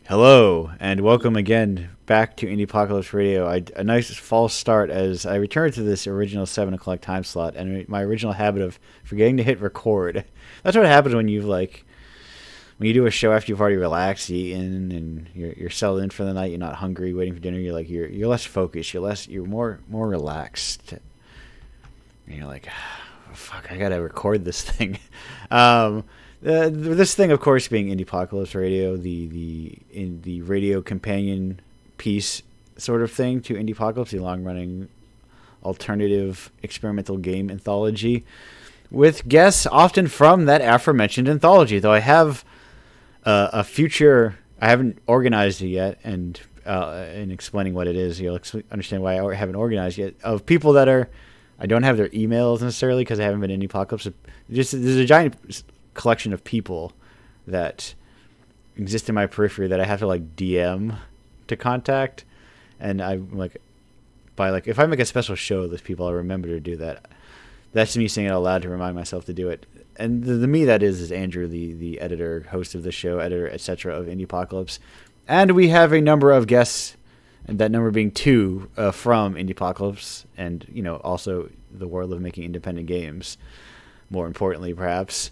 Hello, and welcome again back to Indiepocalypse Radio. A nice false start as I return to this original 7 o'clock time slot and my original habit of forgetting to hit record. That's what happens when when you do a show after you've already relaxed, eaten, and you're settled in for the night. You're not hungry, waiting for dinner. You're less focused. You're more relaxed. And you're like, oh, fuck, I gotta record this thing. This thing, of course, being Indiepocalypse Radio, the radio companion piece sort of thing to Indiepocalypse, the long-running alternative experimental game anthology, with guests often from that aforementioned anthology. Though I have a future, I haven't organized it yet, and in explaining what it is, you'll understand why I haven't organized yet. Of people that I don't have their emails necessarily because I haven't been in Indiepocalypse. There's a giant collection of people that exist in my periphery that I have to DM to contact, and I'm if I make a special show of those people, I'll remember to do that. That's me saying it out loud to remind myself to do it. And the me that is Andrew, the editor, host of the show, editor, etc. of Indiepocalypse, and we have a number of guests, and that number being 2 from Indiepocalypse, and also the world of making independent games. More importantly, perhaps.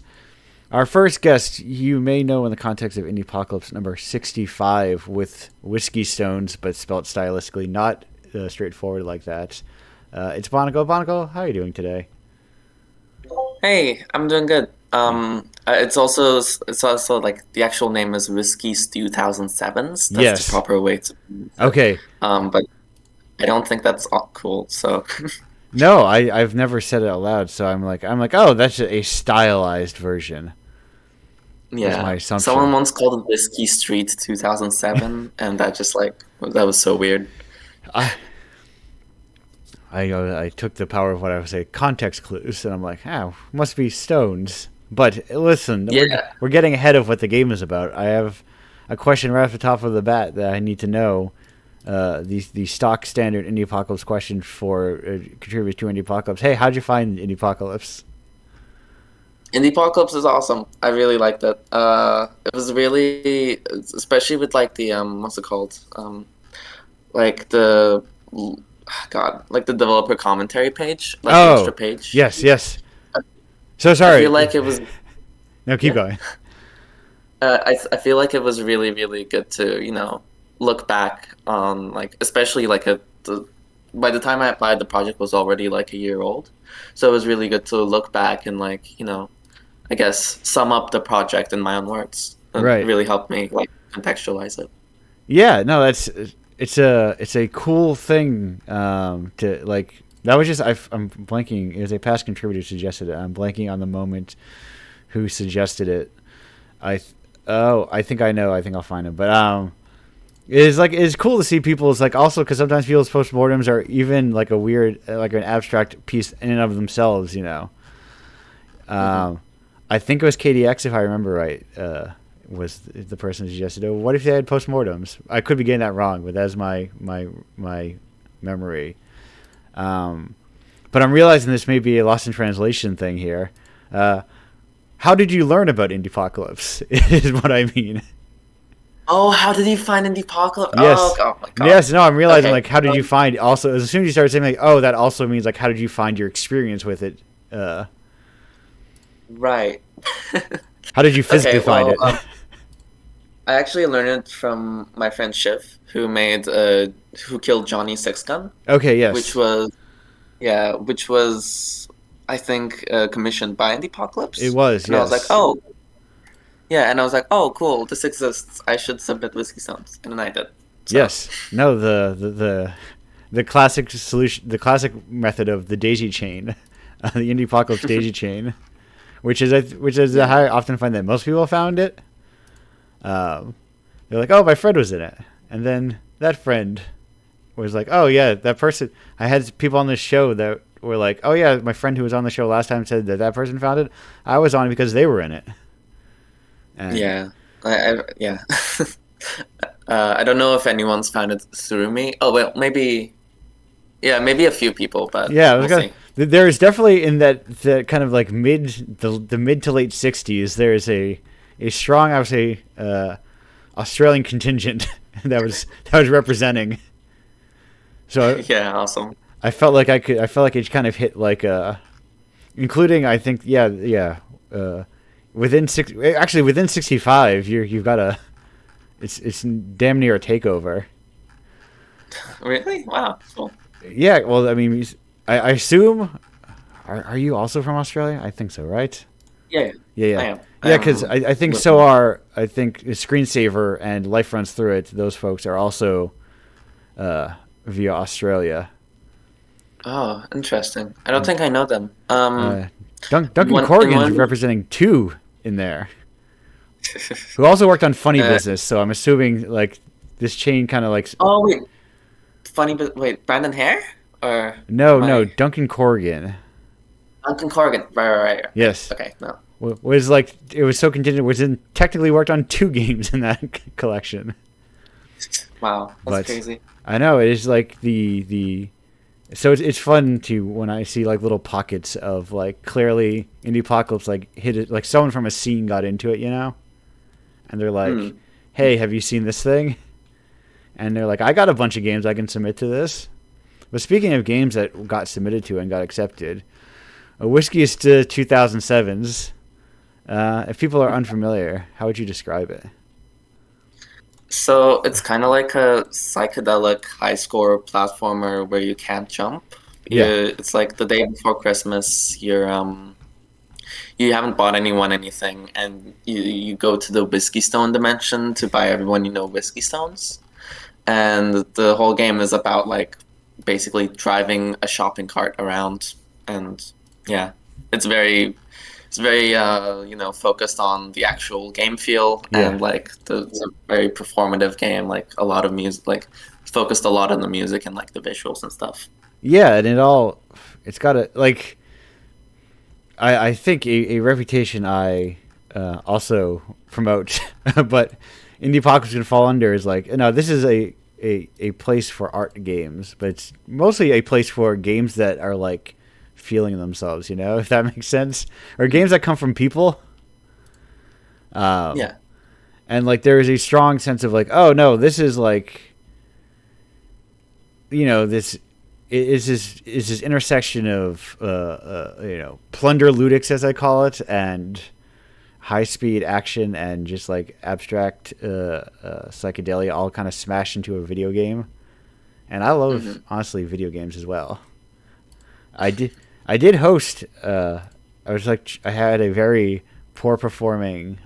Our first guest, you may know in the context of Indiepocalypse number 65 with Whiskey Stones, but spelled stylistically, not straightforward like that. It's Bonico. Bonico, how are you doing today? Hey, I'm doing good. It's also like the actual name is Whiskey Stew 2007s. That's Yes. the proper way to. Okay. But I don't think that's all cool. So. No, I've never said it out loud, so I'm like, oh, that's a stylized version. Yeah. My assumption. Someone once called it Whiskey Street 2007, and that was so weird. I took the power of what I would say context clues, and I'm like, must be stones. But listen, we're getting ahead of what the game is about. I have a question right off the top of the bat that I need to know. The stock standard Indiepocalypse question for contributors to Indiepocalypse. Hey, how'd you find Indiepocalypse? Indiepocalypse is awesome. I really liked it. It was really, especially with the what's it called? The developer commentary page, the extra page. Yes. So sorry. I feel like it was. No, keep going. I feel like it was really, really good to look back on especially by the time I applied, the project was already a year old, so it was really good to look back and I guess sum up the project in my own words. It really helped me contextualize it. Yeah, no, it's a cool thing to that was just I'm blanking. It was a past contributor who suggested it. I'm blanking on the moment who suggested it. I think I know. I think I'll find him. But it's cool to see people's also because sometimes people's postmortems are even a weird an abstract piece in and of themselves. I think it was KDX, if I remember right, was the person who suggested, oh, what if they had postmortems? I could be getting that wrong, but that's my memory. But I'm realizing this may be a lost in translation thing here. How did you learn about Indiepocalypse is what I mean. Oh, how did you find Indiepocalypse? Yes. Oh my god. Yes, no, I'm realizing how did you find also as soon as you started saying that also means how did you find your experience with it? Right. How did you physically find it? I actually learned it from my friend Shiv, who killed Johnny Sixgun. Okay, yes. Which was I think commissioned by Indiepocalypse. It was, and yes. I was like, oh. Yeah, and I was like, oh, cool, this exists. I should submit Whiskey Stones, and then I did. So. Yes. No, the classic solution, the classic method of the daisy chain, the Indiepocalypse daisy chain, which is how I often find that most people found it. They're like, oh, my friend was in it, and then that friend was like, oh yeah, that person. I had people on this show that were like, oh yeah, my friend who was on the show last time said that person found it. I was on it because they were in it. And yeah, yeah. I don't know if anyone's found it through me. Oh well, maybe a few people, but yeah, there's definitely in that kind of mid to late '60s. There's a strong, I would say, Australian contingent that was representing. So Yeah, awesome. I felt like I felt like it kind of hit like including I think within within 65 you've got a it's damn near a takeover. Really? Wow. Cool. Yeah, well, I mean, I assume. Are you also from Australia? I think so, right? Yeah, Yeah, I yeah, am. yeah. Because I think so Living. are I think Screensaver and Life Runs Through It. Those folks are also via Australia. Oh, interesting. I don't And think I know them. Duncan In Corrigan's one. representing two in there, who also worked on Funny uh, Business. So I'm assuming like this chain kind of like oh wait, funny, but wait, Brandon Hare or no my Duncan Corrigan. Duncan Corrigan? Right. Okay, Yes, okay, no. was like it was so contingent. Was in technically worked on two games in that collection. Wow, that's But crazy. I know it is like the so it's fun to when I see like little pockets of like clearly Indiepocalypse like hit it like someone from a scene got into it, and they're like, Hmm. "Hey, have you seen this thing?" And they're like, "I got a bunch of games I can submit to this." But speaking of games that got submitted to and got accepted, Whiskey is to 2007's. If people are unfamiliar, how would you describe it? So it's kind of like a psychedelic high score platformer where you can't jump. Yeah, It's like the day before Christmas. You haven't bought anyone anything, and you go to the Whiskey Stone dimension to buy everyone you know Whiskey Stones. And the whole game is about like basically driving a shopping cart around, and yeah, it's very focused on the actual game feel, yeah, and like it's a very performative game, like a lot of music, like focused a lot on the music and like the visuals and stuff. yeah, and it's got a like I think a reputation I also promote, but Indie Pocket's gonna fall under is like no, this is a place for art games, but it's mostly a place for games that are like feeling themselves, if that makes sense, or games that come from people. Um, Yeah. and like there is a strong sense of like, oh no, this is like, this is this intersection of plunder ludics as I call it, and high speed action and just like abstract psychedelia all kind of smashed into a video game. And I love Hmm. honestly video games as well. I did I did host. I was like I had a very poor performing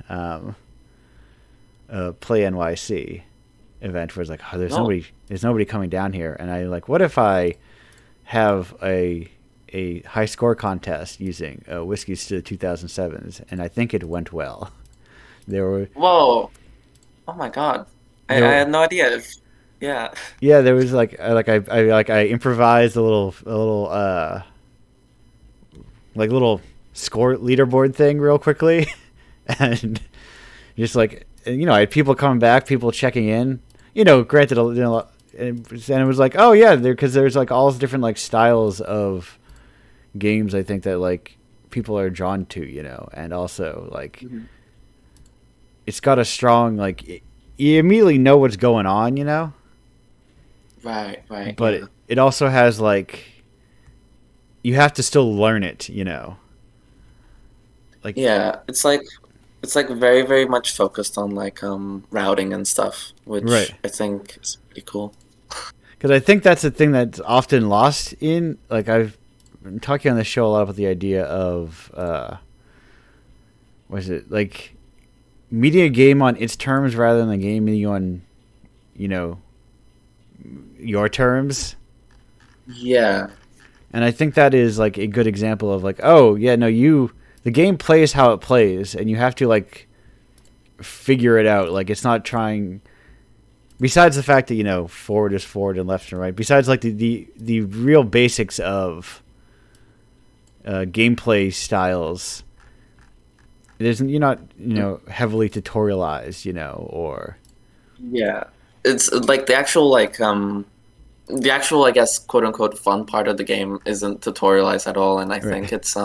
Play NYC event where it's like, oh, Oh, there's nobody coming down here, and I like, what if I have a high score contest using whiskeys to the 2007s, and I think it went well. There were whoa! Oh my God, I there had no idea. Yeah. yeah, there was I improvised a little like little score leaderboard thing real quickly, and just like I had people coming back, people checking in. Granted, and it was like, oh yeah, because there's like all different like styles of games. I think that like people are drawn to, and also like Mhm. it's got a strong like you immediately know what's going on, Right, but yeah. it also has like you have to still learn it, like Yeah, it's like very, very much focused on like routing and stuff, right. which I think is pretty cool. Because I think that's the thing that's often lost in like I've been talking on the show a lot about the idea of what is it like meeting a game on its terms rather than the game meeting you on you know your terms. Yeah. And I think that is like a good example of like, oh yeah, no, the game plays how it plays, and you have to like figure it out. Like it's not trying. Besides the fact that forward is forward and left and right. Besides like the real basics of gameplay styles, it isn't. You're not heavily tutorialized. Or Yeah. It's like the actual I guess quote unquote fun part of the game isn't tutorialized at all, and I right. think it's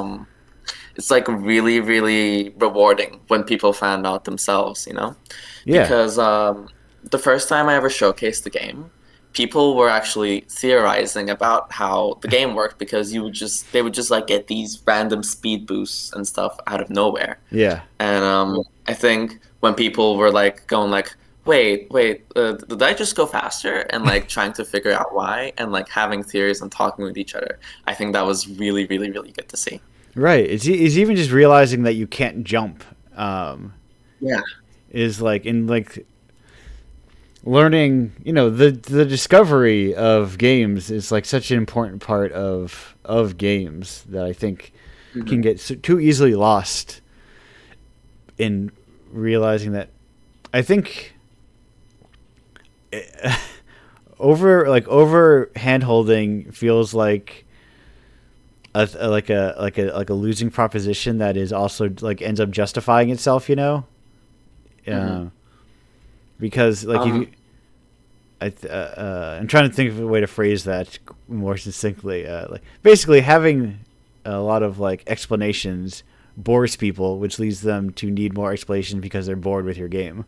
it's like really, really rewarding when people found out themselves, you know? Yeah. Because the first time I ever showcased the game, people were actually theorizing about how the game worked because they would just like get these random speed boosts and stuff out of nowhere. Yeah. And I think when people were like going like, wait, did I just go faster? And like trying to figure out why and like having theories and talking with each other. I think that was really, really, really good to see. Right. It's even just realizing that you can't jump. Yeah. Is like in like learning, the discovery of games is like such an important part of games that I think can get too easily lost in realizing that. I think over hand holding feels like a losing proposition that is also like ends up justifying itself, because like if you I'm trying to think of a way to phrase that more succinctly. Like basically, having a lot of like explanations bores people, which leads them to need more explanation because they're bored with your game.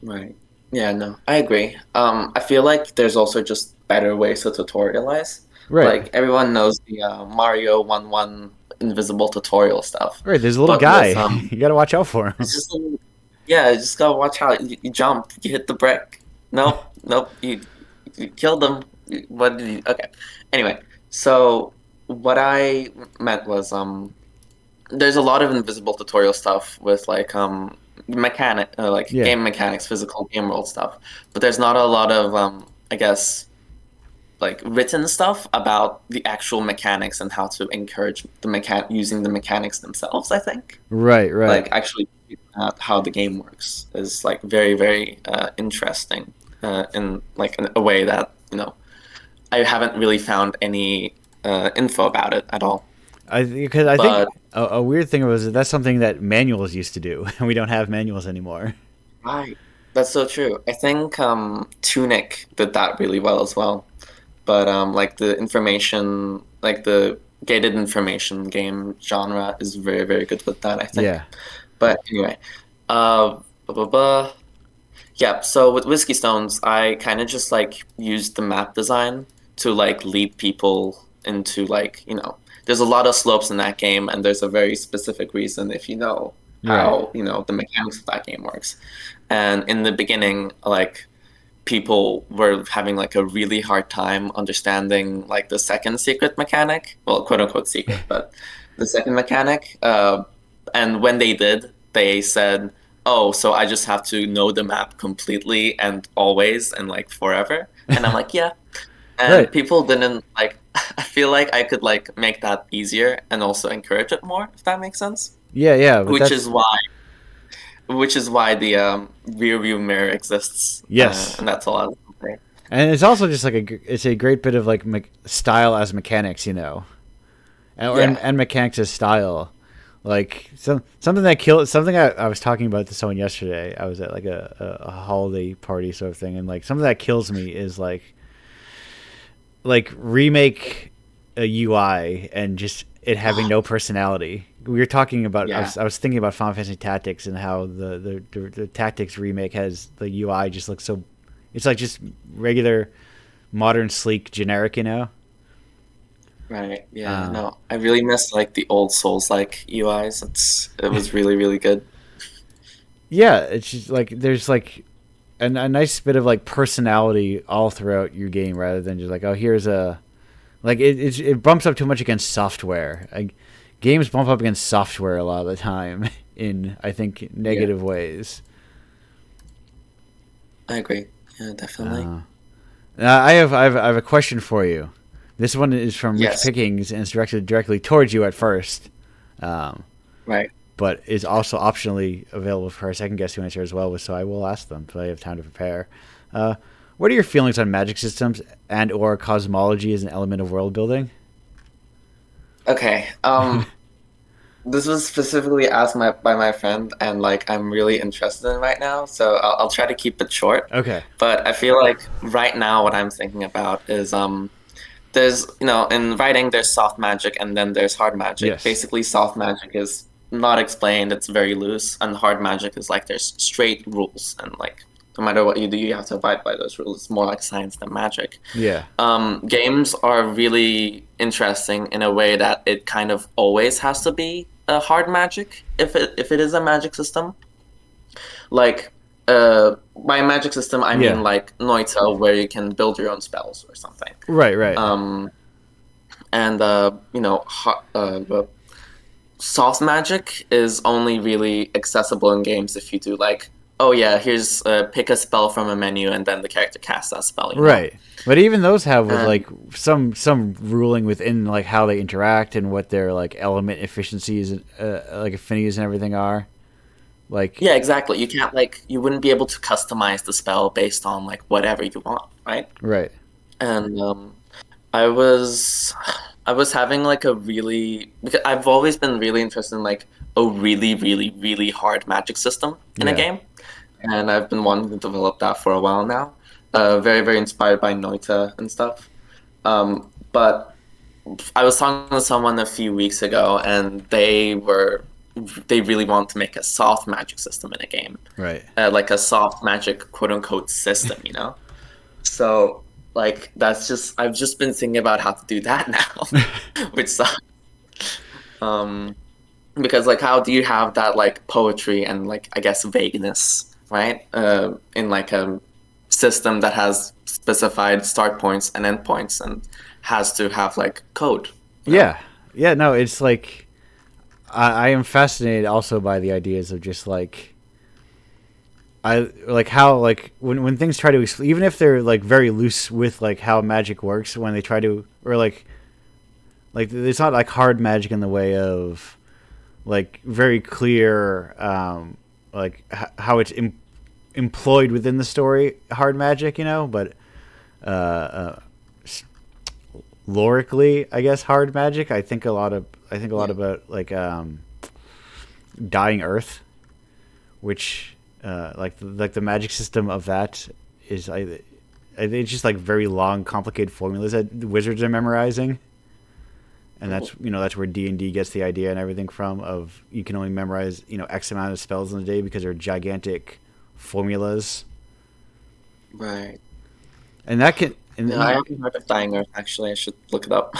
Right. Yeah, no, I agree. I feel like there's also just better ways to tutorialize. Right. Like everyone knows the Mario 1-1 invisible tutorial stuff. Right. There's a little But guy. with You got to watch out for him. it's just yeah, you just gotta watch out. You jump, you hit the brick. Nope, you killed them. What did you? Okay. Anyway, so what I meant was there's a lot of invisible tutorial stuff with like like Yeah. game mechanics, physical game world stuff, but there's not a lot of I guess like written stuff about the actual mechanics and how to encourage using the mechanics themselves. I think Right. Right. like actually figuring out how the game works is like very, very interesting in like in a way that I haven't really found any info about it at all. Because I But think a weird thing was that's something that manuals used to do, and we don't have manuals anymore. right, that's so true. I think Tunic did that really well as well. But like the information, like the gated information game genre is very, very good with that, I think. Yeah. But anyway, blah, blah, blah. Yeah, so with Whiskey Stones, I kind of just like used the map design to like lead people into like, there's a lot of slopes in that game, and there's a very specific reason if you know Right. how, the mechanics of that game works. And in the beginning, like people were having like a really hard time understanding like the second secret mechanic, well, quote unquote secret, but the second mechanic. And when they did, they said, "Oh, so I just have to know the map completely and always and like forever." And I'm like, "Yeah." And Right. people didn't like. I feel like I could like make that easier and also encourage it more, if that makes sense. Yeah. Yeah. But Which that's is why, the rear view mirror exists. yes. And that's all I was gonna say. And it's also just like it's a great bit of like style as mechanics, Yeah. and mechanics as style. Like something I was talking about to someone yesterday. I was at like a holiday party sort of thing, and like something that kills me is like remake a UI and just it having no personality. We were talking about. Yeah. I was thinking about Final Fantasy Tactics and how the Tactics remake has the UI just looks so. It's like just regular, modern, sleek, generic. Right. Yeah. No, I really miss like the old Souls-like UIs. It was really, really good. Yeah, it's just like there's like a nice bit of like personality all throughout your game rather than just like, oh, here's a like it bumps up too much against software. Like, games bump up against software a lot of the time in I think negative ways. I agree. Yeah, definitely. I have a question for you. This one is from Rich Yes. Pickings and it's directed directly towards you at first, Right. but is also optionally available for our second guest to answer as well. So I will ask them so I have time to prepare. What are your feelings on magic systems and or cosmology as an element of world building? Okay. This was specifically asked by my friend, and like I'm really interested in right now, so I'll try to keep it short. Okay. But I feel like right now what I'm thinking about is there's, in writing there's soft magic and then there's hard magic. Yes. Basically, soft magic is not explained, it's very loose, and hard magic is like there's straight rules, and like no matter what you do, you have to abide by those rules. It's more like science than magic. Yeah. Games are really interesting in a way that it kind of always has to be a hard magic if it is a magic system. Like, by magic system, I Yeah. mean like Noita, where you can build your own spells or something. Right. Right. And soft magic is only really accessible in games if you do like, oh yeah, here's pick a spell from a menu and then the character casts that spell. Right. But even those have with like some ruling within like how they interact and what their like element efficiencies and like affinities and everything are. Like Yeah, exactly. You wouldn't be able to customize the spell based on like whatever you want, right? right. And I was I was having like a really, because I've always been really interested in like a really really really hard magic system in a Yeah. game, and I've been wanting to develop that for a while now. Very very inspired by Noita and stuff. But I was talking to someone a few weeks ago, and they really want to make a soft magic system in a game, Right. like a soft magic quote unquote system, So like I've just been thinking about how to do that now, which sucks. Um, because like how do you have that like poetry and like I guess vagueness, right? In like a system that has specified start points and end points and has to have like code. Yeah. Yeah. No, it's like I am fascinated also by the ideas of just like I like how like when things try to even if they're like very loose with like how magic works when they try to or like it's not like hard magic in the way of like very clear like how it's employed within the story hard magic but uh, uh lorically I guess hard magic I think a lot about like Dying Earth, which like the magic system of that is it's just like very long complicated formulas that wizards are memorizing, and that's where D&D gets the idea and everything from of you can only memorize X amount of spells in a day because they're gigantic formulas, Right. and that can I haven't heard of Dying Earth actually. I should look it up.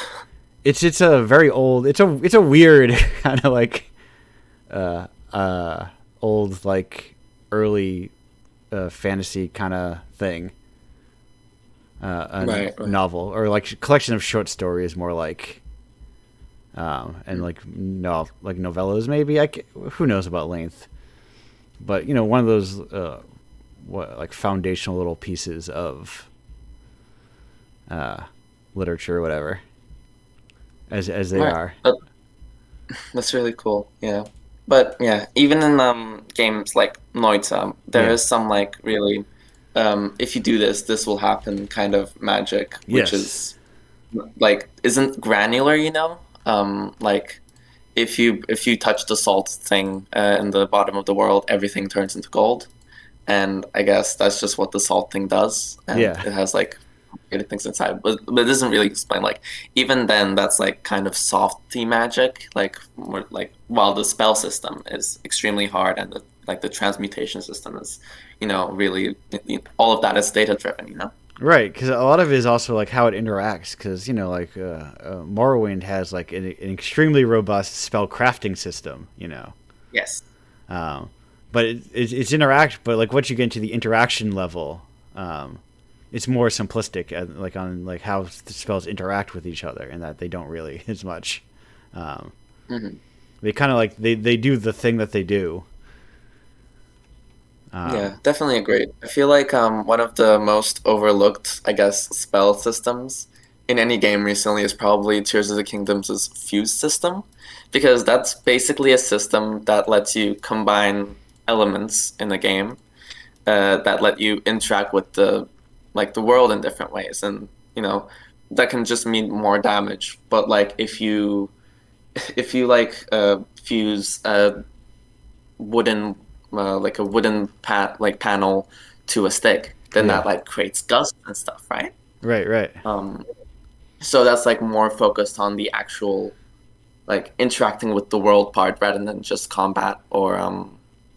it's a very old it's a weird kind of like old like early fantasy kind of thing, Right. novel or like collection of short stories more like and like like novellas maybe who knows about length, but one of those like foundational little pieces of literature or whatever as they Right. are. That's really cool. Yeah. But yeah, even in games like Noita, there Yeah. is some like really if you do this, this will happen kind of magic, which Yes. is like isn't granular. Like if you touch the salt thing in the bottom of the world, everything turns into gold, and I guess that's just what the salt thing does, and Yeah. it has like complicated things inside, but it doesn't really explain. Like even then, that's like kind of softy magic, like more like while the spell system is extremely hard, and the transmutation system is, really all of that is data driven. Right, because a lot of it is also like how it interacts. Because like Morrowind has like an extremely robust spell crafting system. Yes. But it's interact. But like once you get into the interaction level, it's more simplistic, like on like how the spells interact with each other, and that they don't really as much. They kind of like they do the thing that they do. Yeah, definitely agree. I feel like one of the most overlooked, I guess, spell systems in any game recently is probably Tears of the Kingdom's Fuse system, because that's basically a system that lets you combine elements in the game that let you interact with the world in different ways, and that can just mean more damage. But like if you like fuse wooden like a wooden panel to a stick, then Yeah. that like creates gust and stuff, right? Right. Um, So that's like more focused on the actual like interacting with the world part rather than just combat or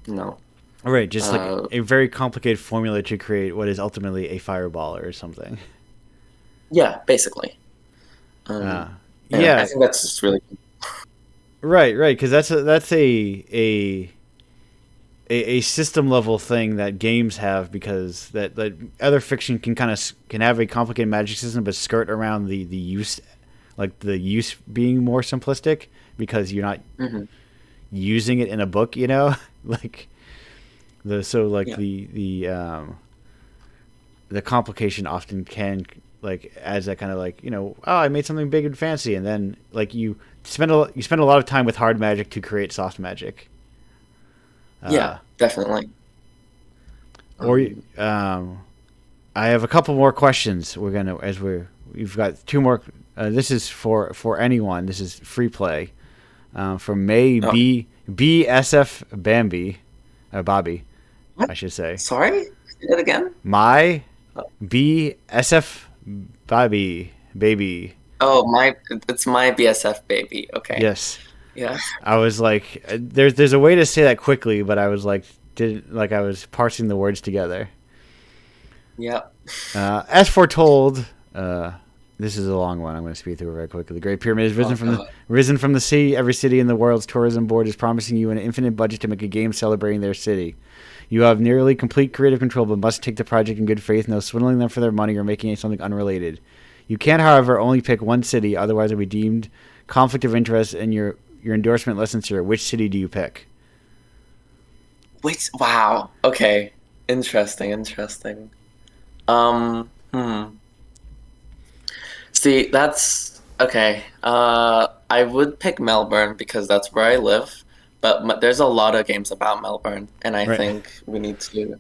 you know Right, just like uh a very complicated formula to create what is ultimately a fireball or something. yeah, basically. Uh, And I yeah, think that's just really right, because that's a system level thing that games have, because that other fiction can have a complicated magic system but skirt around the use, like the use being more simplistic because you're not hmm using it in a book, like the so like yeah. the complication often can like adds that kind of like, oh, I made something big and fancy, and then like you spend a lot of time with hard magic to create soft magic. Yeah, definitely. Or Um I have a couple more questions. We've got two more. This is for anyone. This is free play. From May oh, BSF Bambi, Bobby, what? I should say. Sorry? Say that again? My Uh, BSF Bobby baby. Oh, it's my BSF baby. Okay. Yes, Yeah. I was like, there's a way to say that quickly, but I was like, did like I was parsing the words together. Yeah. As foretold, this is a long one. I'm going to speed through it very quickly. The Great Pyramid is Oh God. risen from the sea. Every city in the world's tourism board is promising you an infinite budget to make a game celebrating their city. You have nearly complete creative control, but must take the project in good faith, no swindling them for their money or making it something unrelated. You can, however, only pick one city, otherwise it will be deemed conflict of interest and your endorsement less sincere. Which city do you pick? Wait, wow. Okay. Interesting, interesting. Hmm. See, that's okay. I would pick Melbourne because that's where I live, but there's a lot of games about Melbourne, and I Right. think we need to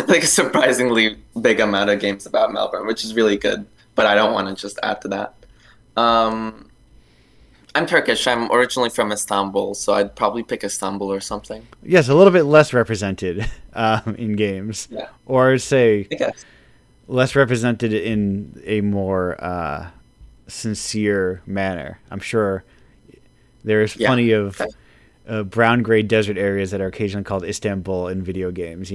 like a surprisingly big amount of games about Melbourne, which is really good. But I don't want to just add to that. Um, I'm Turkish. I'm originally from Istanbul, so I'd probably pick Istanbul or something. Yes, a little bit less represented in games, Yeah, or say I guess. less represented in a more sincere manner. I'm sure there's Yeah. plenty of brown gray desert areas that are occasionally called Istanbul in video games.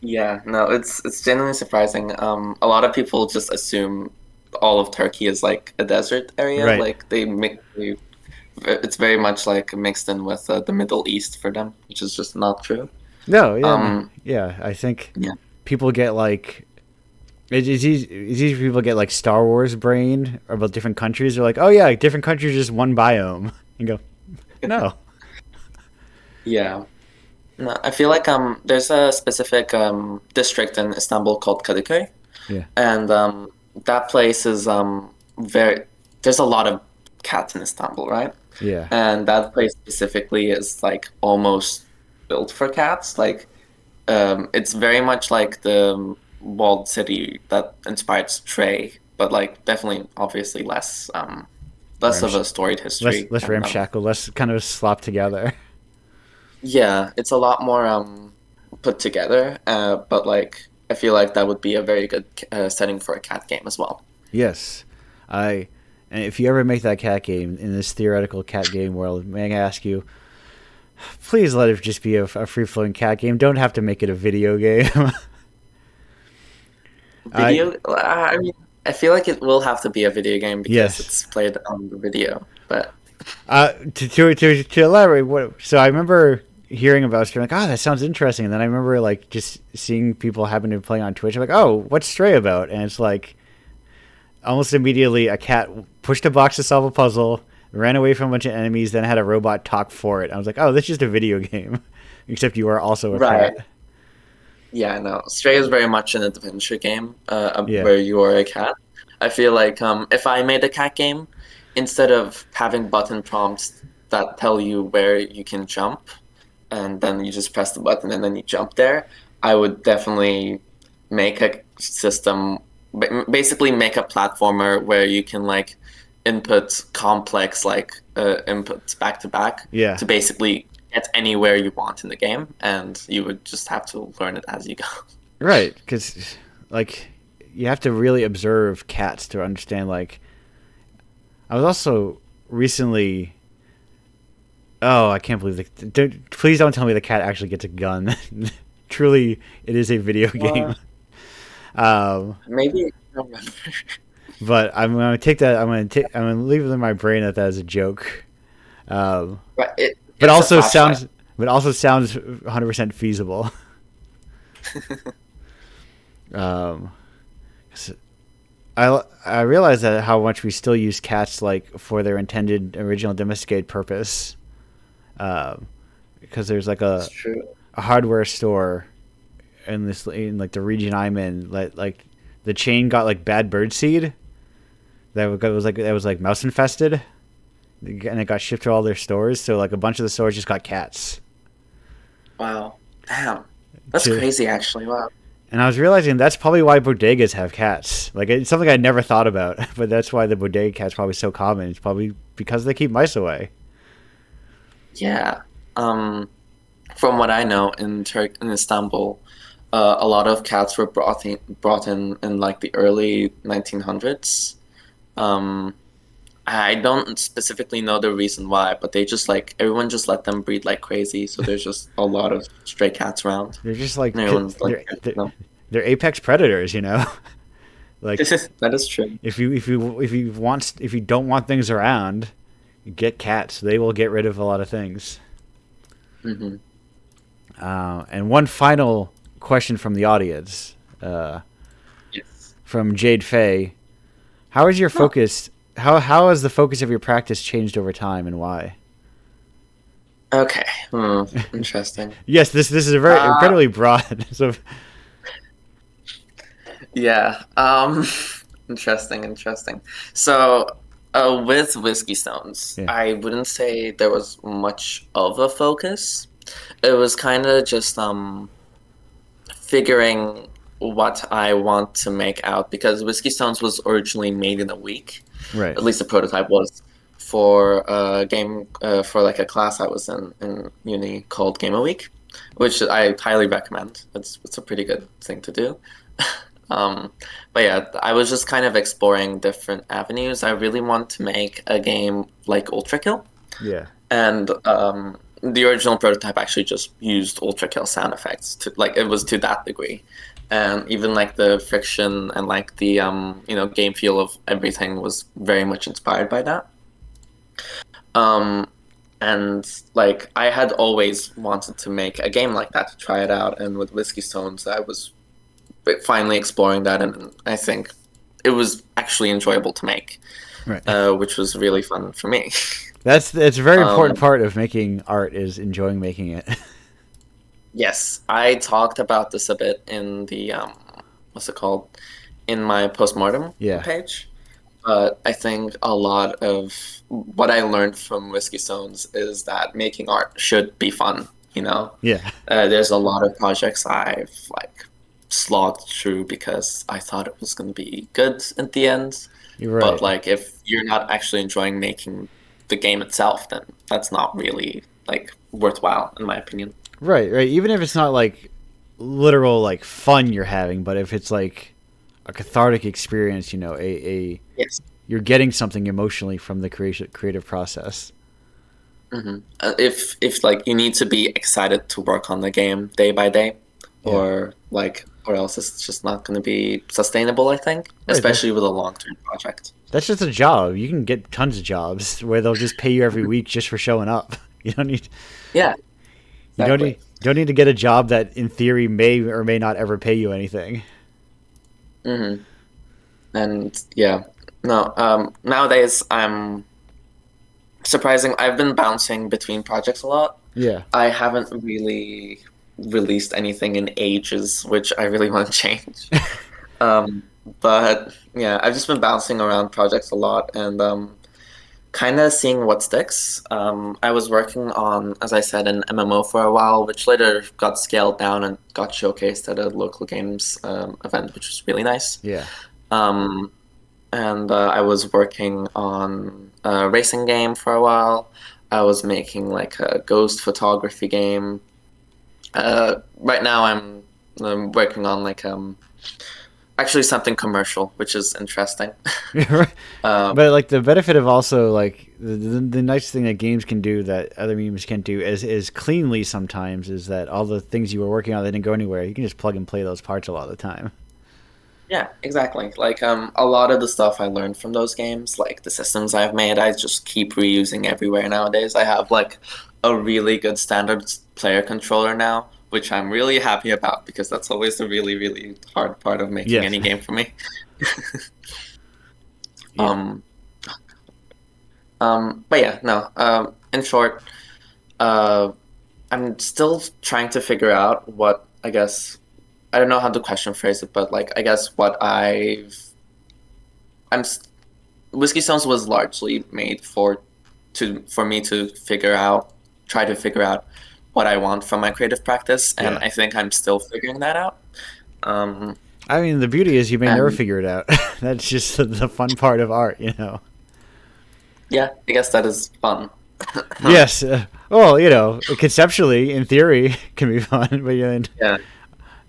Yeah, no, it's genuinely surprising. A lot of people just assume all of Turkey is like a desert area. Right. Like it's very much like mixed in with the Middle East for them, which is just not true. No, yeah, Um, yeah. I think yeah, people get like it's easy for people to get like Star Wars brain about different countries. They're like, oh yeah, different countries are just one biome. And go, no. yeah. No, I feel like there's a specific district in Istanbul called Kadıköy, Yeah, and that place is very. There's a lot of cats in Istanbul, right? yeah. And that place specifically is like almost built for cats. Like it's very much like the walled city that inspired Stray, but like definitely obviously less of Ramsh- a storied less history less and ramshackle, less kind of slopped together. yeah, it's a lot more put together. But like I feel like that would be a very good setting for a cat game as well. Yes, I. And if you ever make that cat game in this theoretical cat game world, may I ask you, please let it just be a free flowing cat game. Don't have to make it a video game. I Video, I mean, I feel like it will have to be a video game because yes. it's played on the video, but. To elaborate, so I remember hearing about Stray, like, oh, that sounds interesting, and then I remember like just seeing people happen to be playing on Twitch. I'm like, oh, what's Stray about? And it's like almost immediately a cat pushed a box to solve a puzzle, ran away from a bunch of enemies, then had a robot talk for it. I was like, oh, this is just a video game, except you are also a Right. cat. Yeah, no. Stray is very much an adventure game, Yeah, where you are a cat. I feel like if I made a cat game, instead of having button prompts that tell you where you can jump, and then you just press the button and then you jump there, I would definitely make a system, basically make a platformer where you can like input complex like inputs back to back yeah, to basically get anywhere you want in the game, and you would just have to learn it as you go. right. Because like you have to really observe cats to understand. Like, I was also recently. Oh, I can't believe please don't tell me the cat actually gets a gun. Truly, it is a video game. Maybe I don't remember. But I'm gonna take that. I'm gonna leave it in my brain that is a joke. But But it's a also flashlight. sounds. But also sounds 100% feasible. Um, I realize that how much we still use cats like for their intended original domesticated purpose. Because there's like It's true. a hardware store in like the region I'm in. Like the chain got like bad bird seed that was like mouse infested, and it got shipped to all their stores. So like a bunch of the stores just got cats. Wow. Damn. That's To crazy, actually. Wow. And I was realizing that's probably why bodegas have cats. Like it's something I never thought about, but that's why the bodega cat's probably so common. It's probably because they keep mice away. Yeah. From what I know, in Istanbul, a lot of cats were brought in like the early 1900s. Um, I don't specifically know the reason why, but they just like everyone just let them breed like crazy. So there's just a lot of stray cats around. They're just like And everyone's like, they're, no. they're apex predators, you know. Like That is true. if you don't want things around, get cats. They will get rid of a lot of things. Hmm. And one final question from the audience, Yes. from Jade Fay. How is your Huh. focus? How has the focus of your practice changed over time, and why? Okay. Interesting. Yes, this is a very Uh, incredibly broad. So yeah. Interesting. So, with Whiskey Stones, yeah, I wouldn't say there was much of a focus. It was kind of just figuring what I want to make out because Whiskey Stones was originally made in a week. right. At least the prototype was for a game for like a class I was in uni called Game a Week, which I highly recommend. It's a pretty good thing to do. Um, but yeah, I was just kind of exploring different avenues. I really want to make a game like Ultra Kill, Yeah, and the original prototype actually just used Ultra Kill sound effects to like it was to that degree, and even like the friction and like the game feel of everything was very much inspired by that. Um, and like I had always wanted to make a game like that to try it out, and with Whiskey Stones, I was finally exploring that, and I think it was actually enjoyable to make, right. which was really fun for me. That's a very important Um, part of making art is enjoying making it. yes, I talked about this a bit in the what's it called? In my postmortem Yeah, page. But I think a lot of what I learned from Whiskey Stones is that making art should be fun, you know? yeah, There's a lot of projects I've like slogged through because I thought it was going to be good at the end. you're But right. like if you're not actually enjoying making the game itself, then that's not really like worthwhile in my opinion. Right. Even if it's not like literal like fun you're having, but if it's like a cathartic experience, you know, a Yes. you're getting something emotionally from the creative process. If like you need to be excited to work on the game day by day, Yeah. or else it's just not going to be sustainable. I think, Right. especially with a long-term project. That's just a job. You can get tons of jobs where they'll just pay you every week just for showing up. You don't need Yeah, exactly. you don't need to get a job that in theory may or may not ever pay you anything. Hmm. And yeah, no. Nowadays, I've been bouncing between projects a lot. Yeah. I haven't really released anything in ages, which I really want to change. Um, but yeah, I've just been bouncing around projects a lot and kind of seeing what sticks. I was working on, as I said, an MMO for a while, which later got scaled down and got showcased at a local games event, which was really nice. Yeah. Um, and I was working on a racing game for a while. I was making like a ghost photography game. Right now, I'm working on like actually something commercial, which is interesting. Right. um, But like the benefit of also like the nice thing that games can do that other mediums can't do is cleanly sometimes is that all the things you were working on that didn't go anywhere, you can just plug and play those parts a lot of the time. yeah, exactly. Like a lot of the stuff I learned from those games, like the systems I've made, I just keep reusing everywhere nowadays. I have like a really good standard player controller now, which I'm really happy about because that's always the really, really hard part of making Yes. any game for me. Yeah. Um, but yeah, no. In short, uh, I'm still trying to figure out what I guess I don't know how to question phrase it, but like I guess what I'm Whiskey Stones was largely made for me to try to figure out what I want from my creative practice, and Yeah. I think I'm still figuring that out. Um, I mean, the beauty is you may never and figure it out. That's just the fun part of art, you know. yeah, I guess that is fun. Yes. Well, you know, conceptually, in theory, it can be fun, but Yeah,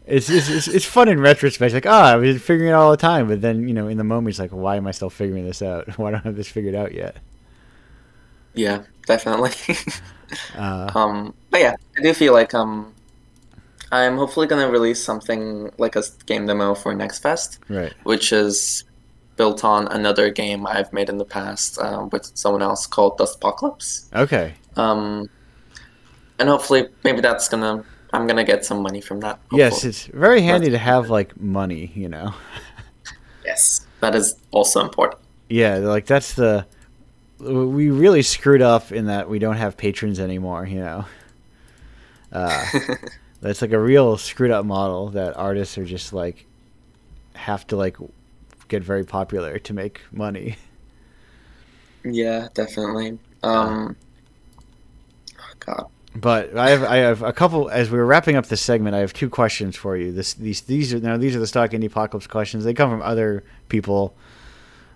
it's fun in retrospect. Like, I've been figuring it out all the time, but then in the moment, it's like, why am I still figuring this out? Why don't I have this figured out yet? yeah, definitely. Uh, But yeah, I do feel like I'm hopefully gonna release something like a game demo for Next Fest, right. which is built on another game I've made in the past with someone else called Apocalypse. Okay. Um, and hopefully, maybe I'm gonna get some money from that. Yes, Hopefully, it's very that's handy to have like money. yes, that is also important. Yeah, like we really screwed up in that we don't have patrons anymore. Uh, that's like a real screwed up model that artists are just like have to like get very popular to make money. Yeah, definitely. Uh, God. but I have a couple as we were wrapping up this segment. I have two questions for you. These are the stock Indiepocalypse questions. They come from other people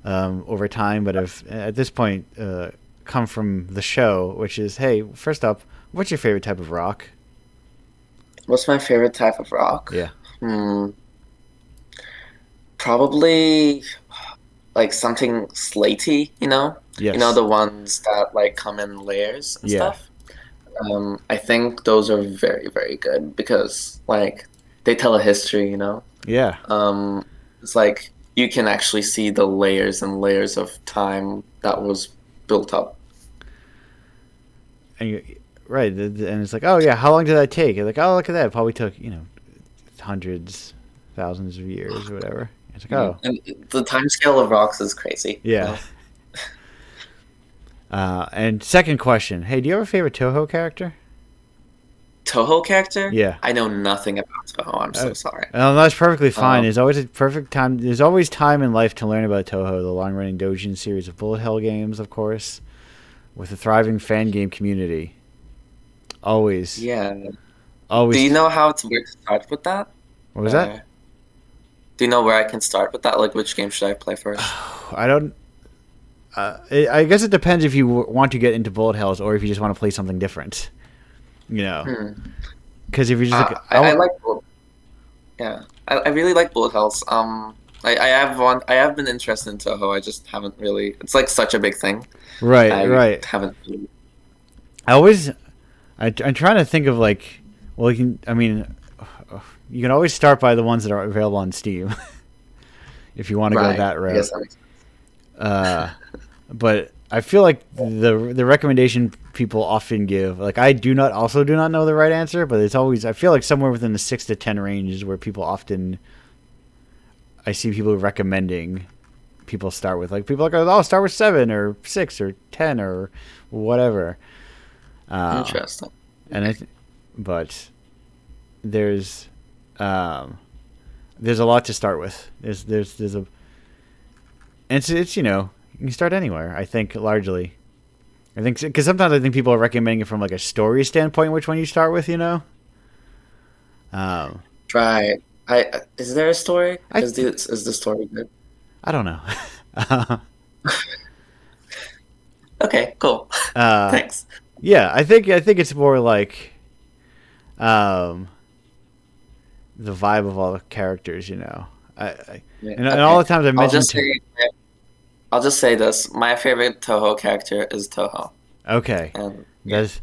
over time, but have at this point come from the show, which is, hey, first up, what's your favorite type of rock? What's my favorite type of rock? Yeah. Hmm, probably like something slaty, you know? You know Yes. the ones that like come in layers and Yeah. stuff? I think those are very, very good because like they tell a history, you know? Yeah. Um, it's like you can actually see the layers and layers of time that was built up. And right, and it's like, oh yeah, how long did that take? You're like, oh, look at that, it probably took hundreds, thousands of years or whatever. It's like, Yeah. oh And the time scale of rocks is crazy, you yeah. know? And second question, hey, do you have a favorite Toho character? Toho character? Yeah. I know nothing about Toho. I'm Uh, so sorry. that's perfectly fine. Um, There's always a perfect time. There's always time in life to learn about Toho, the long-running Dojin series of bullet hell games, of course, with a thriving fan game community. Always, yeah. Do always. you know how to where to start with that? What was that? Uh, do you know where I can start with that? Like, which game should I play first? I don't. I guess it depends if you want to get into bullet hells or if you just want to play something different. Hmm. Because if you're just like, I like yeah. I really like bullet hells. I have been interested in Toho. I just haven't really. It's like such a big thing. right, I right. haven't. Really, I always, I'm trying to think of like, well, you can always start by the ones that are available on Steam, if you want to go right. that I guess route. that makes sense. But I feel like the recommendation people often give, like I do not know the right answer, but it's always I feel like somewhere within the 6 to 10 range is where people often I see people recommending people start with. Like people are like, oh, start with 7 or 6 or 10 or whatever. Interesting. And but there's there's a lot to start with. There's a and it's you can start anywhere. I think largely. I think because sometimes I think people are recommending it from like a story standpoint, which one you start with. Right. Is there a story? I Is the story good? I don't know. Okay, cool. uh, Thanks. yeah, I think it's more like um, the vibe of all the characters. Yeah. And all Okay. the times I I'll mentioned just say I'll just say this. My favorite Toho character is Toho. okay, And yeah. that's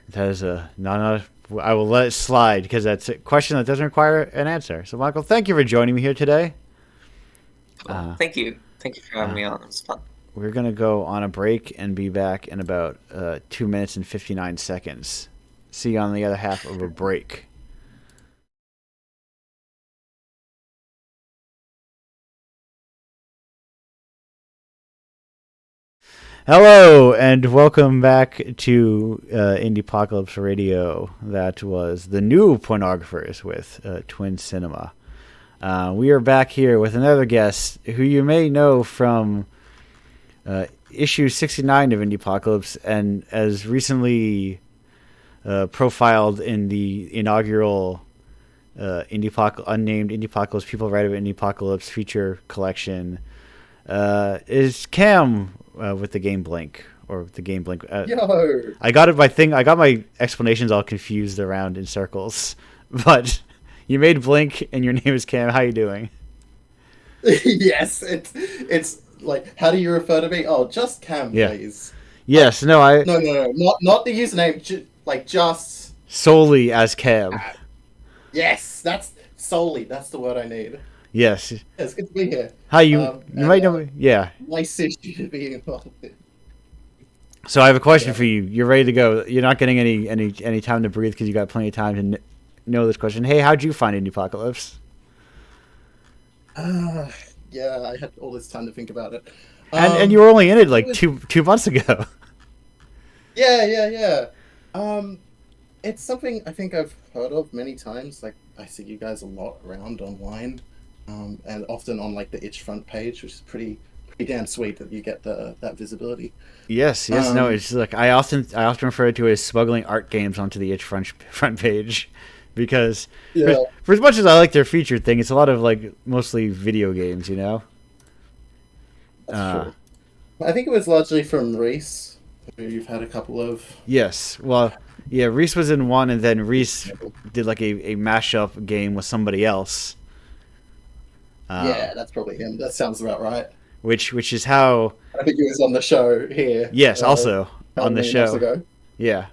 that is a not. I will let it slide because that's a question that doesn't require an answer. So, Michael, thank you for joining me here today. Cool. Uh, Thank you. Thank you for having uh, me on. It was fun. we're gonna go on a break and be back in about 2 minutes and 59 seconds. See you on the other half of a break. Hello and welcome back to Indiepocalypse Radio. That was the new pornographers with Twin Cinema. We are back here with another guest who you may know from issue 69 of Indiepocalypse and as recently profiled in the inaugural unnamed Indiepocalypse People Write About Indiepocalypse feature collection is Cam with the game Blink or the game Blink. Yo! I got it by thing. I got my explanations all confused around in circles, but you made Blink and your name is Cam. How you doing? Yes, it's like, how do you refer to me? Oh, just Cam, Yeah. please. Yes. No. I No, not the username. Just solely as Cam. yes, that's solely. That's the word I need. Yes. It's good to be here. How you And, might know me. Yeah. nice issue to be involved in. So I have a question Yeah. for you. You're ready to go. You're not getting any time to breathe because you got plenty of time to know this question. Hey, how'd you find Indiepocalypse? Yeah, I had all this time to think about it. And you were only in it like it was- 2 months ago. Yeah. It's something I think I've heard of many times. Like, I see you guys a lot around online, and often on like the itch front page, which is pretty damn sweet that you get that visibility. Yes. No, it's like I often refer to it as smuggling art games onto the itch front page, because Yeah, for as much as I like their featured thing, it's a lot of like mostly video games, you know. that's true. I think it was largely from Reese, who you've had a couple of. Yes. Well, yeah. Reese was in one, and then Reese did like a mashup game with somebody else. Yeah, that's probably him. That sounds about right. Which is how. I think he was on the show here. Yes. Also on the months show. ago. Yeah.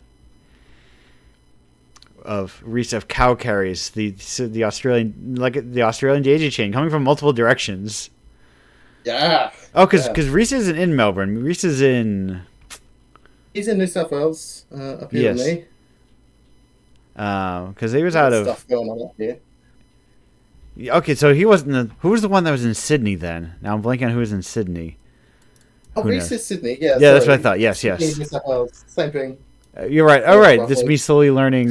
Of Reese of Cow Carries, the Australian daisy chain coming from multiple directions. Yeah. Oh, because Reese isn't in Melbourne. Reese is in. He's in New South Wales, up here Yes. with me. Because he was out of. Stuff going on up here. Okay, so he wasn't. Who was the one that was in Sydney then? Now I'm blanking on who was in Sydney. Oh, Who Reese knows? is Sydney. Yeah, Yeah, that's what I sorry. thought. Yes. New South Wales, same thing. You're right. All right. This is Roughly. me slowly learning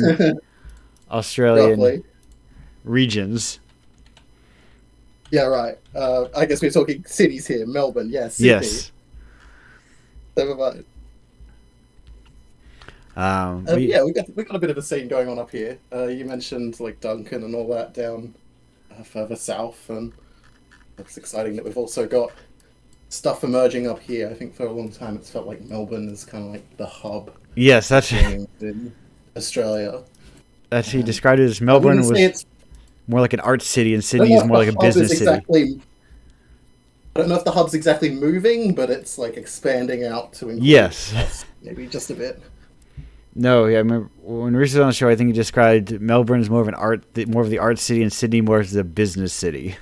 Australian Roughly. regions. Yeah, right. I guess we're talking cities here. Melbourne, yes. Sydney. Yes. Never mind. But Yeah, we got a bit of a scene going on up here. You mentioned like Duncan and all that down further south, and it's exciting that we've also got stuff emerging up here. I think for a long time it's felt like Melbourne is kind of like the hub yes, that's games in Australia. he described it as I Melbourne wouldn't was say it's more like an art city, and I don't Sydney know is if more the like a hub is business city. exactly. I don't know if the hub's exactly moving, but it's like expanding out to include Yes. us, maybe just a bit. No, yeah, I remember when Reese was on the show. I think he described Melbourne as more of the art city, and Sydney more as the business city.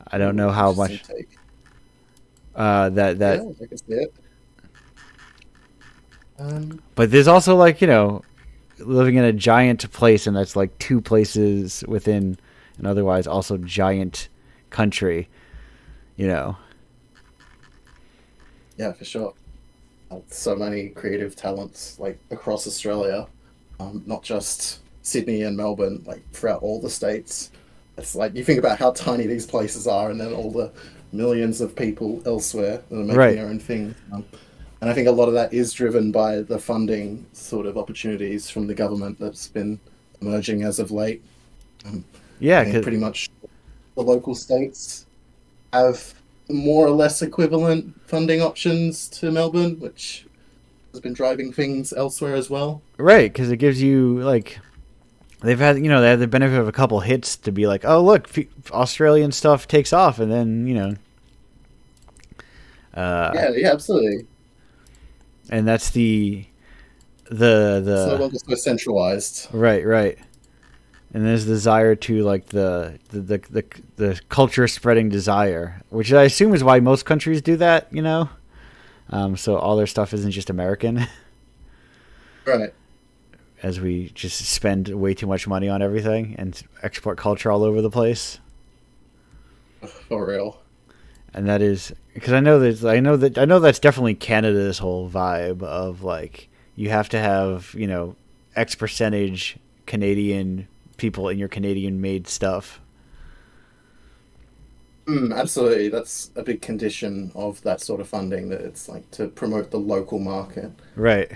I don't know how much Interesting take. that. Yeah, I can see it. But there's also like living in a giant place, and that's like two places within an otherwise also giant country. Yeah, for sure. So many creative talents like across Australia, not just Sydney and Melbourne, like throughout all the states. It's like you think about how tiny these places are, and then all the millions of people elsewhere that are making Right. their own thing. And I think a lot of that is driven by the funding sort of opportunities from the government that's been emerging as of late. Yeah, I think 'cause- pretty much the local states have more or less equivalent funding options to Melbourne, which has been driving things elsewhere as well. right, because it gives you like they've had, they had the benefit of a couple hits to be like, oh look, Australian stuff takes off, and then Yeah, absolutely. and that's It's no the longer so centralized. right, and there's the desire to like the culture spreading desire, which I assume is why most countries do that, so all their stuff isn't just American. Right. As we just spend way too much money on everything and export culture all over the place. For real. And that is because I know that's definitely Canada's whole vibe of like you have to have, X percentage Canadian people in your Canadian made stuff. Absolutely. That's a big condition of that sort of funding, that it's like to promote the local market. Right.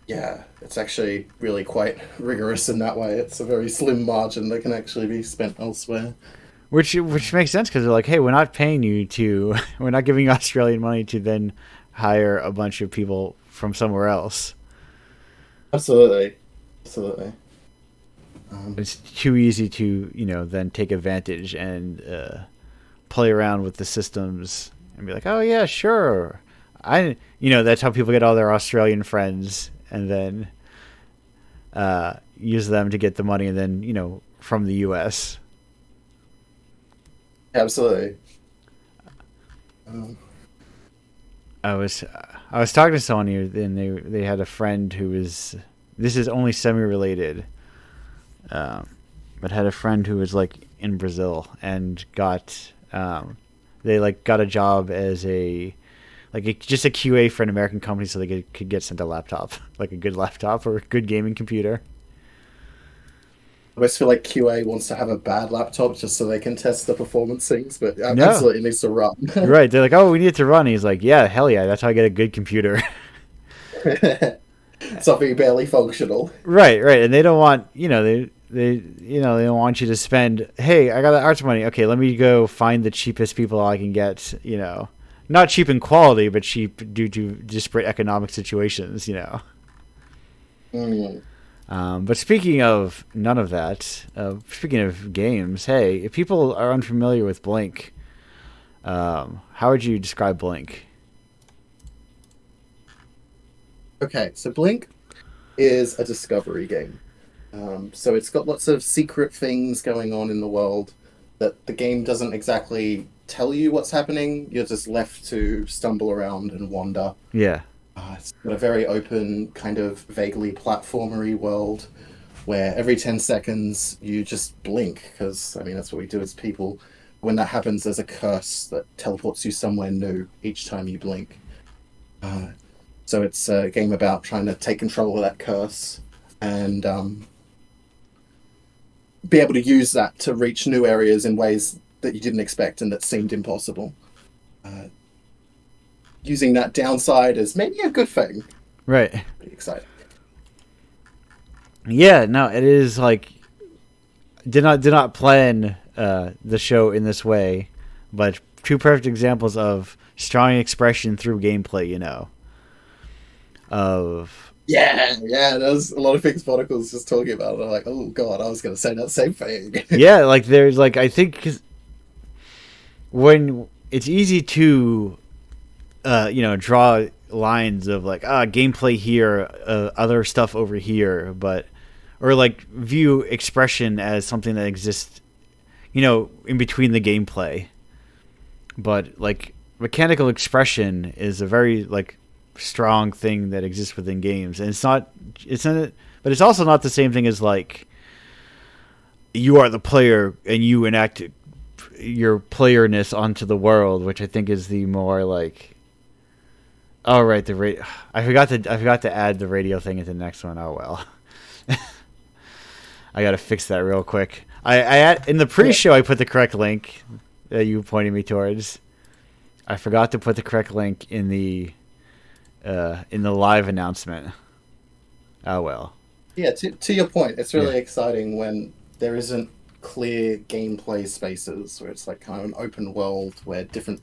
Yeah, it's actually really quite rigorous in that way. It's a very slim margin that can actually be spent elsewhere. Which makes sense because they're like, hey, we're not paying you to, we're not giving you Australian money to then hire a bunch of people from somewhere else. Absolutely. Absolutely. It's too easy to, then take advantage and play around with the systems and be like, oh yeah, sure. That's how people get all their Australian friends and then use them to get the money and then, from the U.S. Absolutely. I was talking to someone here, and they had a friend who was, this is only semi-related, but had a friend who was like in Brazil and got they like got a job as just a QA for an American company so they could get sent a laptop, like a good laptop or a good gaming computer. I always feel like QA wants to have a bad laptop just so they can test the performance things, but No. absolutely needs to run. Right. They're like, oh, we need it to run. He's like, yeah, hell yeah. That's how I get a good computer. Something barely functional. Right. And they don't want, they don't want you to spend, hey, I got the arts money. Okay, let me go find the cheapest people I can get, not cheap in quality, but cheap due to disparate economic situations, But speaking of none of that, speaking of games, hey, if people are unfamiliar with Blink, how would you describe Blink? Okay, so Blink is a discovery game. So it's got lots of secret things going on in the world that the game doesn't exactly tell you what's happening. You're just left to stumble around and wander. Yeah. It's got a very open, kind of vaguely platformery world where every 10 seconds you just blink, because, that's what we do as people. When that happens, there's a curse that teleports you somewhere new each time you blink. So it's a game about trying to take control of that curse and be able to use that to reach new areas in ways that you didn't expect and that seemed impossible. Using that downside as maybe a good thing. Right. Pretty exciting. Yeah, no, it is like did not plan the show in this way, but two perfect examples of strong expression through gameplay, of there's a lot of things Particles just talking about it. I'm like, oh god, I was going to say that same thing. Yeah, like there's like, I think when it's easy to draw lines of like gameplay here, other stuff over here, or like view expression as something that exists in between the gameplay, but like mechanical expression is a very like strong thing that exists within games, and but it's also not the same thing as like you are the player and you enact your playerness onto the world, which I think is the more like, oh right, I forgot to add the radio thing into the next one. Oh well. I gotta fix that real quick. I in the pre-show I put the correct link that you pointed me towards. I forgot to put the correct link in the live announcement. Oh well. Yeah, to your point, it's really exciting when there isn't clear gameplay spaces where it's like kind of an open world where different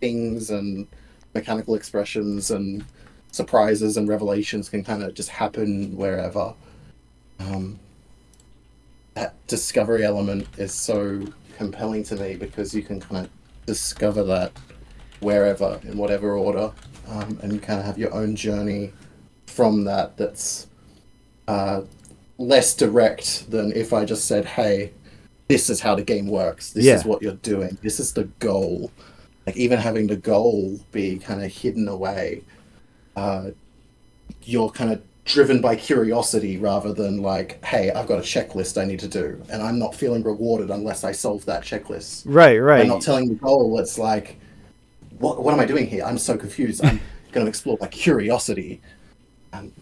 things and mechanical expressions and surprises and revelations can kind of just happen wherever. that discovery element is so compelling to me because you can kind of discover that wherever, in whatever order, and you kind of have your own journey from that that's less direct than if I just said, hey, this is how the game works. This is what you're doing. This is the goal. Like, even having the goal be kind of hidden away, you're kind of driven by curiosity rather than like, hey, I've got a checklist I need to do, and I'm not feeling rewarded unless I solve that checklist. Right. I'm not telling the goal. It's like, what am I doing here? I'm so confused. I'm going to explore by curiosity. And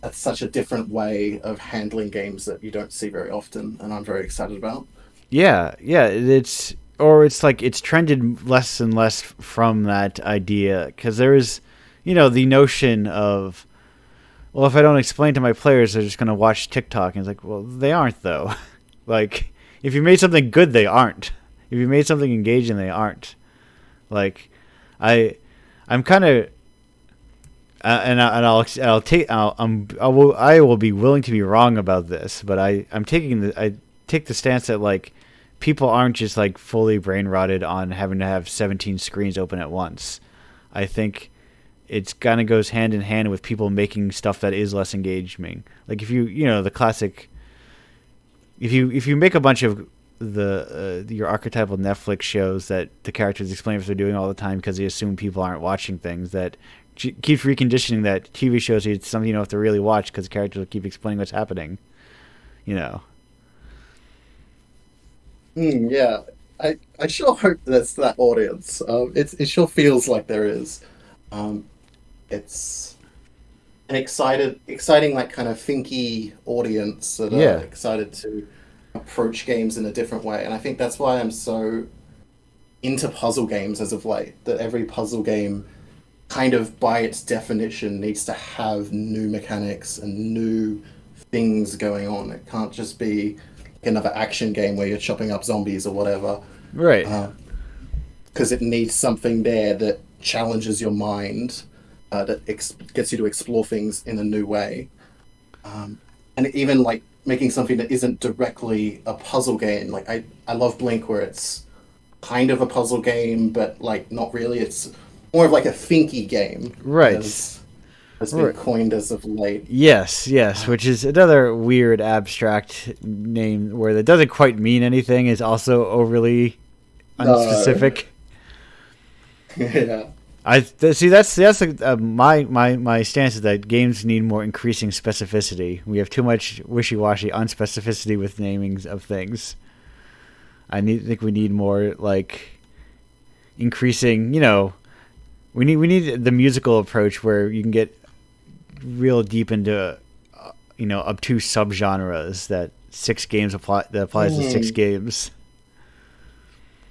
that's such a different way of handling games that you don't see very often, and I'm very excited about. Yeah. It's like it's trended less and less from that idea because there is, the notion of, well, if I don't explain to my players, they're just going to watch TikTok. And it's like, well, they aren't, though. Like, if you made something good, they aren't. If you made something engaging, they aren't. Like, I'm kind of, I will be willing to be wrong about this, but I take the stance that, like, people aren't just, like, fully brain rotted on having to have 17 screens open at once. I think it's kind of goes hand in hand with people making stuff that is less engaging. Like, if the classic, if you make a bunch of your archetypal Netflix shows that the characters explain what they're doing all the time because they assume people aren't watching things, that keeps reconditioning that TV shows it's something you don't have to really watch because the characters will keep explaining what's happening. Yeah, I sure hope that's that audience. It sure feels like there is. It's an exciting, like, kind of thinky audience that are excited to approach games in a different way. And I think that's why I'm so into puzzle games as of late, that every puzzle game kind of by its definition needs to have new mechanics and new things going on. It can't just be another action game where you're chopping up zombies or whatever. Right. Because it needs something there that challenges your mind, that gets you to explore things in a new way. And even, like, making something that isn't directly a puzzle game. Like, I love Blink, where it's kind of a puzzle game, but, like, not really. It's more of like a thinky game. Right. Has been coined as of late. Yes, which is another weird abstract name where that doesn't quite mean anything, is also overly unspecific. Yeah. I see. That's my stance is that games need more increasing specificity. We have too much wishy-washy unspecificity with namings of things. think we need more, like, increasing. We need the musical approach where you can get real deep into obtuse subgenres that applies to 6 games.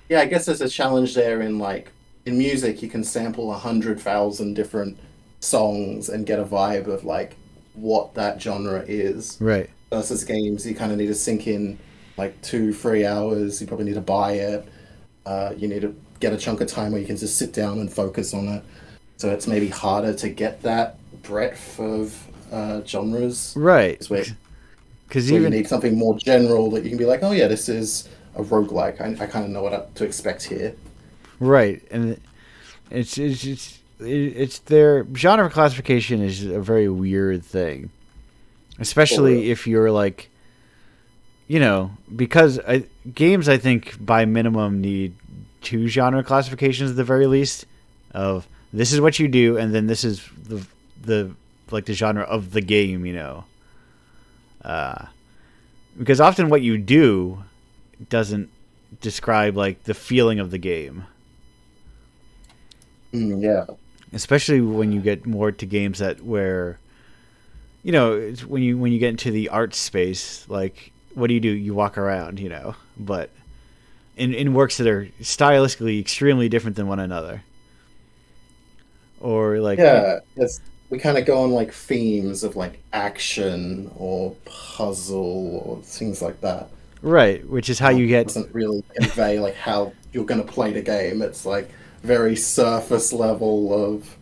Yeah, I guess there's a challenge there in, like, in music, you can sample 100,000 different songs and get a vibe of, like, what that genre is. Right. Versus games, you kind of need to sink in, like, 2-3 hours. You probably need to buy it. You need to get a chunk of time where you can just sit down and focus on it. So it's maybe harder to get that breadth of genres. Right. Because you need something more general that you can be like, oh yeah, this is a roguelike. I kind of know what to expect here. Right, and it's their genre classification is a very weird thing, especially if you're like, because games, I think, by minimum need 2 genre classifications at the very least. Of this is what you do, and then this is the genre of the game. Because often what you do doesn't describe, like, the feeling of the game. Yeah. Especially when you get more to games where when you get into the art space, like, what do? You walk around, but in works that are stylistically extremely different than one another. Or, like, we kind of go on, like, themes of, like, action or puzzle or things like that. Right, which is how you get... It doesn't really convey, like, how you're going to play the game. It's, like, very surface level of...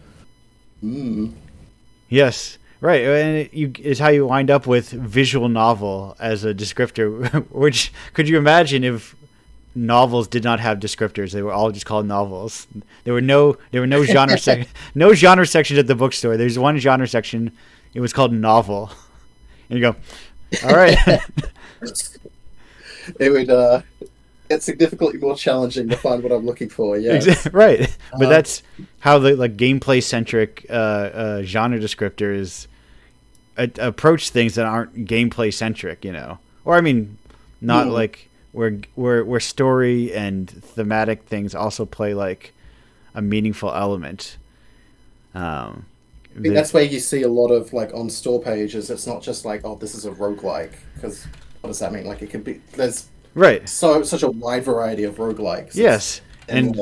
Yes, Right, and is how you wind up with visual novel as a descriptor. Which could you imagine if novels did not have descriptors? They were all just called novels. There were no no genre sections at the bookstore. There's one genre section. It was called novel, and you go, all right. It would get significantly more challenging to find what I'm looking for. Yes. Right, but that's how the like gameplay centric genre descriptors approach things that aren't gameplay centric, or I mean, not like where story and thematic things also play like a meaningful element. I think that's where you see a lot of like on store pages. It's not just like, oh, this is a roguelike, because what does that mean? Like it could be there's right such a wide variety of roguelikes. Yes, and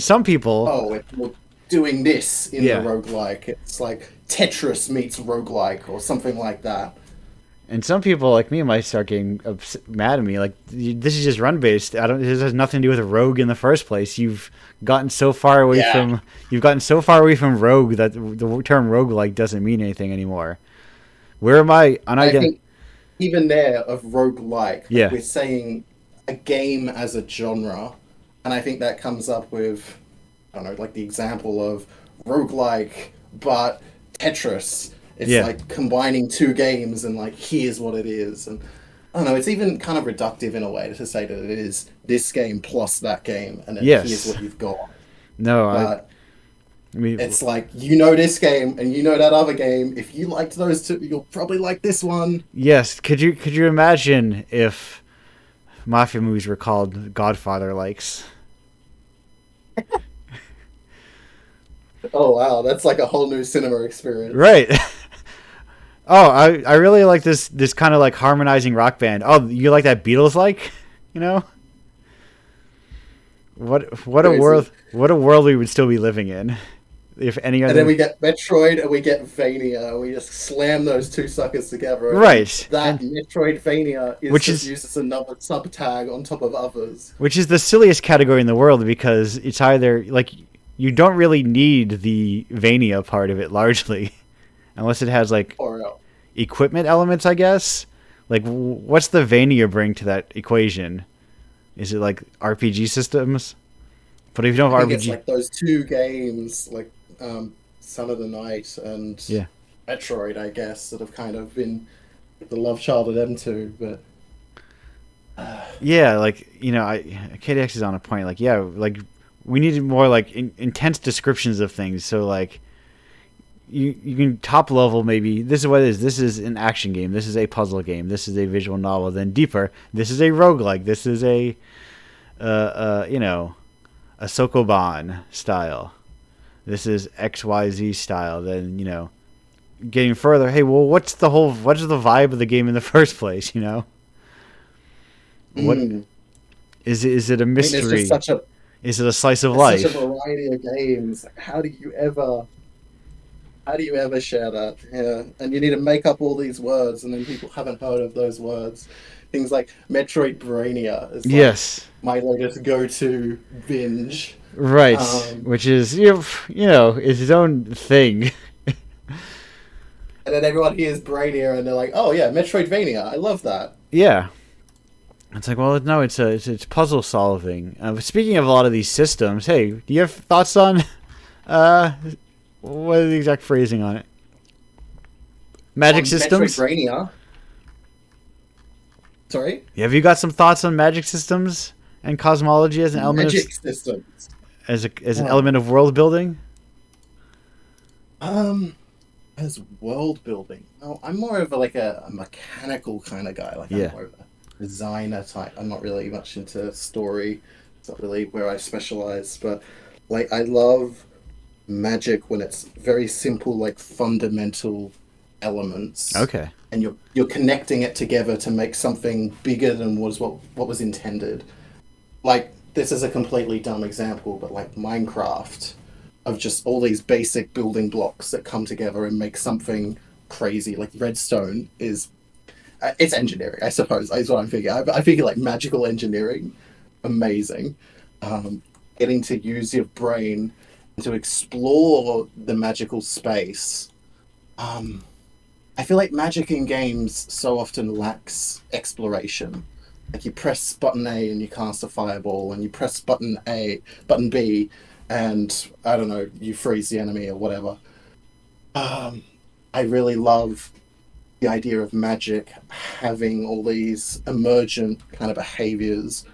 some people we're doing this in the roguelike. It's like Tetris meets roguelike or something like that. And some people like me might start getting mad at me. Like, this is just run based. This has nothing to do with a rogue in the first place. You've gotten so far away from rogue that the term roguelike doesn't mean anything anymore. Where am I? I think even there of roguelike, yeah, we're saying a game as a genre, and I think that comes up with, I don't know, like the example of roguelike, but Tetris. It's like combining two games and like, here's what it is. And I don't know, it's even kind of reductive in a way to say that it is this game plus that game, and then here's what you've got. No, but I mean, it's like, this game and that other game. If you liked those two, you'll probably like this one. Yes. Could you imagine if mafia movies were called Godfather likes? Oh wow, that's like a whole new cinema experience. Right. Oh, I really like this kind of like harmonizing rock band. Oh, you like that Beatles like? What a world we would still be living in if any other. And then we get Metroid and we get Vania. We just slam those two suckers together. Right. That Metroidvania is used as another sub tag on top of others. Which is the silliest category in the world, because it's either like you don't really need the Vania part of it largely. Unless it has like equipment elements, I guess. Like, what's the Vania bring to that equation? Is it like RPG systems? But if you don't have RPG, it's like those two games, like Son of the Night and Metroid, I guess, that have kind of been the love child of them two. But like KDX is on a point. Like, like we needed more like intense descriptions of things. So like. You can top level maybe, this is what it is. This is an action game. This is a puzzle game. This is a visual novel. Then deeper, this is a roguelike. This is a Sokoban style. This is XYZ style. Then, getting further, hey, well, what is the vibe of the game in the first place, What is it a mystery? Is it a slice of life? Such a variety of games. How do you ever share that? Yeah, and you need to make up all these words, and then people haven't heard of those words. Things like Metroid Brainia is like my latest go-to binge. Right, which is its own thing. And then everyone hears Brainia, and they're like, "Oh yeah, Metroidvania! I love that." Yeah, it's like, well, no, it's puzzle solving. Speaking of a lot of these systems, hey, do you have thoughts on? What is the exact phrasing on it? Magic systems? Metroidvania. Sorry? Have you got some thoughts on magic systems and cosmology as an element of systems? As an element of world building? As world building. No, I'm more of a mechanical kind of guy. I'm more of a designer type. I'm not really much into story. It's not really where I specialize, but like I love magic when it's very simple, like fundamental elements. Okay. And you're connecting it together to make something bigger than what was intended. Like, this is a completely dumb example, but like Minecraft, of just all these basic building blocks that come together and make something crazy. Like redstone is it's engineering, I suppose. That's what I'm thinking. I figure like magical engineering, amazing. Getting to use your brain to explore the magical space. I feel like magic in games so often lacks exploration. Like you press button A and you cast a fireball, and you press button B, and I don't know, you freeze the enemy or whatever. Um, I really love the idea of magic having all these emergent kind of behaviors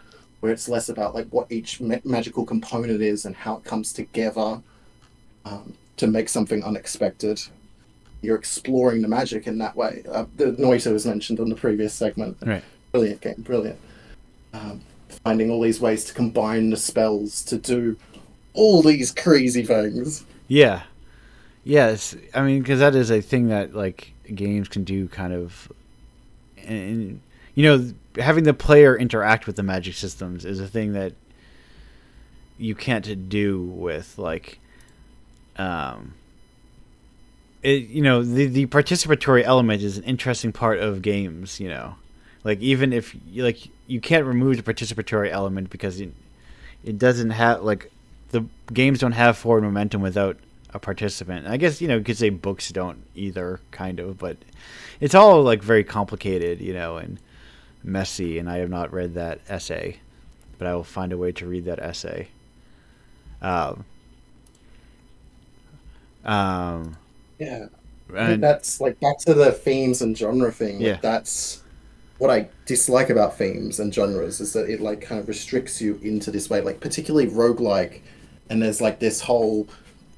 where it's less about like what each magical component is and how it comes together to make something unexpected. You're exploring the magic in that way. The Noita was mentioned on the previous segment. Right. Brilliant game, brilliant. Finding all these ways to combine the spells to do all these crazy things. Yeah. Yes. I mean, because that is a thing that like games can do, kind of, and having the player interact with the magic systems is a thing that you can't do with like, the participatory element is an interesting part of games. Like even if you can't remove the participatory element because it doesn't have like the games don't have forward momentum without a participant. I guess you could say books don't either, kind of, but it's all like very complicated, and messy. And I have not read that essay, but I will find a way to read that essay. Um, Yeah. I think and that's like back to the themes and genre thing. yeah, Like that's what I dislike about themes and genres is that it like kind of restricts you into this way, like particularly roguelike, and there's like this whole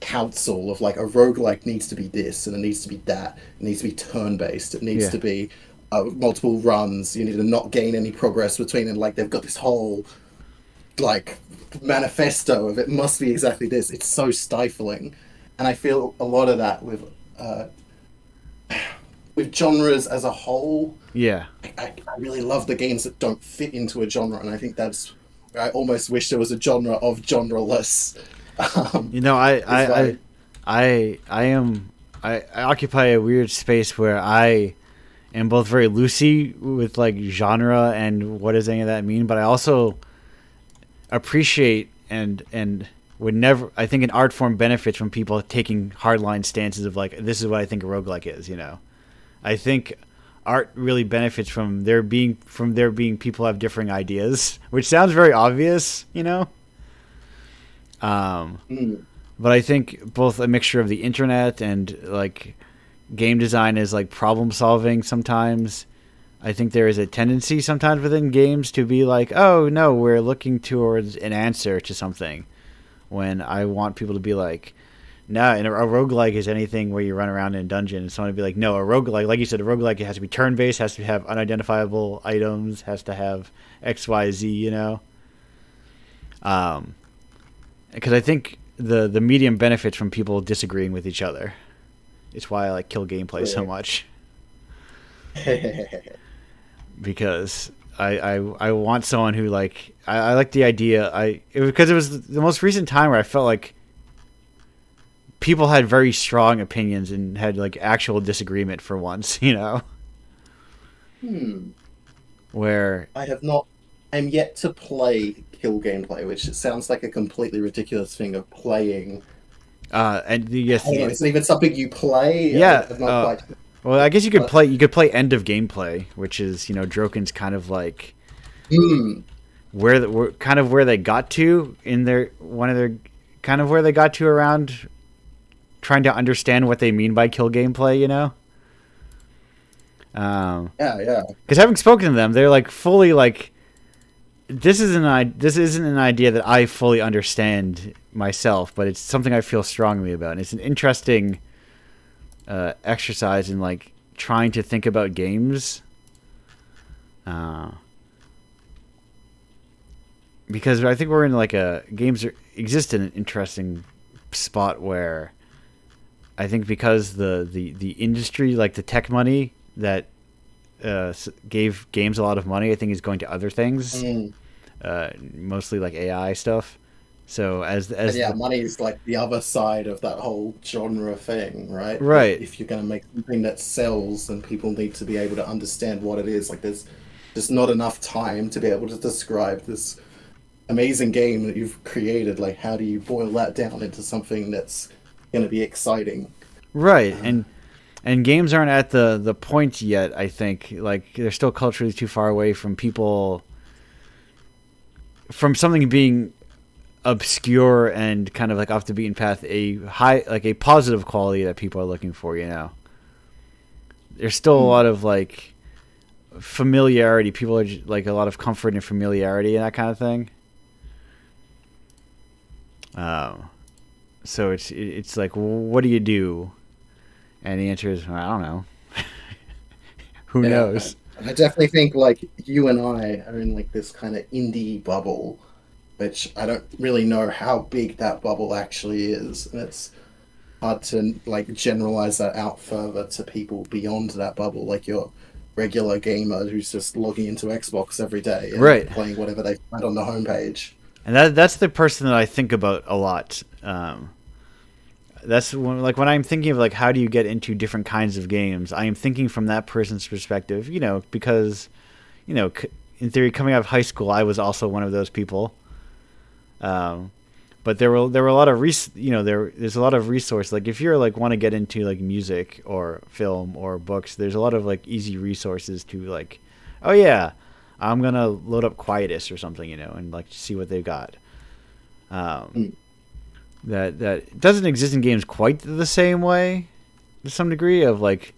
council of like a roguelike needs to be this and it needs to be that. It needs to be turn-based. It needs yeah, to be multiple runs. You need to not gain any progress between, and like they've got this whole like manifesto of it must be exactly this. It's so stifling. And I feel a lot of that uh, with genres as a whole. yeah. I really love the games that don't fit into a genre, and I think that's. I almost wish there was a genre of genreless. Um, I it's like, I occupy a weird space where I am both very loosey with like genre and what does any of that mean, but I also appreciate and would never. I think an art form benefits from people taking hardline stances of like this is what I think a roguelike is. I think art really benefits from there being people have differing ideas, which sounds very obvious. Um, mm, but I think both a mixture of the internet and like game design is like problem solving sometimes. I think there is a tendency sometimes within games to be like, oh no, we're looking towards an answer to something. When I want people to be like, no, and a roguelike is anything where you run around in a dungeon. And someone would be like, no, a roguelike, like you said, a roguelike, it has to be turn based, has to have unidentifiable items, has to have X, Y, Z. Um, because I think the medium benefits from people disagreeing with each other. It's why I like kill gameplay so much, because I want someone who like I like the idea because it was the most recent time where I felt like people had very strong opinions and had like actual disagreement for once. hmm. Where I have not. I'm yet to play kill gameplay, which it sounds like a completely ridiculous thing of playing. and yes, I don't know, is it even something you play? yeah. I've not quite. Well, I guess But you could play end of gameplay, which is Droken's kind of like hmm, where they got to in their one of their kind of where they got to around trying to understand what they mean by kill gameplay. yeah, yeah. Because having spoken to them, they're like fully like this isn't an idea that I fully understand myself, but it's something I feel strongly about, and it's an interesting exercise in like trying to think about games. Because I think we're in like games exist in an interesting spot where I think because the industry, like the tech money that gave games a lot of money, I think is going to other things, Mm. mostly like AI stuff. So And yeah, money's like the other side of that whole genre thing, right? Like right, if you're going to make something that sells, then people need to be able to understand what it is. Like there's just not enough time to be able to describe this amazing game that you've created. Like how do you boil that down into something that's going to be exciting? right, Uh, and And games aren't at the point yet, I think. Like, they're still culturally too far away from people, from something being obscure and kind of like off the beaten path, a positive quality that people are looking for, you know. There's still a lot of like familiarity. People are like a lot of comfort and familiarity and that kind of thing. So it's like, what do you do? And the answer is, I don't know. Who knows? I definitely think like you and I are in like this kind of indie bubble, which I don't really know how big that bubble actually is, and it's hard to like generalize that out further to people beyond that bubble, like your regular gamer who's just logging into Xbox every day and playing whatever they find on the homepage. And that's the person that I think about a lot. That's when I'm thinking of like how do you get into different kinds of games, I am thinking from that person's perspective, you know, because, you know, in theory, coming out of high school, I was also one of those people. But there were a lot of there's a lot of resources. Like if you're like want to get into like music or film or books, there's a lot of like easy resources to like, oh yeah, I'm gonna load up Quietus or something, you know, and like see what they've got. That doesn't exist in games quite the same way, to some degree, of like,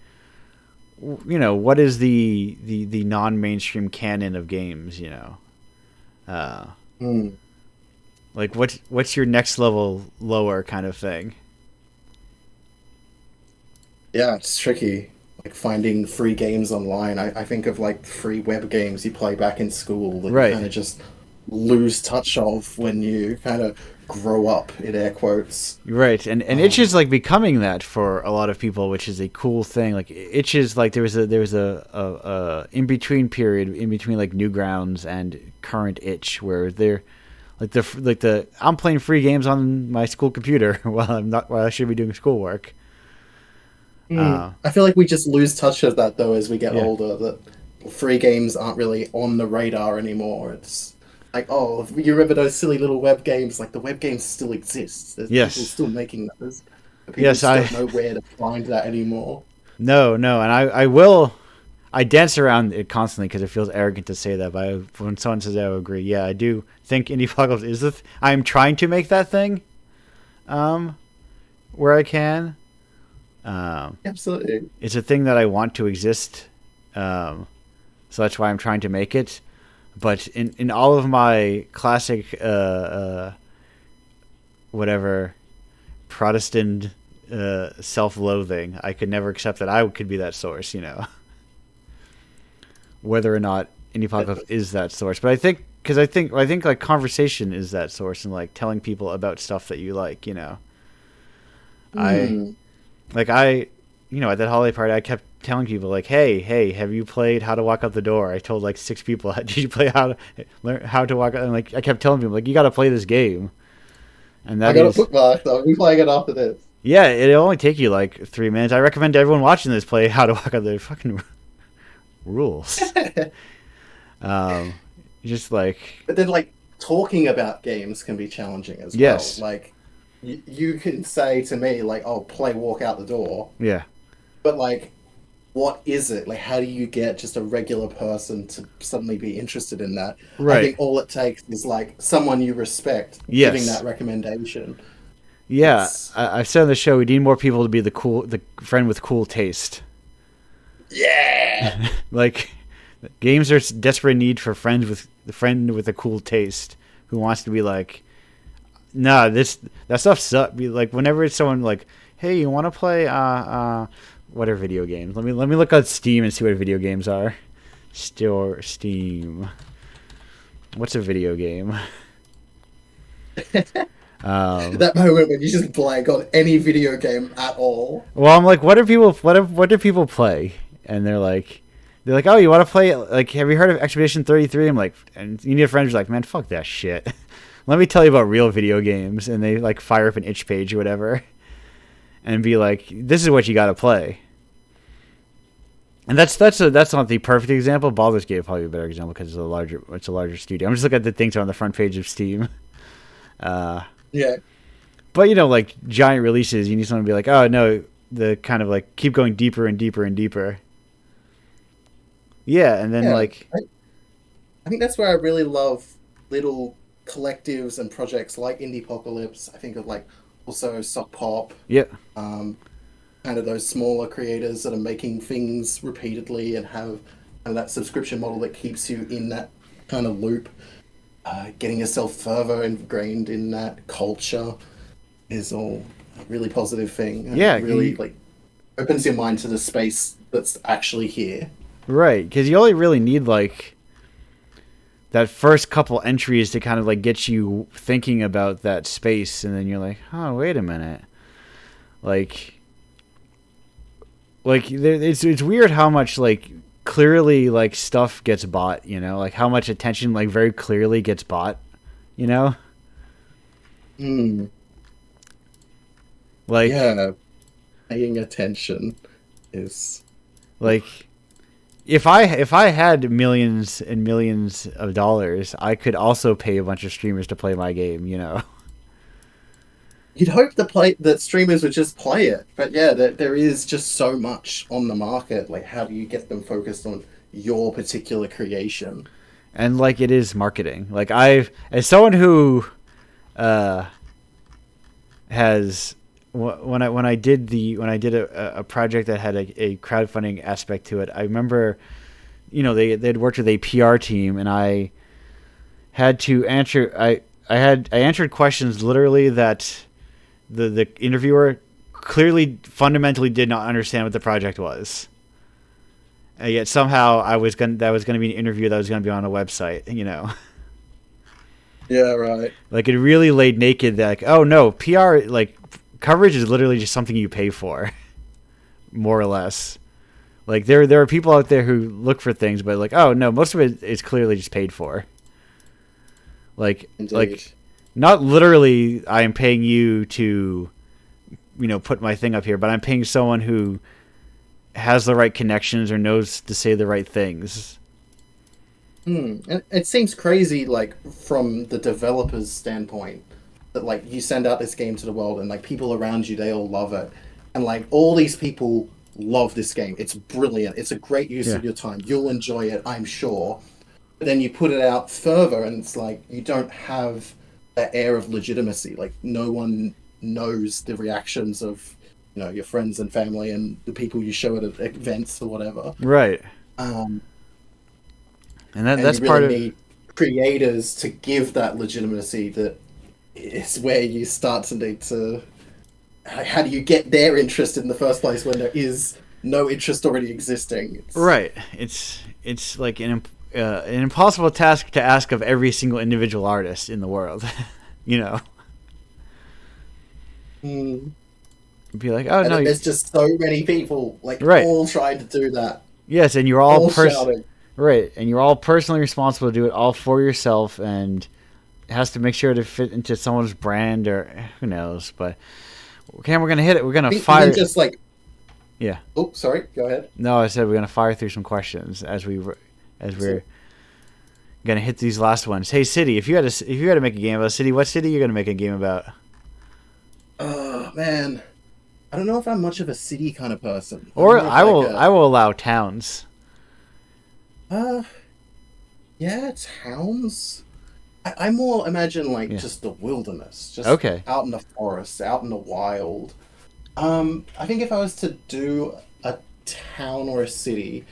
you know, what is the non-mainstream canon of games, you know, like what's your next level lower kind of thing. Yeah, it's tricky. Like finding free games online. I think of like free web games you play back in school that you kind of just lose touch of when you kind of grow up, in air quotes. Right, and Itch is like becoming that for a lot of people, which is a cool thing. Like Itch is like there was a in between period in between like Newgrounds and current Itch where they're like I'm playing free games on my school computer while I should be doing schoolwork. I feel like we just lose touch of that though as we get older. That free games aren't really on the radar anymore. It's like, oh, you remember those silly little web games? Like the web games still exist. There's people still making those. People just don't know where to find that anymore. No, and I dance around it constantly because it feels arrogant to say that. But when someone says that, I would agree. Yeah, I do think Indiepocalypse is I am trying to make that thing, where I can. Absolutely, it's a thing that I want to exist. So that's why I'm trying to make it. But in all of my classic whatever Protestant self-loathing, I could never accept that I could be that source, you know. Whether or not Indiepocalypse is that source, but I think like conversation is that source, and like telling people about stuff that you like, you know. You know, at that holiday party, I kept telling people like, hey, have you played How to Walk Out the Door? I told like 6 people, did you play How to Walk Out? And like I kept telling people like, you got to play this game. And that I got a bookmark. I'll be playing it after this. Yeah, it'll only take you like 3 minutes. I recommend everyone watching this play How to Walk Out the Fucking rules. Just like, but then like talking about games can be challenging as well. Like you can say to me like, oh, play Walk Out the Door. Yeah. But like, what is it? Like, how do you get just a regular person to suddenly be interested in that? Right. I think all it takes is like someone you respect giving that recommendation. Yeah, I've said on the show we need more people to be the friend with cool taste. Yeah. Like, games are desperate need for the friend with a cool taste who wants to be like, nah, that stuff sucks. Like whenever it's someone like, hey, you want to play what are video games? Let me look on Steam and see what video games are. Steam. What's a video game? That moment when you just blank on any video game at all. Well, I'm like, what do people play? And they're like, oh, you want to play? Like, have you heard of Expedition 33? I'm like, and you need a friend who's like, man, fuck that shit. Let me tell you about real video games. And they like fire up an itch page or whatever, and be like, this is what you got to play. And that's not the perfect example. Baldur's Gate probably a better example because it's a larger studio. I'm just looking at the things on the front page of Steam. Yeah. But you know, like giant releases, you need someone to be like, oh no, the kind of like keep going deeper and deeper and deeper. Yeah, and then Yeah, like I think that's where I really love little collectives and projects like Indiepocalypse. I think of like also Sock Pop, yeah, um, kind of those smaller creators that are making things repeatedly and have that subscription model that keeps you in that kind of loop. Getting yourself further ingrained in that culture is all a really positive thing. And yeah, really like opens your mind to the space that's actually here. right. Because you only really need like that first couple entries to kind of like get you thinking about that space, and then you're like, oh, wait a minute, like it's weird how much like clearly like stuff gets bought, you know, like how much attention like very clearly gets bought, you know, Mm, like yeah, paying attention is. like if I had millions and millions of dollars, I could also pay a bunch of streamers to play my game, you know. You'd hope that streamers would just play it, but yeah, there is just so much on the market. Like, how do you get them focused on your particular creation? And like it is marketing. Like I've as someone who has when I did a project that had a crowdfunding aspect to it, I remember, you know, they'd worked with a PR team, and I had to answer I answered questions literally that the interviewer clearly fundamentally did not understand what the project was. And yet somehow that was gonna be an interview that was gonna be on a website, you know. Yeah, right. Like it really laid naked that like, oh no, PR like coverage is literally just something you pay for, more or less. Like there are people out there who look for things, but like, oh no, most of it is clearly just paid for. Like Indeed. like not literally I am paying you to, you know, put my thing up here, but I'm paying someone who has the right connections or knows to say the right things. And it seems crazy, like from the developer's standpoint, that like you send out this game to the world and like people around you, they all love it, and like all these people love this game. It's brilliant. It's a great use Yeah. of your time. You'll enjoy it, I'm sure. But then you put it out further, and it's like you don't have that air of legitimacy. Like no one knows the reactions of, you know, your friends and family and the people you show at events or whatever. Right. Um, And and that's you really part of need creators to give that legitimacy. That is where you start to need to. How do you get their interest in the first place when there is no interest already existing? right. It's like an impossible task to ask of every single individual artist in the world, you know. Mm. Be like, oh And no, there's just so many people like Right. all trying to do that, yes, and you're all all shouting. right, and you're all personally responsible to do it all for yourself, and it has to make sure to fit into someone's brand or who knows. But okay, we're gonna hit it. We're gonna fire. Even just like, Yeah. oh, sorry, go ahead. No, I said we're gonna fire through some questions as we're gonna hit these last ones. Hey, City, if you had to make a game about City, what city are you gonna make a game about? Oh man, I don't know if I'm much of a city kind of person. Or I'm more of I will allow towns. Yeah, towns. I more imagine like Yeah. just the wilderness, just Okay. out in the forest, out in the wild. I think if I was to do a town or a city,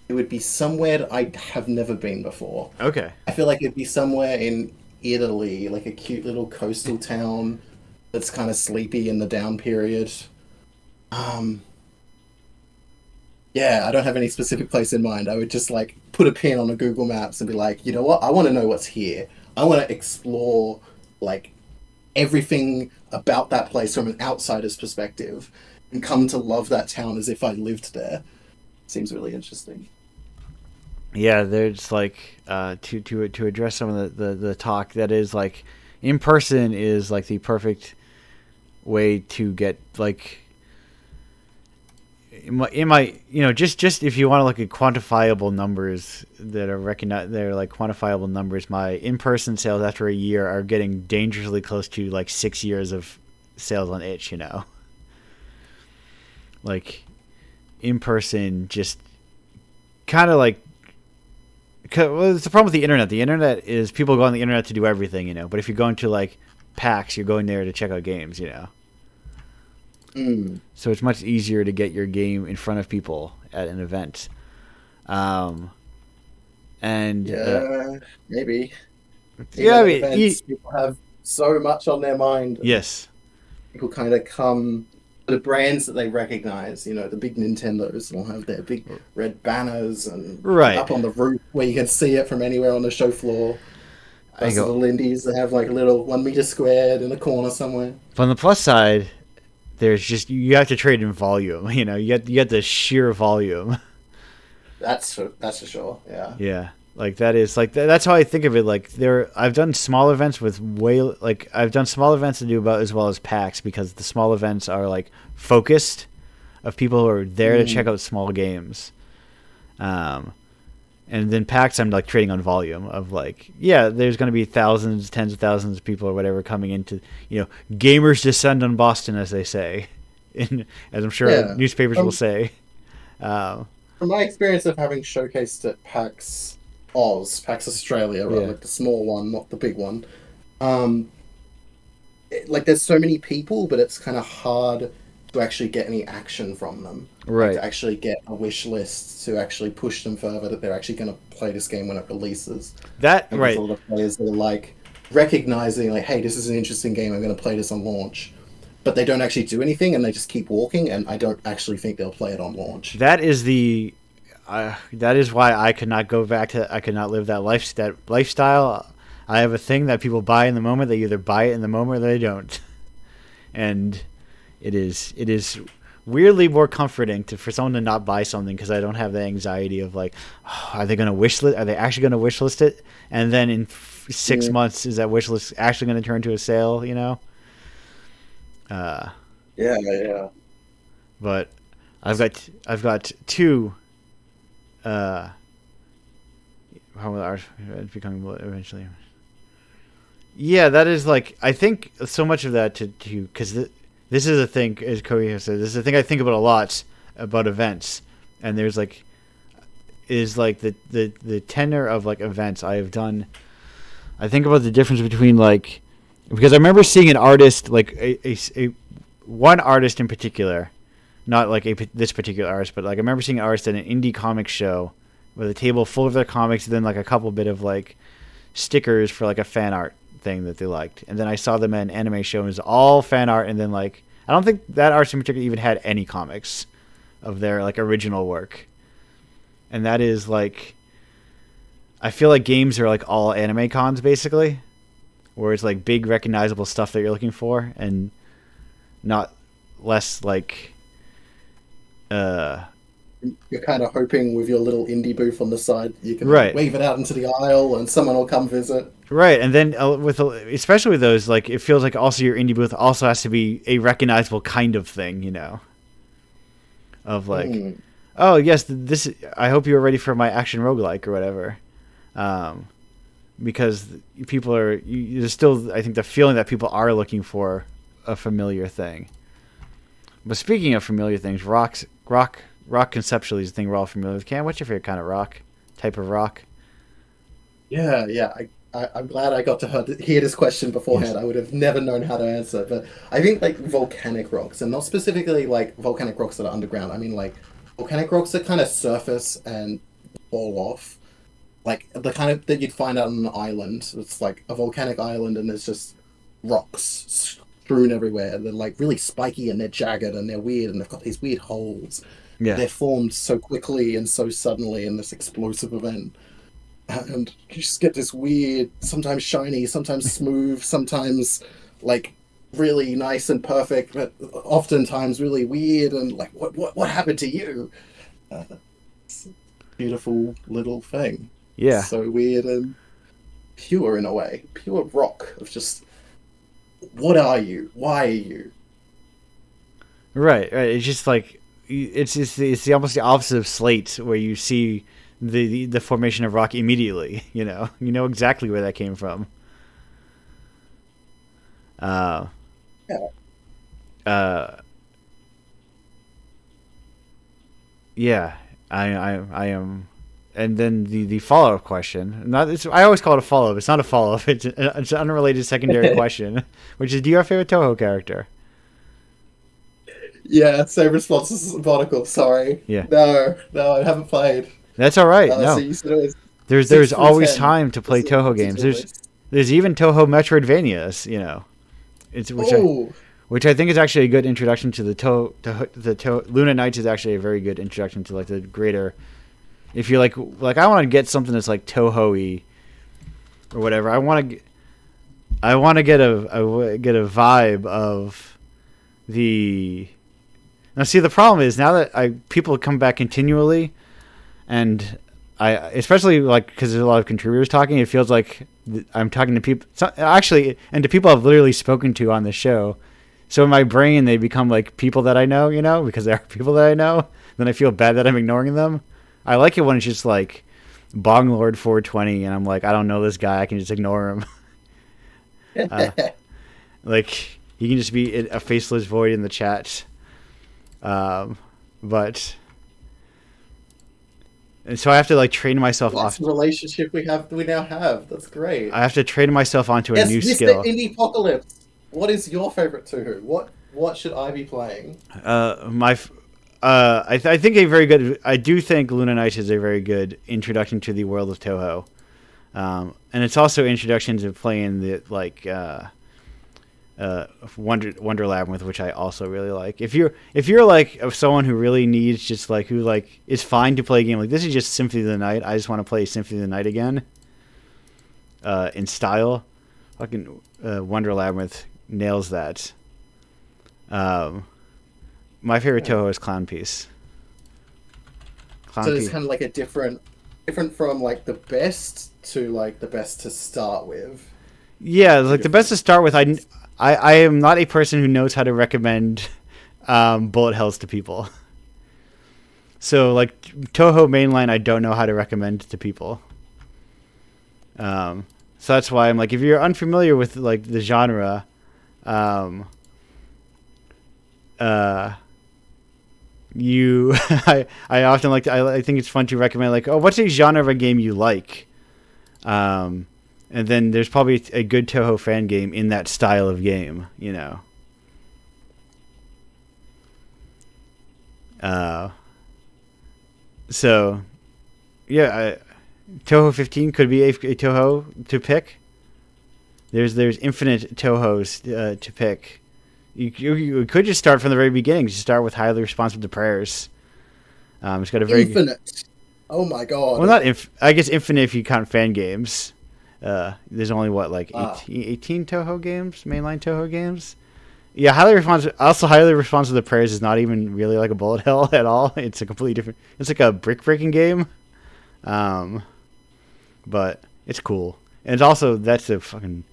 it would be somewhere that I have never been before. Okay. I feel like it'd be somewhere in Italy, like a cute little coastal town that's kind of sleepy in the down period. Um, yeah, I don't have any specific place in mind. I would just like put a pin on a Google Maps and be like, you know what? I want to know what's here. I want to explore like everything about that place from an outsider's perspective and come to love that town as if I lived there. Seems really interesting. Yeah, there's like to address some of the talk that is like in person is like the perfect way to get like in my you know just if you want to look at quantifiable numbers that are recognized, they're like quantifiable numbers. My in-person sales after a year are getting dangerously close to like 6 years of sales on itch, you know. like in person, just kind of like. Well, it's the problem with the internet. The internet is people go on the internet to do everything, But if you're going to like PAX, you're going there to check out games, So it's much easier to get your game in front of people at an event. And maybe. Yeah, I mean, events, people have so much on their mind. Yes. People kind of come. The brands that they recognize, the big Nintendos will have their big red banners and up on the roof where you can see it from anywhere on the show floor. Those little indies that have like a little 1 meter squared in a corner somewhere. But on the plus side, there's just you have to trade in volume. You get the sheer volume. That's for sure. Yeah. Yeah. Like that is like that's how I think of it. Like I've done small events with I've done small events to do about as well as PAX because the small events are like focused of people who are there to check out small games. And then PAX I'm like trading on volume of like there's going to be thousands, tens of thousands of people or whatever coming into gamers descend on Boston as they say, as I'm sure newspapers will say. From my experience of having showcased at PAX Australia, right? Like the small one, not the big one. There's so many people, but it's kind of hard to actually get any action from them. Right. To actually get a wish list to actually push them further that they're actually going to play this game when it releases. Right. All the players that are like recognizing, like, hey, this is an interesting game. I'm going to play this on launch. But they don't actually do anything, and they just keep walking. And I don't actually think they'll play it on launch. That is why I could not go back to. I could not live that lifestyle. I have a thing that people buy in the moment. They either buy it in the moment or they don't, and it is weirdly more comforting for someone to not buy something because I don't have the anxiety of like, are they going to wish list? Are they actually going to wish list it? And then in 6 months, is that wish list actually going to turn to a sale? Yeah. But I've got two. How will art becoming eventually? Yeah, that is like I think so much of that to because this is a thing, as Cody has said. This is a thing I think about a lot about events, and there's like is like the tenor of like events I have done. I think about the difference between like because I remember seeing an artist like a one artist in particular, not like this particular artist, but like I remember seeing an artist at an indie comic show with a table full of their comics and then like a couple bit of like stickers for like a fan art thing that they liked. And then I saw them at an anime show and it was all fan art, and then like I don't think that artist in particular even had any comics of their like original work. And that is like I feel like games are like all anime cons basically, where it's like big recognizable stuff that you're looking for and not less like you're kind of hoping with your little indie booth on the side you can wave it out into the aisle and someone will come visit. Right, and then especially with those, like it feels like also your indie booth also has to be a recognizable kind of thing, of like, oh yes, this. I hope you're ready for my action roguelike or whatever, because people are. There's still, I think, the feeling that people are looking for a familiar thing. But speaking of familiar things, rock conceptually is a thing we're all familiar with. Cam, what's your favorite kind of rock? Type of rock? Yeah. I'm glad I got to hear this question beforehand. Yes. I would have never known how to answer. But I think like volcanic rocks, and not specifically like volcanic rocks that are underground. I mean like volcanic rocks that kind of surface and fall off. Like the kind of that you'd find out on an island. It's like a volcanic island and there's just rocks strewn everywhere. They're like really spiky and they're jagged and they're weird and they've got these weird holes. Yeah. They're formed so quickly and so suddenly in this explosive event. And you just get this weird, sometimes shiny, sometimes smooth, sometimes like really nice and perfect, but oftentimes really weird and like, what happened to you? It's a beautiful little thing. Yeah. So weird and pure in a way. Pure rock of just, what are you? Why are you? Right. It's just like, it's almost the opposite of slate where you see the formation of rock immediately. You know exactly where that came from. yeah, I am. And then the follow up question. I always call it a follow up. It's not a follow up. It's an unrelated secondary question, which is, do you have a favorite Toho character? Yeah, same response as Barnacle. Sorry. Yeah, No, I haven't played. that's all right. So No, you said it was there's six through always 10. time to play What's the Toho games. to-do list? There's even Toho Metroidvanias. You know, it's Oh, which I think is actually a good introduction to the Luna Knights is actually a very good introduction to like the greater. If you're like I want to get something that's like Toho-y or whatever, I want to get a vibe of the. Now, see, the problem is now that people come back continually, and especially like because there's a lot of contributors talking, it feels like I'm talking to people actually, and to people I've literally spoken to on the show. So in my brain, they become like people that I know, because they are people that I know. Then I feel bad that I'm ignoring them. I like it when it's just like Bong Lord 420, and I'm like, I don't know this guy, I can just ignore him. Like he can just be a faceless void in the chat. But and so I have to like train myself that's off. the relationship we now have. That's great. I have to train myself onto a Yes, new Mr. skill. Indiepocalypse. What is your favorite Toho? What should I be playing? I think a very good. I do think Luna Knights is a very good introduction to the world of Toho, and it's also introduction to playing the like Wonder Labyrinth, which I also really like. If you're like someone who really needs just like who like is fine to play a game like this is just Symphony of the Night. I just want to play Symphony of the Night again. In style, fucking Wonder Labyrinth nails that. My favorite Toho is Clown Piece. So it's kind of like a different from like the best to like the best to start with. Yeah, like the best to start with. I am not a person who knows how to recommend bullet hells to people. So like Toho mainline, I don't know how to recommend to people. So that's why I'm like, if you're unfamiliar with like the genre, you I often like to, I think it's fun to recommend like, oh, what's a genre of a game you like, and then there's probably a good Toho fan game in that style of game, so yeah, Toho 15 could be a Toho to pick. There's infinite Tohos to pick. You could just start from the very beginning. Just start with Highly Responsive to Prayers. It's got a very infinite. Oh my god. Well, not I guess infinite if you count fan games. There's only what 18 Toho games, mainline Toho games. Yeah, Highly Responsive to Prayers is not even really like a bullet hell at all. It's a completely different. It's like a brick breaking game. But it's cool, and it's also that's a fucking.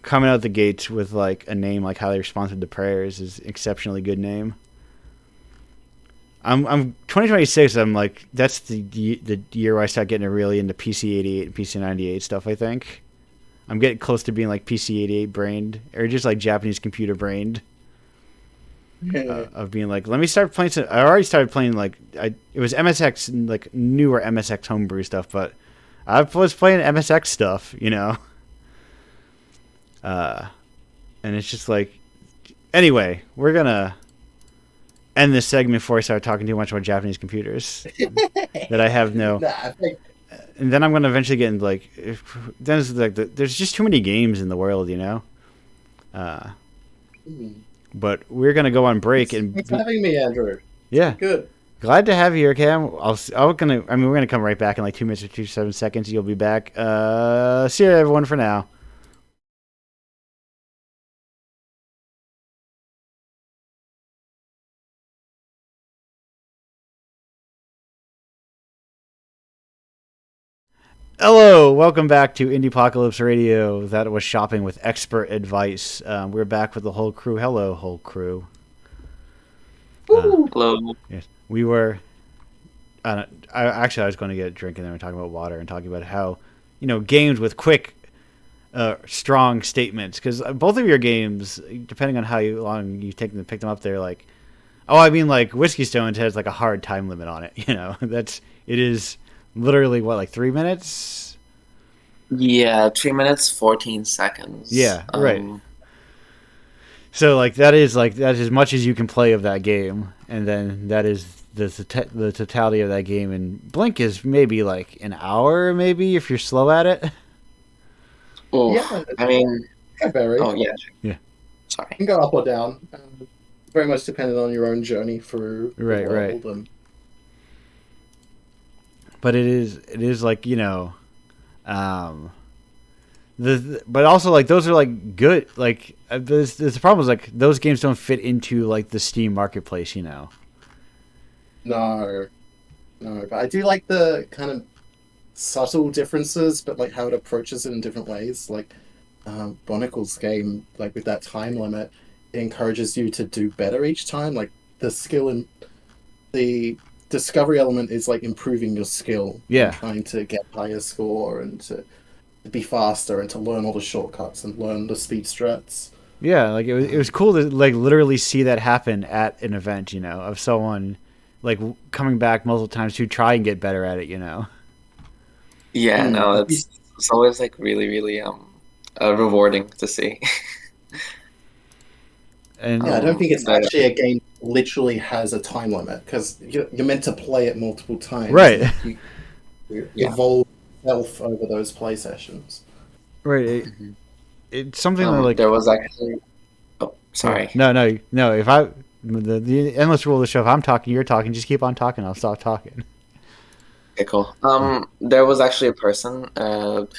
Coming out the gates with like a name like Highly Responsive to Prayers is an exceptionally good name. I'm 2026. I'm like that's the year where I start getting really into PC 88 and PC 98 stuff. I think I'm getting close to being like PC 88 brained or just like Japanese computer brained. Of being like, let me start playing some. I already started playing like it was MSX and like newer MSX homebrew stuff, but I was playing MSX stuff, and it's just like, anyway, we're gonna end this segment before I start talking too much about Japanese computers that I have no. And then I'm gonna eventually get into like, then it's like there's just too many games in the world, But we're gonna go on break and. Thanks for having me, Andrew. Yeah. Good. Glad to have you here, Cam. We're gonna come right back in like 2 minutes or 27 seconds. You'll be back. See you everyone for now. Hello, welcome back to Indiepocalypse Radio. That was shopping with expert advice. We're back with the whole crew. Hello, whole crew. Hello. Yes, we were. I was going to get a drink, and then we're talking about water and talking about how, games with quick, strong statements. Because both of your games, depending on how long you take them to pick them up, they're like Oh, I mean, like Whiskey Stones has like a hard time limit on it. It is literally what, like 3 minutes. Yeah, 3 minutes 14 seconds. Yeah, right. So like that is as much as you can play of that game, and then that is the totality of that game. And Blink is maybe like an hour, maybe if you're slow at it. Oh, Yeah, I mean, it varies. oh yeah, Yeah. sorry. You can go up or down. Very much dependent on your own journey through the Right, world. And But it is like but also like those are like good. Like the problem is like those games don't fit into like the Steam marketplace. no, but I do like the kind of subtle differences, but like how it approaches it in different ways. Like Bonicle's game, like with that time limit, it encourages you to do better each time. Like the skill and the discovery element is like improving your skill. Yeah. And trying to get higher score and to be faster and to learn all the shortcuts and learn the speed strats. Yeah, like it was cool to like literally see that happen at an event, of someone like coming back multiple times to try and get better at it. Yeah, no, it's always like really, really rewarding to see. And Yeah, I don't think it's actually a game that literally has a time limit because you're meant to play it multiple times. Right. You evolve yourself over those play sessions. Right. It's something that like there was actually. Oh, sorry. No. If the endless rule of the show, if I'm talking, you're talking. Just keep on talking. I'll stop talking. Okay, cool. There was actually a person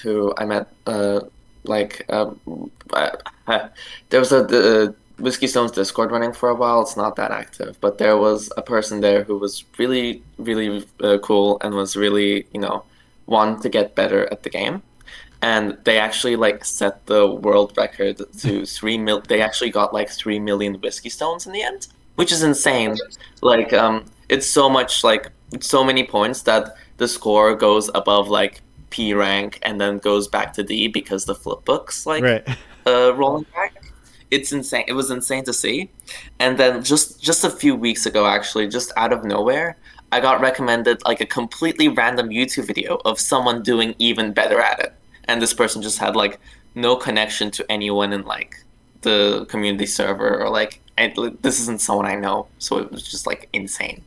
who I met. There was a Whiskey Stone's Discord running for a while. It's not that active, but there was a person there who was really, really cool and was really, wanted to get better at the game. And they actually like set the world record to 3 mil. They actually got like 3 million Whiskey Stones in the end, which is insane. Like, it's so much like so many points that the score goes above like P rank and then goes back to D because the flip book's like rolling back. It's insane. It was insane to see. And then just a few weeks ago, actually, just out of nowhere, I got recommended like a completely random YouTube video of someone doing even better at it. And this person just had like no connection to anyone in like the community server or like this isn't someone I know. So it was just like insane.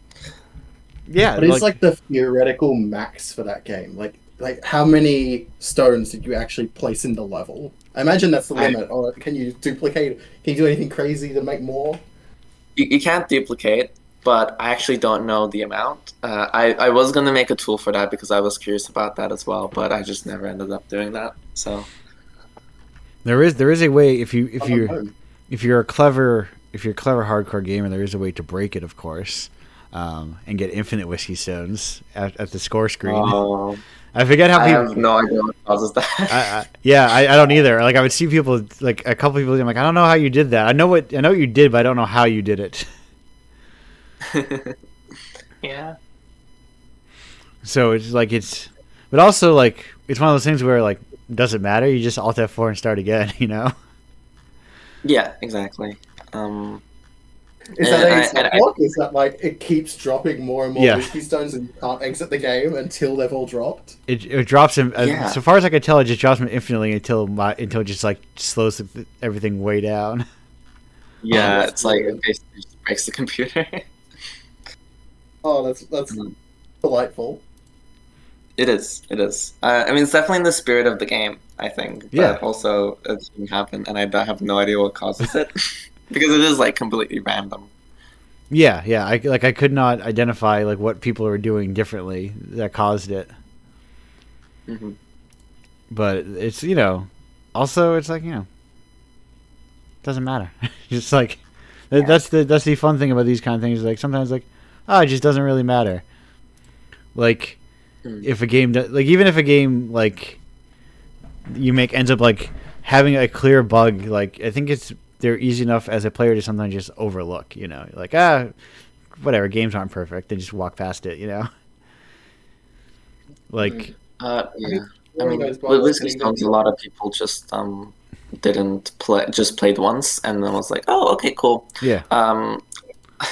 Yeah, but it's like the theoretical max for that game. Like how many stones did you actually place in the level? I imagine that's the limit. Or can you duplicate? Can you do anything crazy to make more? You can't duplicate, but I actually don't know the amount. I was gonna make a tool for that because I was curious about that as well, but I just never ended up doing that. So there is a way if you're a clever hardcore gamer, there is a way to break it, of course, and get infinite Whiskey Stones at the score screen. I forget how people. I have no idea what causes that. I don't either. Like I would see people, like a couple people, I'm like, I don't know how you did that. I know what you did, but I don't know how you did it. Yeah. So it's like but also like it's one of those things where like it doesn't matter. You just Alt F4 and start again. Yeah, exactly. Is that a block? Is that like it keeps dropping more and more Whiskey Stones and you can't exit the game until they've all dropped? It drops him. So far as I can tell, it just drops him infinitely until it just like slows everything way down. Yeah, it's like it basically just breaks the computer. Oh, that's delightful. It is. I mean, it's definitely in the spirit of the game, I think. But also, it didn't happen, and I have no idea what causes it. Because it is like completely random. Yeah. I could not identify like what people are doing differently that caused it. Mm-hmm. But it's also it's like doesn't matter. Just like that's the fun thing about these kind of things. Like sometimes like it just doesn't really matter. Like if a game even if a game like you make ends up like having a clear bug, like I think they're easy enough as a player to sometimes just overlook, like, whatever, games aren't perfect. They just walk past it, Like, yeah. I mean, with Whiskey Stones, a lot of people just didn't play, just played once, and then was like, oh, okay, cool. Yeah.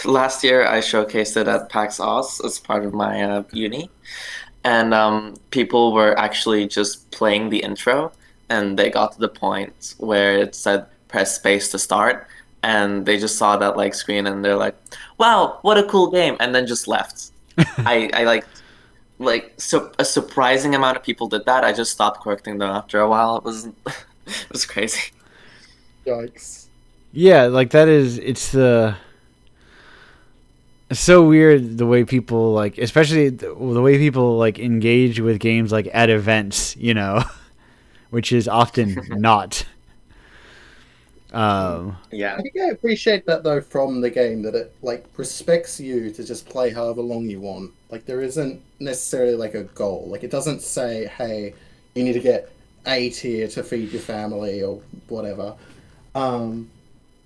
last year I showcased it at PAX Oz as part of my uni, and people were actually just playing the intro, and they got to the point where it said press space to start, and they just saw that like screen, and they're like, "Wow, what a cool game!" and then just left. I like so a surprising amount of people did that. I just stopped correcting them after a while. It was it was crazy. Yikes. Yeah, like that is it's so weird the way people like, especially the way people like engage with games like at events, which is often not. Yeah. I think I appreciate that though from the game that it like respects you to just play however long you want. Like there isn't necessarily like a goal. Like it doesn't say, "Hey, you need to get A tier to feed your family" or whatever. Um,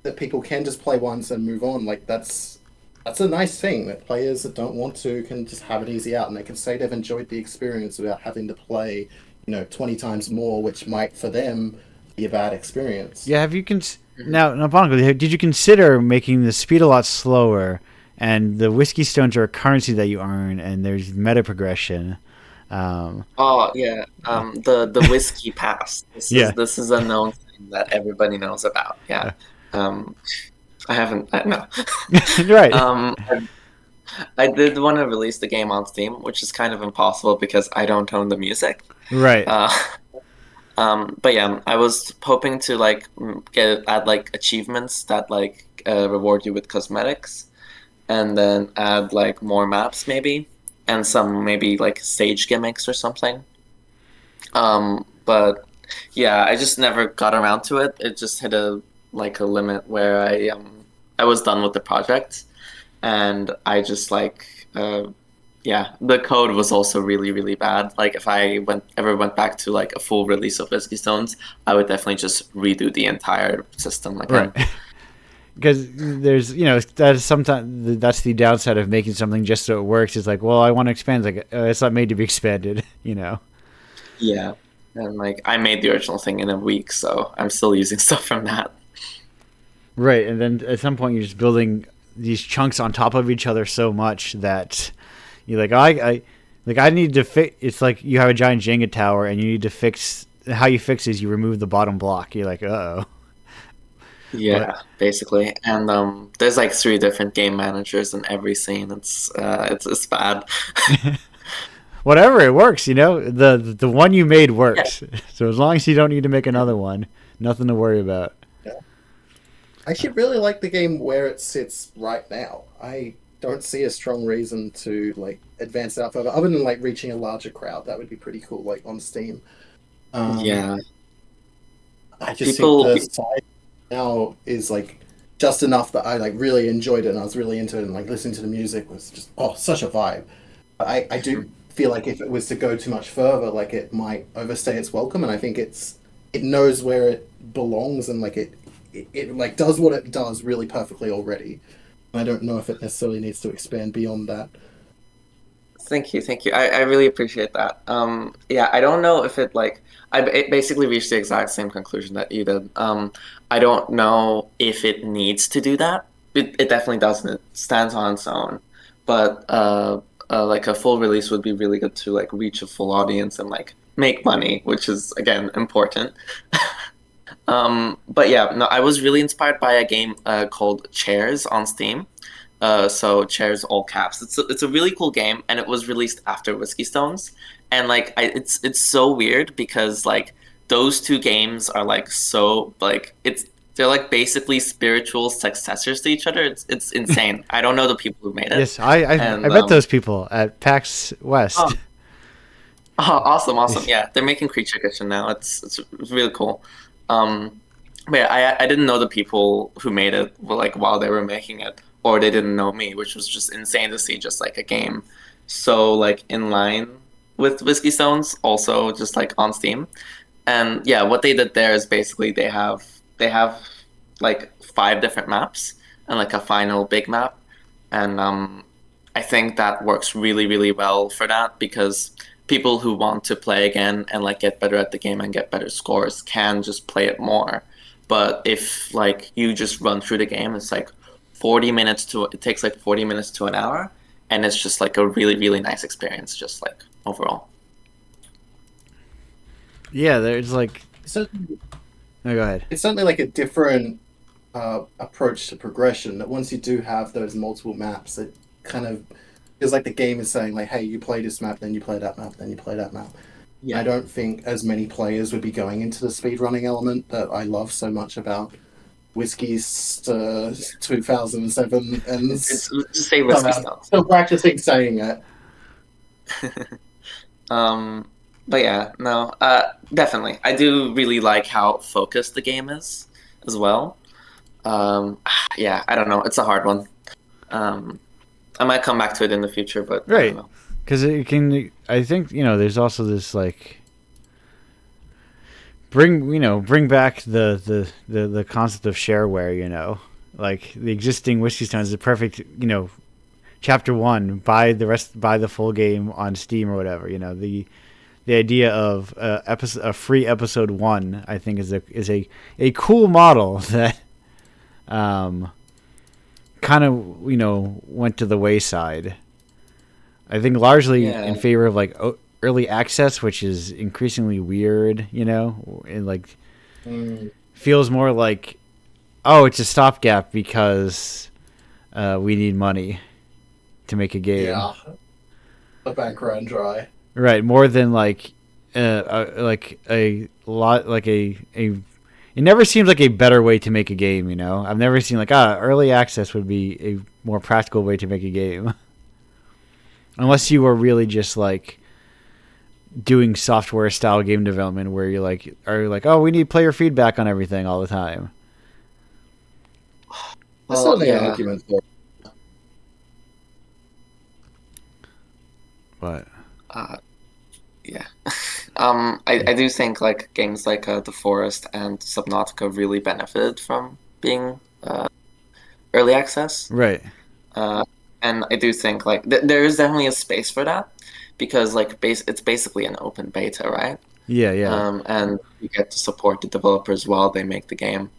that people can just play once and move on. Like that's a nice thing that players that don't want to can just have it easy out and they can say they've enjoyed the experience without having to play, 20 times more, which might for them be a bad experience. Yeah, have you now, Bongo, did you consider making the speed a lot slower? And the whiskey stones are a currency that you earn, and there's meta progression. Oh yeah. The whiskey pass. This Yeah. is this is a known thing that everybody knows about. Yeah. Um, I haven't. No. Right. I did want to release the game on Steam, which is kind of impossible because I don't own the music. Right. But yeah, I was hoping to like add like achievements that like reward you with cosmetics, and then add like more maps maybe, and some maybe like stage gimmicks or something. But yeah, I just never got around to it. It just hit a limit where I was done with the project, and I just yeah, the code was also really, really bad. Like if I ever went back to like a full release of Whiskey Stones, I would definitely just redo the entire system again. Right. Because there's, that's sometimes that's the downside of making something just so it works. Is like, well, I want to expand. Like, it's not made to be expanded. Yeah, and like I made the original thing in a week, so I'm still using stuff from that. Right, and then at some point you're just building these chunks on top of each other so much that you're like, I need to fix. It's like you have a giant Jenga tower, and you need to fix. How you fix is you remove the bottom block. You're like, uh oh. Yeah, basically, and there's like 3 different game managers in every scene. It's bad. Whatever, it works. The one you made works. Yeah. So as long as you don't need to make another one, nothing to worry about. Yeah. I actually really like the game where it sits right now. I don't see a strong reason to like advance it out further, other than like reaching a larger crowd. That would be pretty cool, like on Steam. Yeah, I just people. think the size now is like just enough that I like really enjoyed it and I was really into it and like listening to the music was just such a vibe. I do feel like if it was to go too much further, like it might overstay its welcome, and I think it knows where it belongs and like it like does what it does really perfectly already. I don't know if it necessarily needs to expand beyond that. Thank you, thank you. I really appreciate that. Yeah, I don't know if it basically reached the exact same conclusion that you did. I don't know if it needs to do that. It definitely doesn't. It stands on its own. But like a full release would be really good to like reach a full audience and like make money, which is again important. But yeah, no, I was really inspired by a game called Chairs on Steam. So Chairs all caps. It's a really cool game, and it was released after Whiskey Stones. And like it's so weird because like those 2 games are like so like they're like basically spiritual successors to each other. It's insane. I don't know the people who made it. Yes, I met those people at PAX West. Oh, oh, awesome. Yeah, they're making Creature Kitchen now. It's really cool. But yeah, I didn't know the people who made it like while they were making it, or they didn't know me, which was just insane to see just like a game so like in line with Whiskey Stones, also just like on Steam. And yeah, what they did there is basically they have like 5 different maps and like a final big map. And I think that works really, really well for that because people who want to play again and like get better at the game and get better scores can just play it more. But if like you just run through the game, it's like it takes like 40 minutes to an hour, and it's just like a really, really nice experience, just like overall. Yeah, there's like. So No, go ahead. it's certainly like a different approach to progression. That once you do have those multiple maps, it kind of feels like the game is saying like, "Hey, you play this map, then you play that map, then you play that map." Yeah. I don't think as many players would be going into the speedrunning element that I love so much about Whiskey's 2007 and It's just say whiskey stuff. still practicing saying it. But yeah, no, definitely. I do really like how focused the game is as well. Yeah, I don't know. It's a hard one. I might come back to it in the future, but I Right. don't know. Because it can, I think, there's also this like bring back the concept of shareware. Like the existing Whiskey Stones is a perfect chapter 1, buy the full game on Steam or whatever. The idea of a free episode 1, I think, is a cool model that kind of went to the wayside. I think largely in favor of like early access, which is increasingly weird, and like feels more like, oh, it's a stopgap because we need money to make a game. Yeah, the bank ran dry. Right, more than like a lot like a. It never seems like a better way to make a game. I've never seen like early access would be a more practical way to make a game. Unless you were really just like doing software style game development where you are like, oh, we need player feedback on everything all the time. That's certainly an argument for it. But yeah. I do think like games like The Forest and Subnautica really benefited from being early access. right. And I do think like there is definitely a space for that because like it's basically an open beta, right? Yeah. And you get to support the developers while they make the game.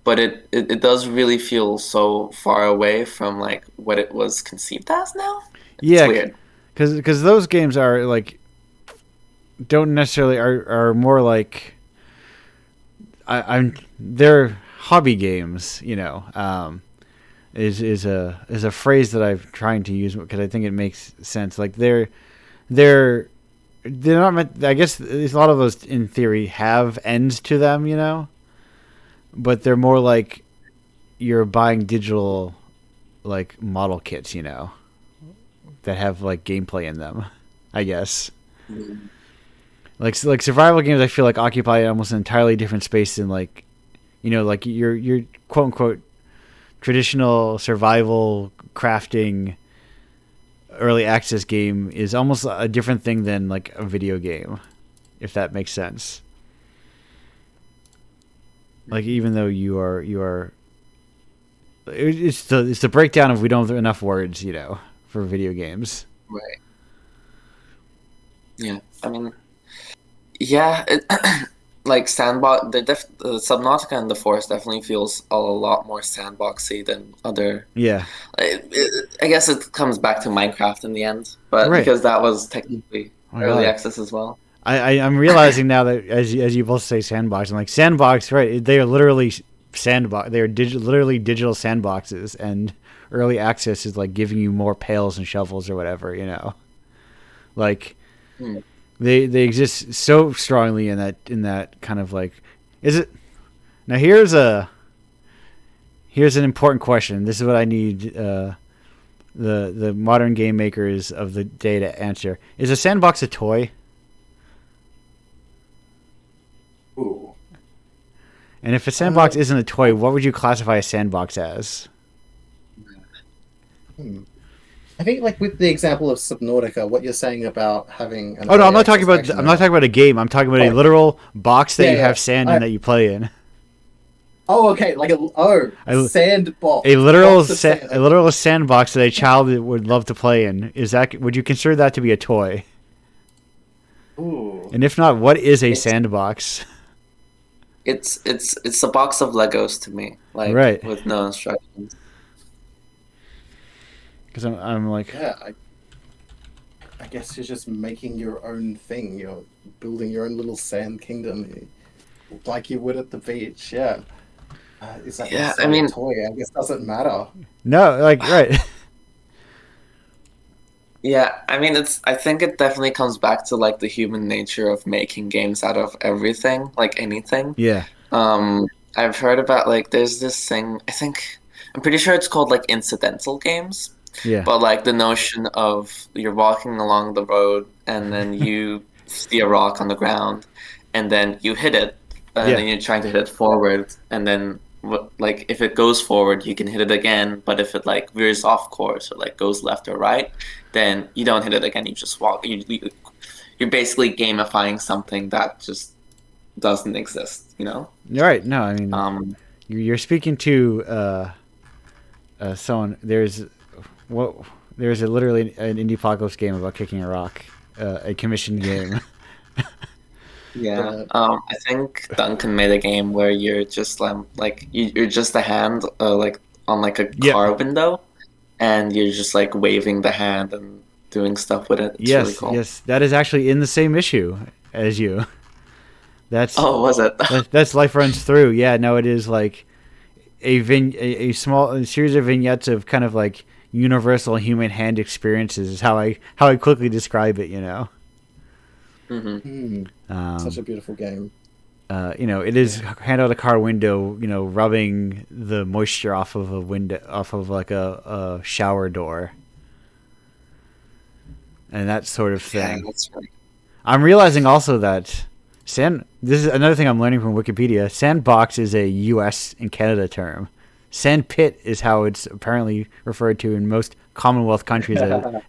But it does really feel so far away from like what it was conceived as now. It's weird. Because those games are like don't necessarily are more like they're hobby games, is a phrase that I'm trying to use because I think it makes sense. Like they're not meant. I guess a lot of those in theory have ends to them, but they're more like you're buying digital like model kits, that have like gameplay in them. I guess. Mm-hmm. Like survival games, I feel like occupy almost an entirely different space than like, like your quote unquote traditional survival crafting early access game is almost a different thing than like a video game, if that makes sense. Like even though you are, it's the breakdown of we don't have enough words, for video games. Right. Yeah, I mean. Yeah, like sandbox. Subnautica and The Forest definitely feels a lot more sandboxy than other. Yeah. I guess it comes back to Minecraft in the end, but Right. because that was technically early God. access as well. I'm realizing now that as you both say sandbox, I'm like sandbox. Right? They are literally sandbox. They are literally digital sandboxes, and early access is like giving you more pails and shovels or whatever. Like. They exist so strongly in that kind of like, is it? Now here's an important question. This is what I need the modern game makers of the day to answer. Is a sandbox a toy? Ooh. And if a sandbox isn't a toy, what would you classify a sandbox as? I think, like with the example of Subnautica, what you're saying about having an Oh no, I'm early not talking about. access I'm not talking about a game. I'm talking about a literal box that Yeah, you yeah. have sand in that you play in. Oh, okay, like sandbox. A literal Box of sand. a literal sandbox that a child would love to play in. Would you consider that to be a toy? Ooh. And if not, what is a sandbox? It's a box of Legos to me, like Right. with no instructions. Because I'm like, Yeah, I guess you're just making your own thing. You're building your own little sand kingdom, like you would at the beach. Yeah. Is that Yeah, I necessarily a mean, toy? I guess doesn't matter. no, like right. yeah, I mean, I think it definitely comes back to like the human nature of making games out of everything, like anything. Yeah, Um, I've heard about like there's this thing, I'm pretty sure it's called like incidental games, yeah, but like the notion of you're walking along the road and then you see a rock on the ground and then you hit it and yeah, then you're trying to hit it forward and then like if it goes forward you can hit it again, but if it like veers off course or like goes left or right, then you don't hit it again, you just walk. You're basically gamifying something that just doesn't exist, you know? you're right. No, I mean, Um, you're speaking to someone. There's a literally an Indiepocalypse game about kicking a rock, a commissioned game. yeah. I think Duncan made a game where you're just like you're just a hand like on like a Yeah. car window, and you're just like waving the hand and doing stuff with it. It's really Yes, cool. yes, that is actually in the same issue as you. That's Oh, was it? that's Life Runs Through. Yeah, no, it is like a small series of vignettes of kind of like universal human hand experiences. Is how I quickly describe it. You know. Hmm. Such a beautiful game. It is hand out a car window, rubbing the moisture off of a window, off of like a shower door, and that sort of Yeah, thing. that's right. I'm realizing also that this is another thing I'm learning from Wikipedia. Sandbox is a U.S. and Canada term. Sandpit is how it's apparently referred to in most Commonwealth countries,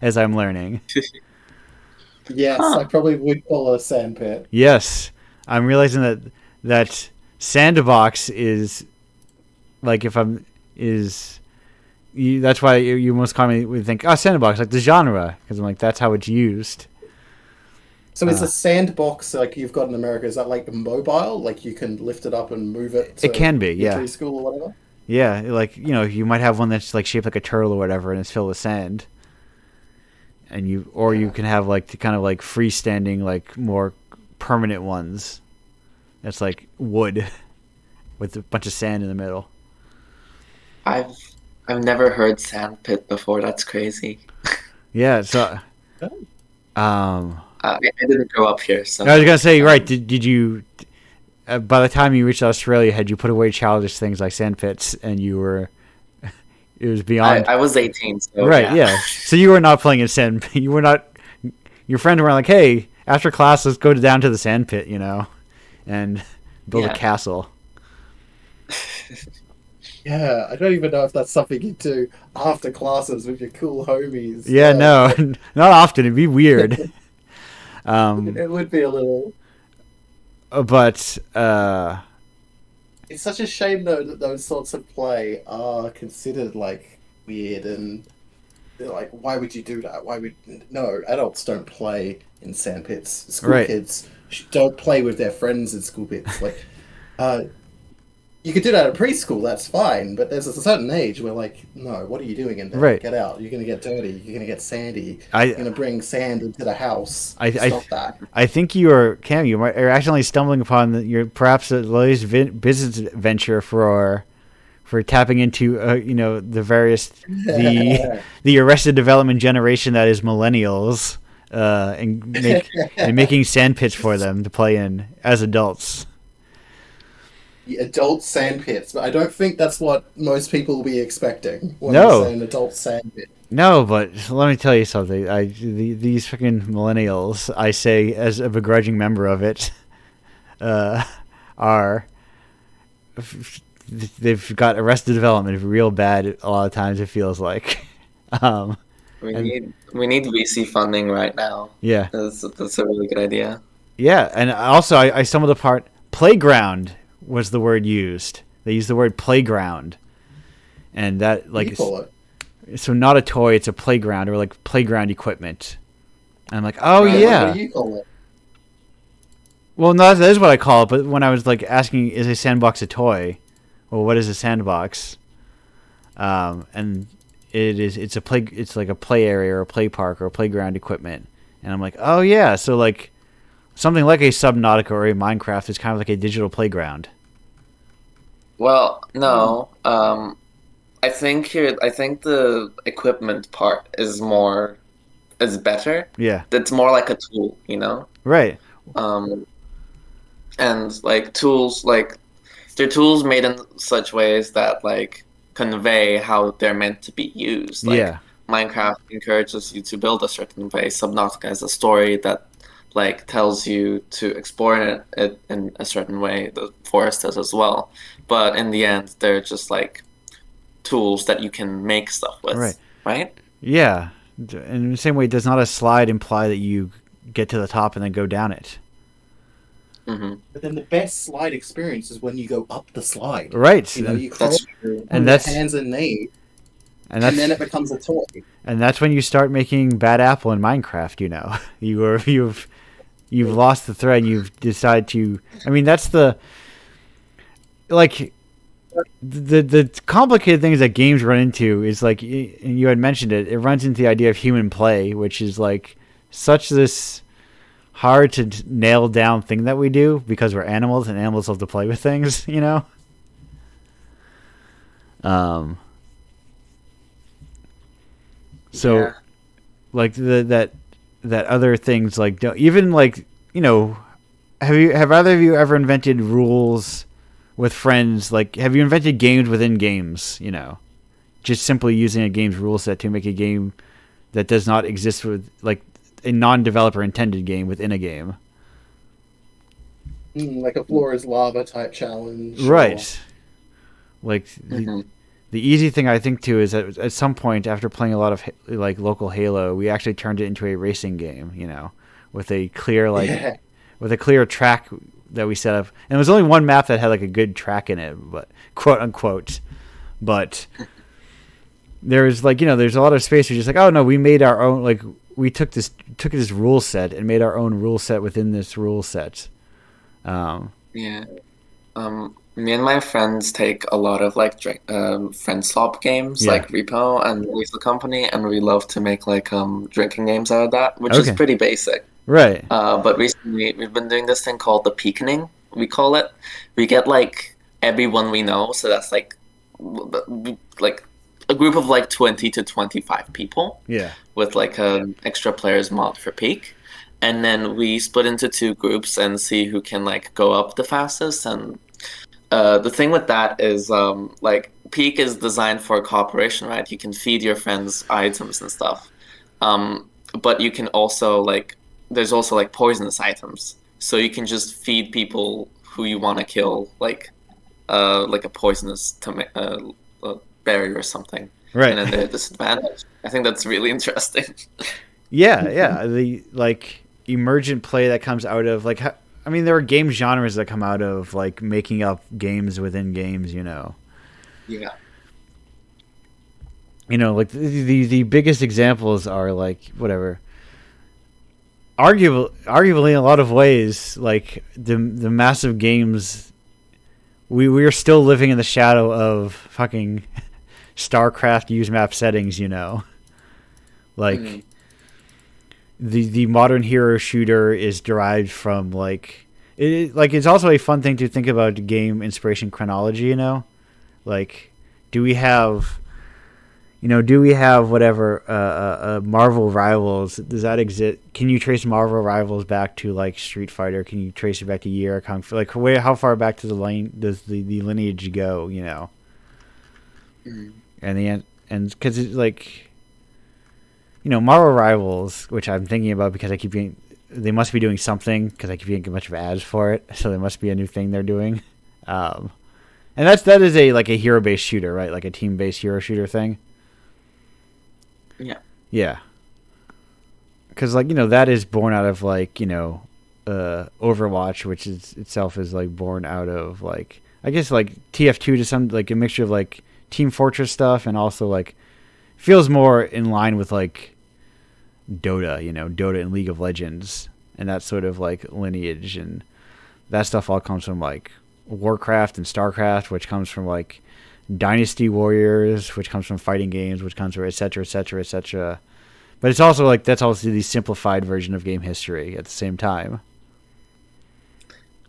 as I'm learning. Yes, Huh. I probably would call it a sandpit. Yes, I'm realizing that sandbox is like that's why you most commonly would think sandbox, like the genre, because I'm like that's how it's used. So is a sandbox like you've got in America, is that like mobile? Like you can lift it up and move it to It can be, your yeah, preschool or whatever? yeah. Like you might have one that's like shaped like a turtle or whatever, and it's filled with sand. And you can have like the kind of like freestanding, like more permanent ones. That's like wood with a bunch of sand in the middle. I've never heard sandpit before. That's crazy. Yeah. So, Oh. I didn't grow up here, so I was gonna say, right? Did you? By the time you reached Australia, had you put away childish things like sandpits, and you were? It was beyond. I was 18, so Right. Yeah. So you were not playing in sand. You were not. Your friends were like, "Hey, after class, let's go down to the sand pit," and build a Yeah. castle. Yeah, I don't even know if that's something you do after classes with your cool homies. Yeah. No, not often. It'd be weird. It would be a little. But It's such a shame though that those sorts of play are considered like weird and they're like, why would you do that? No, adults don't play in sandpits. School Right. kids don't play with their friends in school pits. Like, you could do that at preschool, that's fine, but there's a certain age where like, no, what are you doing in there? Right. Get out. You're gonna get dirty. You're gonna get sandy. I- You're gonna bring sand into the house. I Stop that. I think Cam, you are accidentally stumbling upon your perhaps the latest business venture for tapping into the various the Arrested Development generation that is millennials, and making sand pits for them to play in as adults. The adult sand pits, but I don't think that's what most people will be expecting when No. they say an adult sand pit. No, but let me tell you something. These freaking millennials, I say as a begrudging member of it, are they've got Arrested Development real bad a lot of times. It feels like. we need VC funding right now. Yeah, That's a really good idea. yeah, and also I stumbled upon playground was the word used. They used the word playground, and that What do you call it? so not a toy, it's a playground or like playground equipment. And I'm like, oh Right, yeah. What do you call it? Well, no, that is what I call it. But when I was like asking, is a sandbox a toy? Well, what is a sandbox? And it's a play, it's like a play area or a play park or a playground equipment, and I'm like, oh yeah, so like something like a Subnautica or a Minecraft is kind of like a digital playground. Well, no. I think the equipment part is better. Yeah. It's more like a tool, you know? Right. Um, and like tools, like they're tools made in such ways that like convey how they're meant to be used. Like Yeah. Minecraft encourages you to build a certain way. Subnautica is a story that like tells you to explore it in a certain way. The forest does as well. But in the end, they're just like tools that you can make stuff with, right? Yeah. In the same way, does not a slide imply that you get to the top and then go down it? Mm-hmm. But then the best slide experience is when you go up the slide. Right. You know, you crawl and your hands and knees, and then it becomes a toy. And that's when you start making bad apple in Minecraft. You know, you've lost the thread. You've decided to. I mean, that's the like the complicated things that games run into is like, and you had mentioned it. It runs into the idea of human play, which is like such this hard to nail down thing that we do because we're animals and animals love to play with things. You know. So, yeah. like that other things like even like, you know, have either of you ever invented rules with friends? Like, have you invented games within games? You know, just simply using a game's rule set to make a game that does not exist with like a non-developer intended game within a game. Like a floor is lava type challenge. Right. Like Mm-hmm. the easy thing I think too is that at some point after playing a lot of like local Halo, we actually turned it into a racing game, you know, with a clear with a clear track that we set up. And there was only one map that had like a good track in it, but quote unquote. But there's like, you know, there's a lot of space where you're just like, oh no, we made our own, like we took this rule set and made our own rule set within this rule set. Yeah. Me and my friends take a lot of like friend swap games like Repo and Lethal Company, and we love to make like drinking games out of that, which is pretty basic. Right. But recently we've been doing this thing called the peakening, we call it. We get like everyone we know, so that's like a group of like 20 to 25 people. Yeah. With like an extra players mod for peak. And then we split into two groups and see who can like go up the fastest. And the thing with that is like peak is designed for cooperation, right? You can feed your friends items and stuff. But you can also like, there's also like poisonous items. So you can just feed people who you want to kill, like a poisonous berry or something. Right. And then they're disadvantaged. I think that's really interesting. Yeah. The like emergent play that comes out of like, I mean, there are game genres that come out of like making up games within games, you know. Yeah. You know, like the biggest examples are like whatever. Arguably, in a lot of ways, like the massive games, we are still living in the shadow of fucking StarCraft use map settings, you know. Like the modern hero shooter is derived from like it's also a fun thing to think about game inspiration chronology, you know. Like, do we have whatever Marvel Rivals? Does that exist? Can you trace Marvel Rivals back to like Street Fighter? Can you trace it back to Year Kung Fu? Like, how far back to the lane does the lineage go? You know, and because it's like, you know, Marvel Rivals, which I'm thinking about because I keep getting, they must be doing something because I keep getting a bunch of ads for it, so there must be a new thing they're doing. And that is a like a hero based shooter, right? Like a team based hero shooter thing. Yeah. Yeah. Because, like, you know, that is born out of, like, you know, Overwatch, which is itself is, like, born out of, like, I guess, like, TF2 to some, like, a mixture of, like, Team Fortress stuff and also, like, feels more in line with, like, Dota, you know, Dota and League of Legends and that sort of, like, lineage. And that stuff all comes from, like, Warcraft and StarCraft, which comes from, like, Dynasty Warriors, which comes from fighting games, which comes from et cetera, et cetera, et cetera. But it's also like that's also the simplified version of game history at the same time.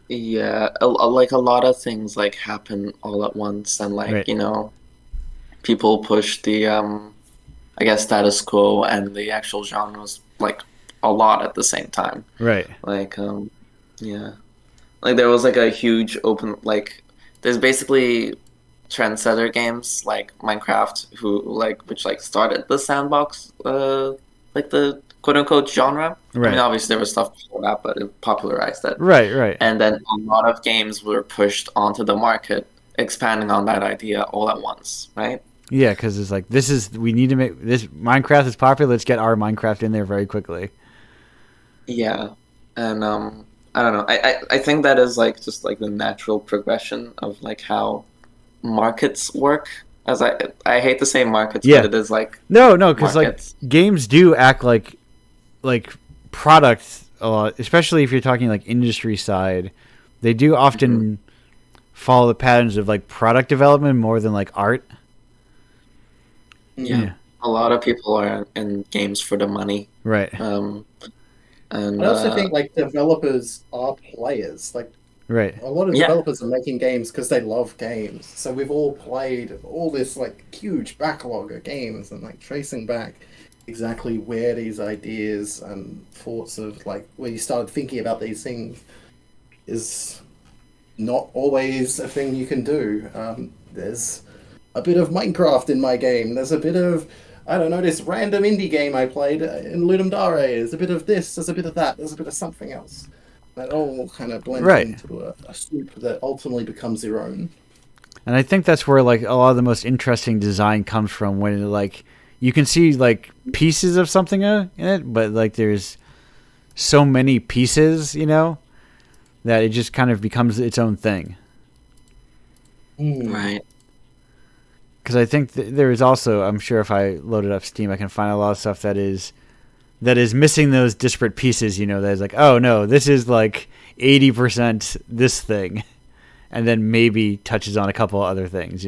Yeah, like a lot of things like happen all at once, and like, Right. you know, people push the I guess status quo and the actual genres like a lot at the same time. Right. Like yeah. Like there was like a huge open like there's basically trendsetter games like Minecraft who like which like started the sandbox like the quote unquote genre. I mean Right. obviously there was stuff before that, but it popularized it. Right. Right. And then a lot of games were pushed onto the market, expanding on that idea all at once, right? Yeah, because it's like we need to make this Minecraft is popular. Let's get our Minecraft in there very quickly. Yeah. And I don't know. I think that is like just like the natural progression of like how markets work. As I hate to say markets, Yeah. but it is like No, because like markets. games do act like products a lot, especially if you're talking like industry side. They do often follow the patterns of like product development more than like art. Yeah. A lot of people are in games for the money. Right. And I also think like developers are players. Like Right. a lot of Yeah. developers are making games because they love games. So we've all played all this like huge backlog of games and like tracing back exactly where these ideas and thoughts of like where you started thinking about these things is not always a thing you can do. There's a bit of Minecraft in my game. There's a bit of I don't know, this random indie game I played in Ludum Dare. There's a bit of this, there's a bit of that, there's a bit of something else. That all kind of blends Right. into a soup that ultimately becomes your own. And I think that's where like a lot of the most interesting design comes from when like you can see like pieces of something in it, but like there's so many pieces, that it just kind of becomes its own thing. Right. Because I think there is also, I'm sure if I loaded up Steam, I can find a lot of stuff that is missing those disparate pieces. That is like, oh no, this is like 80% this thing, and then maybe touches on a couple other things.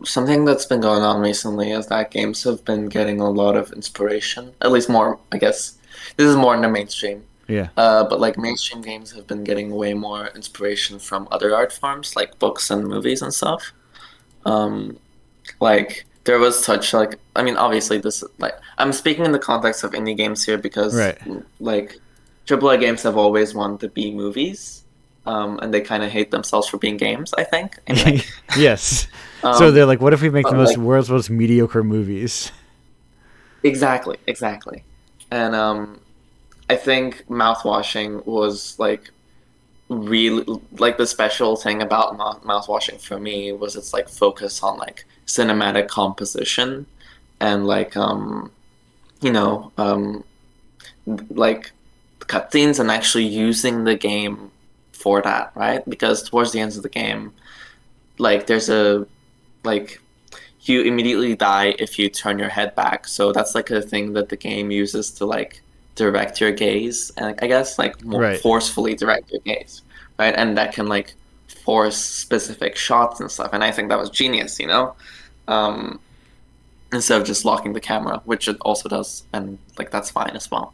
Something that's been going on recently is that games have been getting a lot of inspiration. At least more, I guess. This is more in the mainstream. Yeah. But like mainstream games have been getting way more inspiration from other art forms, like books and movies and stuff. Like there was such like I mean obviously this like I'm speaking in the context of indie games here because Right. like AAA games have always wanted to be movies. And they kind of hate themselves for being games, I think. Anyway. Yes. So they're like, what if we make the like, world's most mediocre movies? Exactly. And I think mouthwashing was like really like the special thing about mouthwashing for me was its like focus on like cinematic composition and like like cutscenes and actually using the game for that, right? Because towards the end of the game, like there's a like you immediately die if you turn your head back. So that's like a thing that the game uses to like direct your gaze and I guess like more Right. forcefully direct your gaze, right? And that can like force specific shots and stuff. And I think that was genius, instead of just locking the camera, which it also does, and like that's fine as well.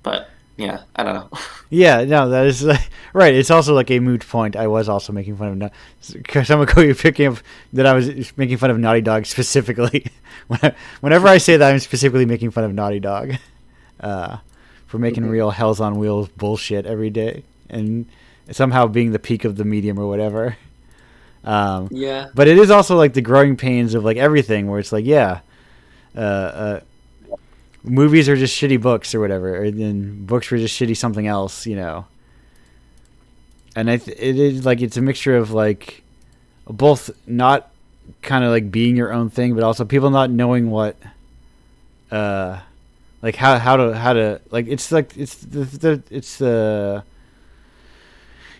But yeah, I don't know. Yeah, no, that is right. It's also like a moot point. I was also making fun of because someone could be picking up that I was making fun of Naughty Dog specifically. Whenever I say that, I'm specifically making fun of Naughty Dog for making real Hells on Wheels bullshit every day and somehow being the peak of the medium or whatever. Yeah. But it is also like the growing pains of like everything, where it's like, movies are just shitty books or whatever, and then books were just shitty something else, And it is like it's a mixture of like both not kind of like being your own thing, but also people not knowing what, like how to like it's the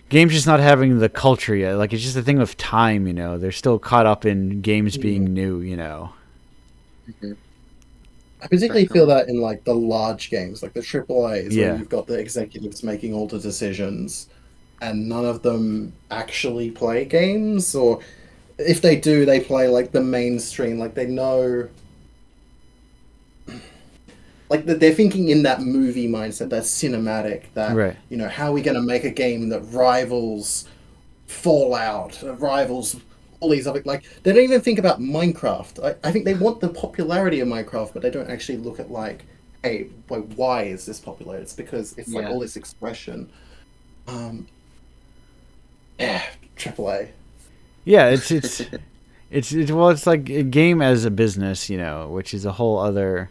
games just not having the culture yet. Like it's just a thing of time, They're still caught up in games being new, Mm-hmm. I particularly feel that in like the large games, like the AAAs, Yeah. where you've got the executives making all the decisions. and none of them actually play games, or if they do, they play like the mainstream. Like they know, like they're thinking in that movie mindset, that cinematic, that Right. how are we going to make a game that rivals Fallout, rivals all these other, like they don't even think about Minecraft. I think they want the popularity of Minecraft, but they don't actually look at like, hey, why is this popular? It's because it's like Yeah. all this expression. Um, yeah, AAA. Yeah, it's well, it's like a game as a business, which is a whole other.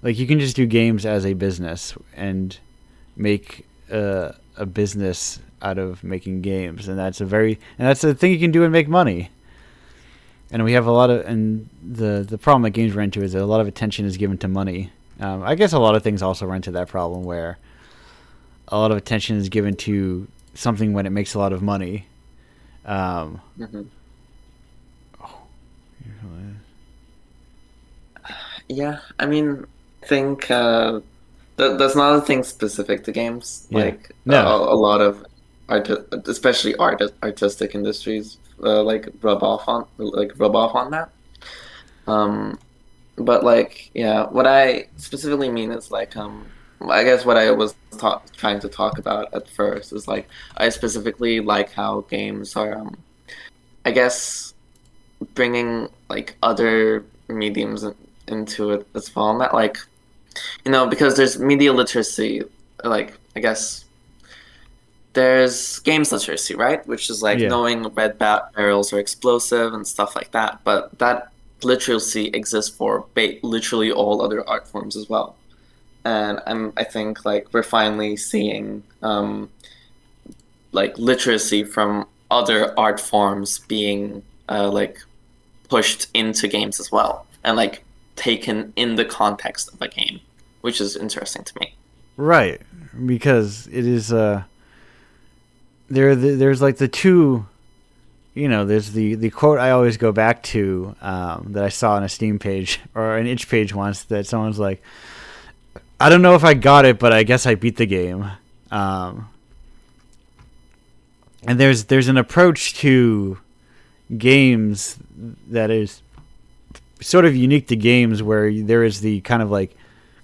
Like you can just do games as a business and make a business out of making games, and that's the thing you can do and make money. And we have a lot of, and the problem that games run into is that a lot of attention is given to money. I guess a lot of things also run into that problem where a lot of attention is given to something when it makes a lot of money. Mm-hmm. Yeah, I mean, I think that's not a thing specific to games. Yeah. Like No. a lot of especially artistic industries, rub off on that. Um, but like, yeah, what I specifically mean is like, I guess what I was trying to talk about at first is like, I specifically like how games are, I guess, bringing like other mediums into it as well. Not like, because there's media literacy, like I guess there's games literacy, right? Which is like Yeah. knowing red barrels are explosive and stuff like that. But that literacy exists for literally all other art forms as well. And I think like we're finally seeing like literacy from other art forms being like pushed into games as well, and like taken in the context of a game, which is interesting to me. Right, because it is there's like the two, there's the quote I always go back to that I saw on a Steam page or an itch page once, that someone's like, I don't know if I got it, but I guess I beat the game. And there's an approach to games that is sort of unique to games, where there is the kind of like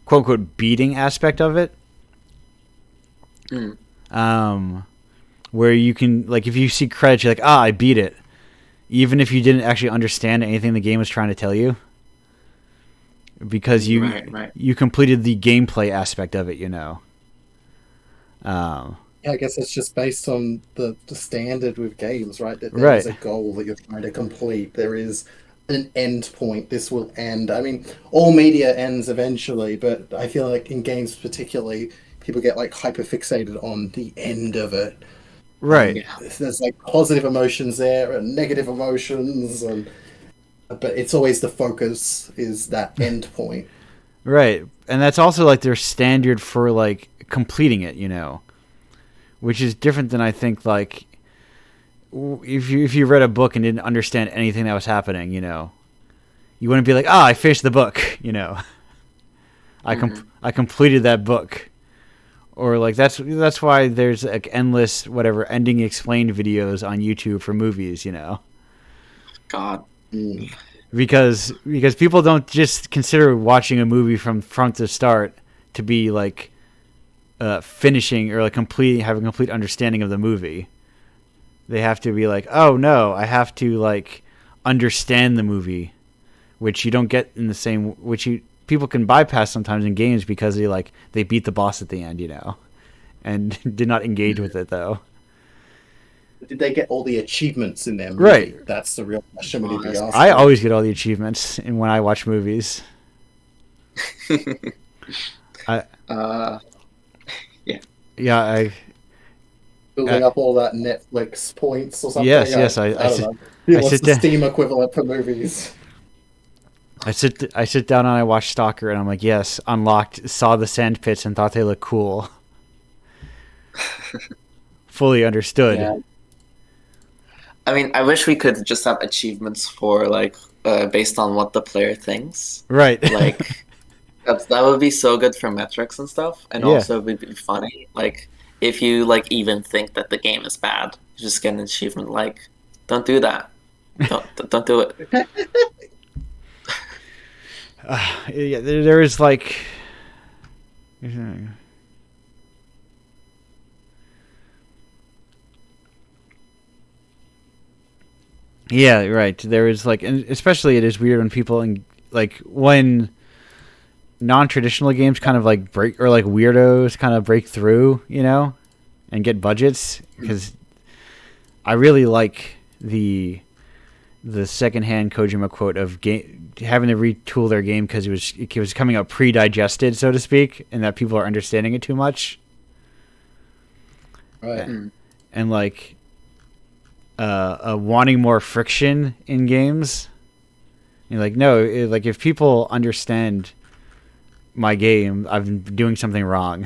quote unquote beating aspect of it. Where you can, like, if you see credits, you're like, I beat it, even if you didn't actually understand anything the game was trying to tell you, because you completed the gameplay aspect of it. Yeah, I guess it's just based on the standard with games, right? That there is a goal that you're trying to complete. There is an end point. This will end. I mean, all media ends eventually, but I feel like in games particularly, people get like hyper fixated on the end of it. Right. There's like positive emotions there and negative emotions, but it's always the focus is that end point. Right. And that's also like their standard for like completing it, which is different than, I think, like if you read a book and didn't understand anything that was happening, you wouldn't be like, I finished the book, I completed that book. Or like that's why there's like endless whatever ending explained videos on YouTube for movies, God. Because people don't just consider watching a movie from front to start to be like finishing or like having a complete understanding of the movie. They have to be like, oh no, I have to like understand the movie, which you don't get in the same, people can bypass sometimes in games because they beat the boss at the end, and did not engage with it though. Did they get all the achievements in their movie? Right. That's the real question we need to be asking. I always get all the achievements when I watch movies. Yeah. Building up all that Netflix points or something. Yes. I don't know. What's the Steam equivalent for movies? I sit down and I watch Stalker, and I'm like, yes, unlocked, saw the sand pits and thought they looked cool. Fully understood. Yeah. I mean, I wish we could just have achievements for like based on what the player thinks. Right. Like that would be so good for metrics and stuff, and also it would be funny. Like if you like even think that the game is bad, you just get an achievement. Like, don't do that. Don't do it. Yeah, there is like. Yeah, right. There is like, and especially it is weird when people like when non-traditional games kind of like break or like weirdos kind of break through, and get budgets because I really like the secondhand Kojima quote of having to retool their game because it was coming out pre-digested, so to speak, and that people are understanding it too much. Right. And like wanting more friction in games. You're like, no, like if people understand my game, I've been doing something wrong,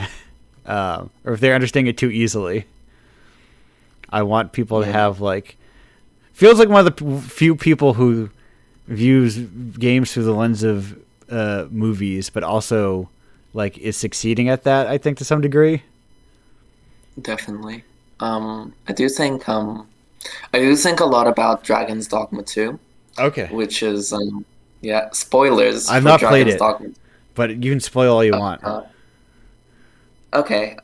or if they're understanding it too easily. I want people to have like. Feels like one of the few people who views games through the lens of movies, but also like is succeeding at that. I think to some degree. Definitely. I do think a lot about Dragon's Dogma 2. Okay. Which is spoilers. I've for not Dragon's played it, Dogma. but you can spoil all you want. Okay.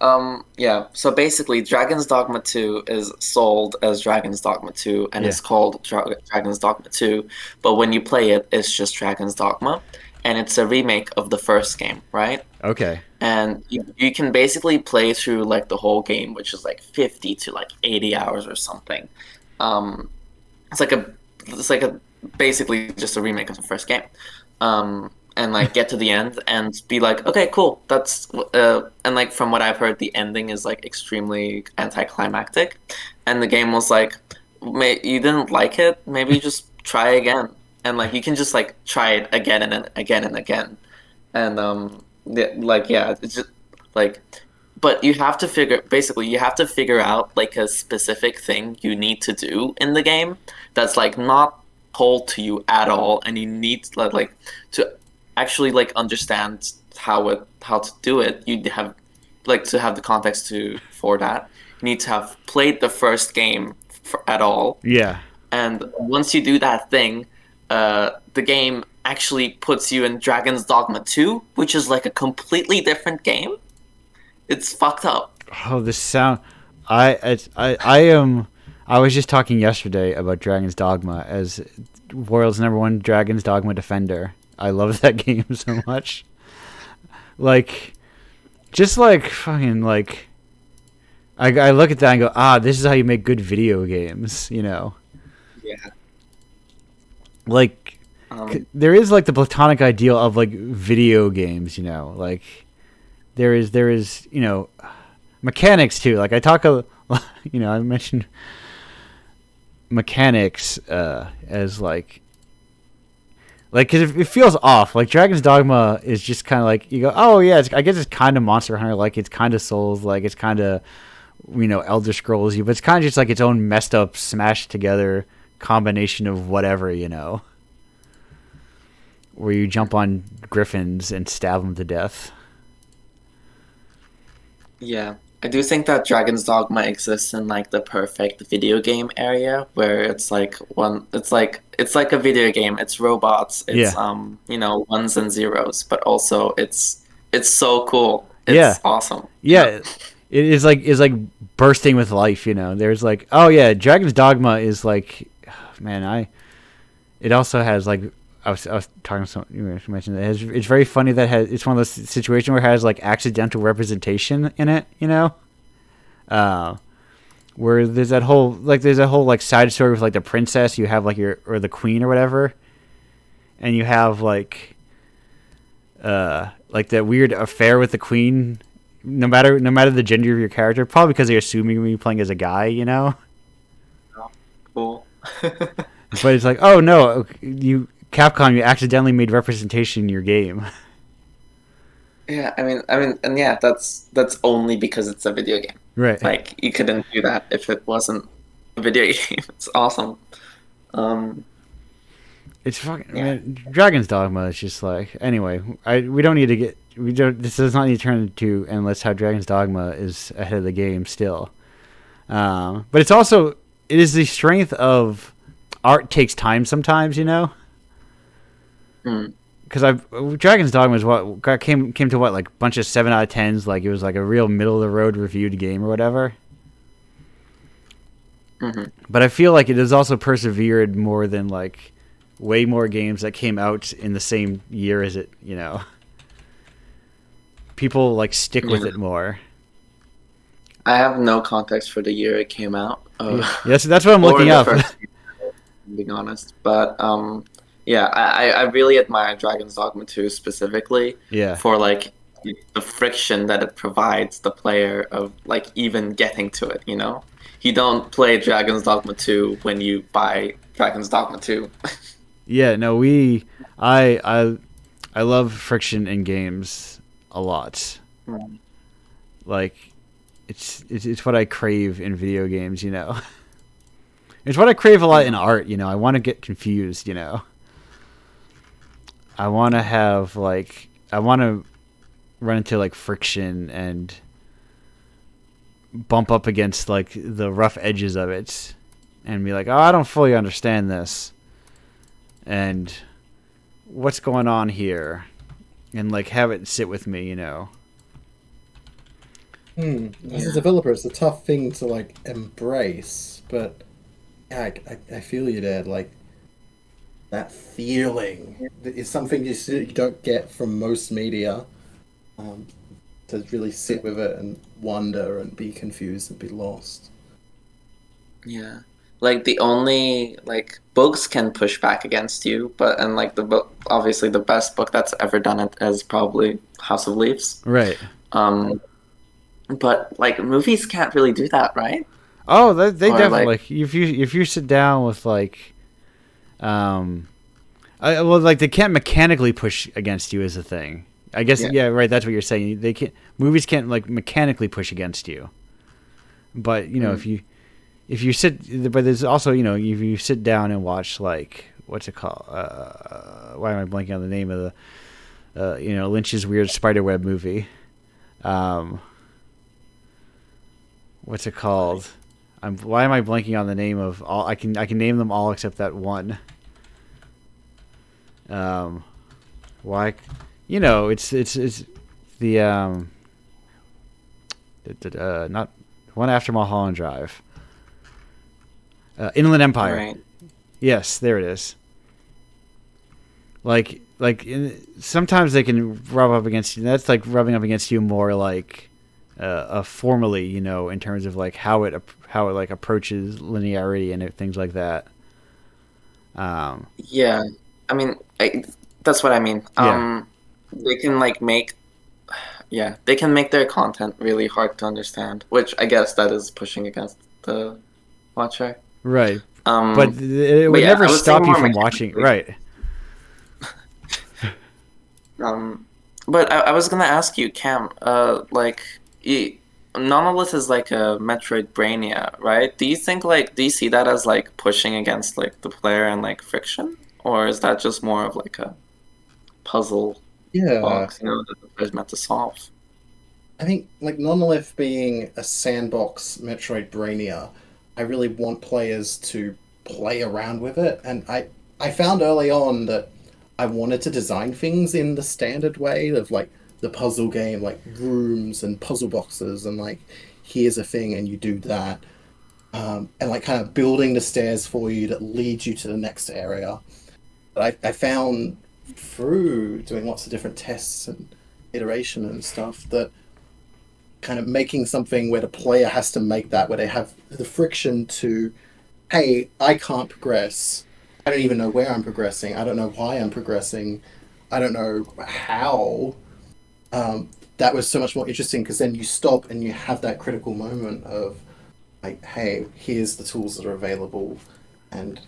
Yeah. So basically, Dragon's Dogma 2 is sold as Dragon's Dogma 2, and it's called Dragon's Dogma 2. But when you play it, it's just Dragon's Dogma, and it's a remake of the first game, right? Okay. And you can basically play through like the whole game, which is like 50 to like 80 hours or something. It's like a basically just a remake of the first game. And like get to the end and be like, okay, cool. That's and like from what I've heard, the ending is like extremely anticlimactic, and the game was like, you didn't like it, maybe just try again, and like you can just like try it again and again and again, and it's just like, but you have to figure out like a specific thing you need to do in the game that's like not told to you at all, and you need like to actually like understand how to do it. You have like to have the context for that. You need to have played the first game at all. Yeah. And once you do that thing, the game actually puts you in Dragon's Dogma 2, which is like a completely different game. It's fucked up. Oh, this sound. I was just talking yesterday about Dragon's Dogma as world's #1 Dragon's Dogma defender. I love that game so much. Like, just like fucking like, I look at that and go, this is how you make good video games, Yeah. Like, there is like the platonic ideal of like video games, like there is mechanics too. Like I talk I mentioned mechanics as like because it feels off. Like Dragon's Dogma is just kind of like you go, oh yeah, I guess it's kind of Monster Hunter, like it's kind of Souls, like it's kind of Elder Scrolls, but it's kind of just like its own messed up, smashed together combination of whatever, where you jump on griffins and stab them to death. Yeah. I do think that Dragon's Dogma exists in like the perfect video game area where it's like it's like a video game. It's robots. It's ones and zeros, but also it's so cool. It's awesome. Yeah. It is like bursting with life, There's like, oh yeah, Dragon's Dogma is like, man, it also has like I was talking to someone, you mentioned that it's very funny that it's one of those situations where it has like accidental representation in it, where there's that whole like side story with like the princess, you have like or the queen or whatever, and you have like that weird affair with the queen, no matter the gender of your character, probably because they're assuming you're playing as a guy, Oh, cool. But it's like, oh no, Capcom, you accidentally made representation in your game. Yeah, I mean, and yeah, that's only because it's a video game. Right. Like, you couldn't do that if it wasn't a video game. It's awesome. It's fucking... Yeah. Man, Dragon's Dogma is just like... Anyway, we don't need to get... we don't. This does not need to turn into endless. How Dragon's Dogma is ahead of the game still, but it's also it is the strength of art takes time sometimes, you know. Because Dragon's Dogma is what came to what, like a bunch of 7 out of 10s, like it was like a real middle of the road reviewed game or whatever. But I feel like it has also persevered more than like way more games that came out in the same year as it, you know. People like stick with it more. I have no context for the year it came out. Yes, that's what I'm looking up. Being honest, but yeah, I really admire Dragon's Dogma 2 specifically. Yeah. For like the friction that it provides the player of like even getting to it. You know, you don't play Dragon's Dogma 2 when you buy Dragon's Dogma 2. Yeah, no, I love friction in games a lot. Like, it's what I crave in video games, you know. It's what I crave a lot in art, you know. I want to get confused, you know. I want to have I want to run into like friction and bump up against like the rough edges of it, and be like, oh, I don't fully understand this. And what's going on here, and like have it sit with me, you know. As a developer, it's a tough thing to like embrace, but yeah, I feel you, Dad. Like that feeling is something you don't get from most media. To really sit with it and wonder and be confused and be lost. Yeah. Like the only like books can push back against you, and like the book, obviously the best book that's ever done it is probably House of Leaves. Right. But like movies can't really do that, right? Oh, they definitely like if you sit down with like, well, like they can't mechanically push against you is the thing. I guess yeah, right. That's what you're saying. Movies can't like mechanically push against you, but you know if you sit, but there's also, you know, if you sit down and watch like what's it called? Why am I blanking on the name of the you know, Lynch's weird spiderweb movie? What's it called? Why am I blanking on the name of all? I can name them all except that one. Why? You know, it's the not one after Mulholland Drive. Inland Empire. Right. Yes, there it is. Sometimes they can rub up against you. That's like rubbing up against you more like formally, you know, in terms of like how it like approaches linearity and things like that. Yeah, I mean, that's what I mean. Yeah. They can like they can make their content really hard to understand, which I guess that is pushing against the watcher. Right. But it would never stop you from watching. Right. But I was gonna ask you, Cam, Monolith is like a Metroidvania, right? Do you see that as like pushing against like the player and like friction? Or is that just more of like a puzzle box, you know, that the player's meant to solve? I think like Monolith being a sandbox Metroidvania, I really want players to play around with it, and I found early on that I wanted to design things in the standard way of like the puzzle game, like rooms and puzzle boxes, and like here's a thing and you do that, and like kind of building the stairs for you that lead you to the next area. But I found through doing lots of different tests and iteration and stuff that kind of making something where the player has to make that, where they have the friction to, hey, I can't progress. I don't even know where I'm progressing. I don't know why I'm progressing. I don't know how. That was so much more interesting because then you stop and you have that critical moment of like, hey, here's the tools that are available, and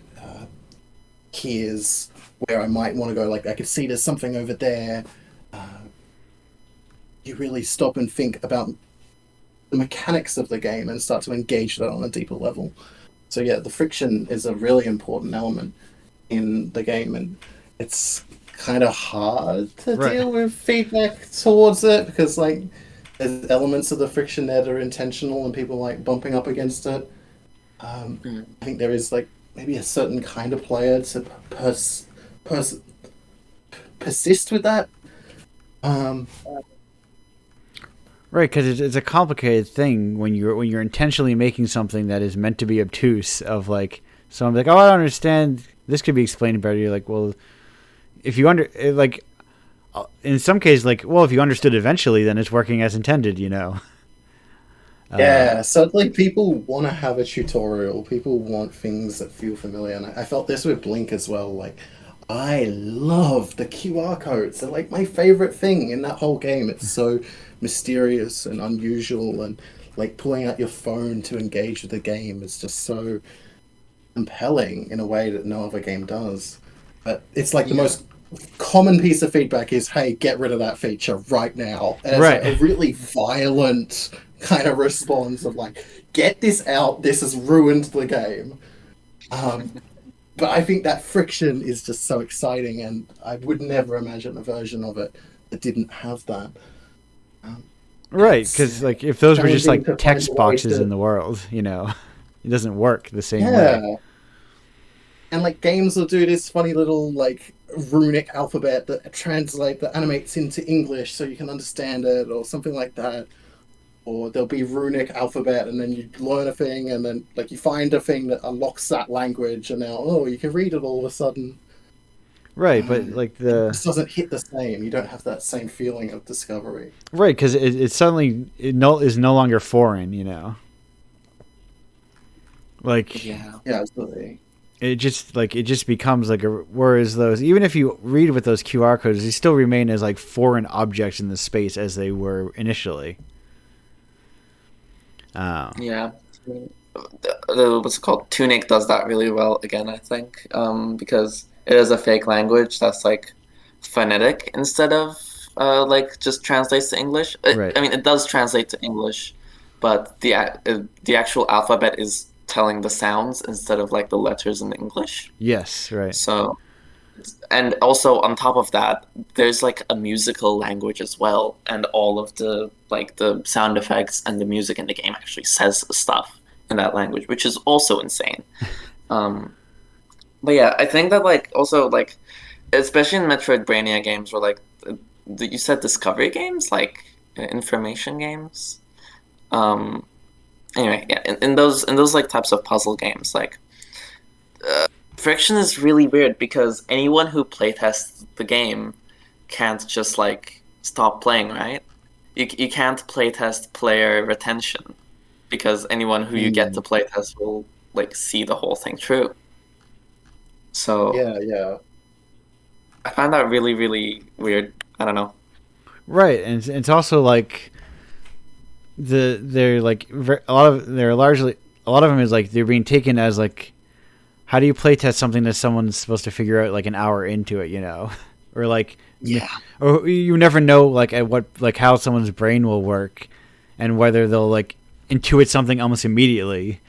here's where I might want to go. Like I could see there's something over there. You really stop and think about the mechanics of the game and start to engage that on a deeper level. So yeah, the friction is a really important element in the game, and it's kind of hard to Right. deal with feedback towards it because like there's elements of the friction there that are intentional and people like bumping up against it. I think there is like maybe a certain kind of player to persist with that. Right, because it's a complicated thing when you're intentionally making something that is meant to be obtuse. Of like, someone's like, "Oh, I don't understand. This could be explained better." You're like, "Well, if you like, in some cases, like, well, if you understood eventually, then it's working as intended." Yeah, so like people want to have a tutorial. People want things that feel familiar, and I felt this with Blink as well. Like, I love the QR codes. They're like my favorite thing in that whole game. It's so mysterious and unusual, and like pulling out your phone to engage with the game is just so compelling in a way that no other game does. But it's like the most common piece of feedback is, "Hey, get rid of that feature right now." And it's like a really violent kind of response of like, "Get this out. This has ruined the game." But I think that friction is just so exciting, and I would never imagine a version of it that didn't have that. Right, because like if those were just challenging to like find text a way boxes to- in the world, it doesn't work the same Yeah. way. And like games will do this funny little like runic alphabet that animates into English so you can understand it or something like that. Or there'll be runic alphabet and then you learn a thing and then like you find a thing that unlocks that language and now you can read it all of a sudden. Right, but like It just doesn't hit the same. You don't have that same feeling of discovery. right, because it suddenly is no longer foreign, Like Yeah. Yeah, absolutely. it just becomes like whereas those, even if you read with those QR codes, they still remain as like foreign objects in the space as they were initially. Yeah. What's it called? Tunic does that really well again, I think, because it is a fake language that's like phonetic instead of like just translates to English. Right. I mean, it does translate to English, but the actual alphabet is telling the sounds instead of like the letters in the English. Yes, right. So, and also on top of that, there's like a musical language as well, and all of the like the sound effects and the music in the game actually says stuff in that language, which is also insane. But yeah, I think that like also like especially in Metroidvania games, where like you said discovery games, like information games. Um, anyway, yeah, in those like types of puzzle games, like friction is really weird because anyone who playtests the game can't just like stop playing, right? You can't playtest player retention because anyone who you get to playtest will like see the whole thing through. So Yeah. I find that really, really weird. I don't know. Right, and it's also like they're like a lot of them is like they're being taken as like, how do you playtest something that someone's supposed to figure out like an hour into it, or like or you never know like at what like how someone's brain will work, and whether they'll like intuit something almost immediately,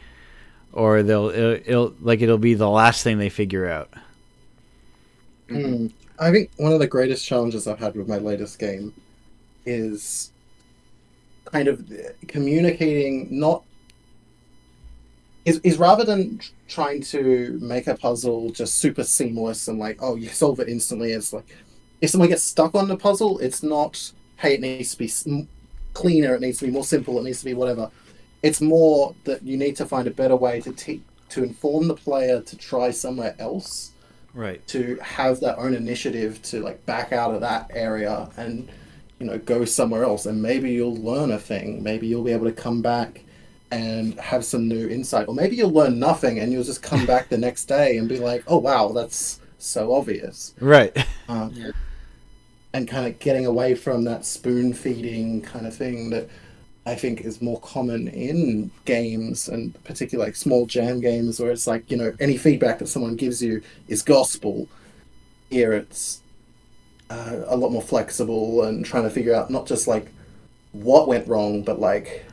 or it'll be the last thing they figure out. I think one of the greatest challenges I've had with my latest game is kind of communicating is rather than trying to make a puzzle just super seamless and like, you solve it instantly. It's like if someone gets stuck on the puzzle, it's not, hey, it needs to be cleaner, it needs to be more simple, it needs to be whatever. It's more that you need to find a better way to inform the player to try somewhere else. Right. To have their own initiative to like back out of that area and go somewhere else, and maybe you'll learn a thing. Maybe you'll be able to come back and have some new insight, or maybe you'll learn nothing and you'll just come back the next day and be like, "Oh wow, that's so obvious." Right. And kind of getting away from that spoon feeding kind of thing that I think is more common in games, and particularly like small jam games where it's like, any feedback that someone gives you is gospel. Here it's a lot more flexible and trying to figure out not just like what went wrong, but like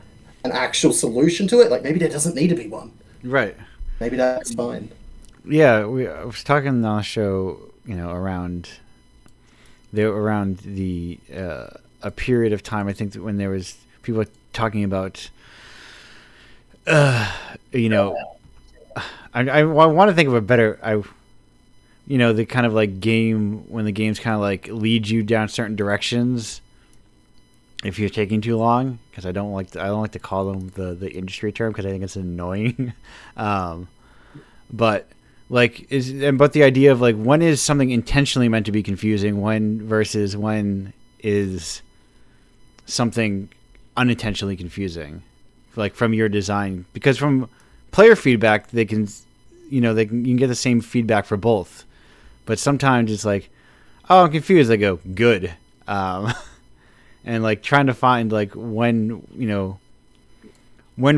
an actual solution to it. Like maybe there doesn't need to be one. Right. Maybe that's fine. Yeah, I was talking on the show, around they were around the a period of time. I think that when there was people talking about, you know, I want to think of a better the kind of like game when the games kind of like lead you down certain directions if you're taking too long, because I don't like to call them the industry term because I think it's annoying. But the idea of like when is something intentionally meant to be confusing, when versus when is something unintentionally confusing, like from your design, because from player feedback you can get the same feedback for both, but sometimes it's like, oh, I'm confused. I go, good. And like trying to find like when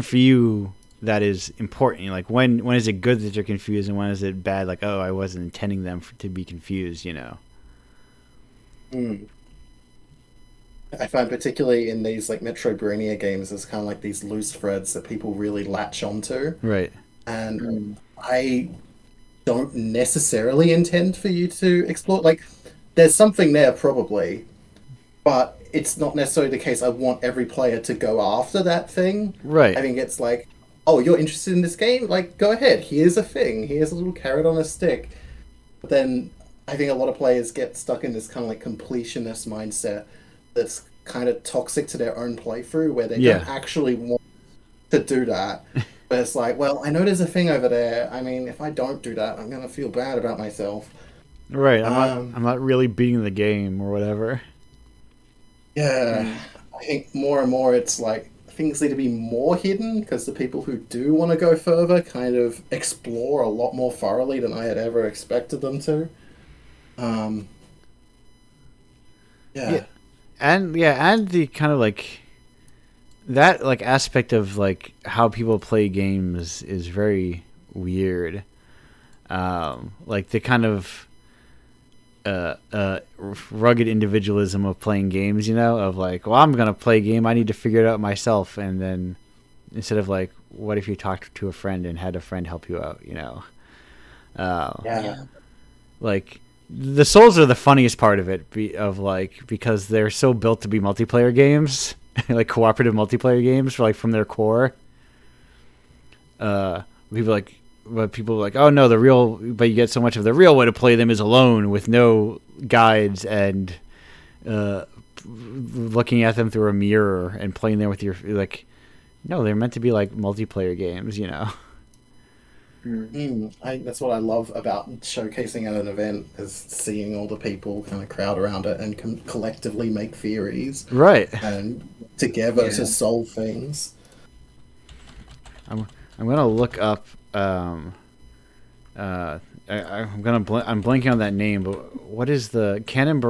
for you that is important. Like when is it good that you're confused, and when is it bad? Like, oh, I wasn't intending them to be confused. I find particularly in these like Metroidvania games, there's kind of like these loose threads that people really latch onto. Right. And I don't necessarily intend for you to explore. Like, there's something there probably, but it's not necessarily the case I want every player to go after that thing. Right. I think it's like, oh, you're interested in this game? Like, go ahead. Here's a thing. Here's a little carrot on a stick. But then I think a lot of players get stuck in this kind of like completionist mindset that's kind of toxic to their own playthrough, where they don't actually want to do that. But it's like, well, I know there's a thing over there. I mean, if I don't do that, I'm going to feel bad about myself. Right. I'm not really beating the game or whatever. Yeah. I think more and more it's like things need to be more hidden, because the people who do want to go further kind of explore a lot more thoroughly than I had ever expected them to. Yeah. And the kind of like that like aspect of like how people play games is very weird. Like the kind of rugged individualism of playing games, of like, well, I'm gonna play a game, I need to figure it out myself, and then instead of like, what if you talked to a friend and had a friend help you out, Yeah. Like the Souls are the funniest part of it, because they're so built to be multiplayer games, like cooperative multiplayer games, from their core. People are like, oh no, but you get so much of the real way to play them is alone with no guides and looking at them through a mirror and playing them with your no, they're meant to be like multiplayer games, That's what I love about showcasing at an event, is seeing all the people kind of crowd around it and collectively make theories, right, and together to solve things. I'm gonna look up. I'm blanking on that name, but what is the Cannon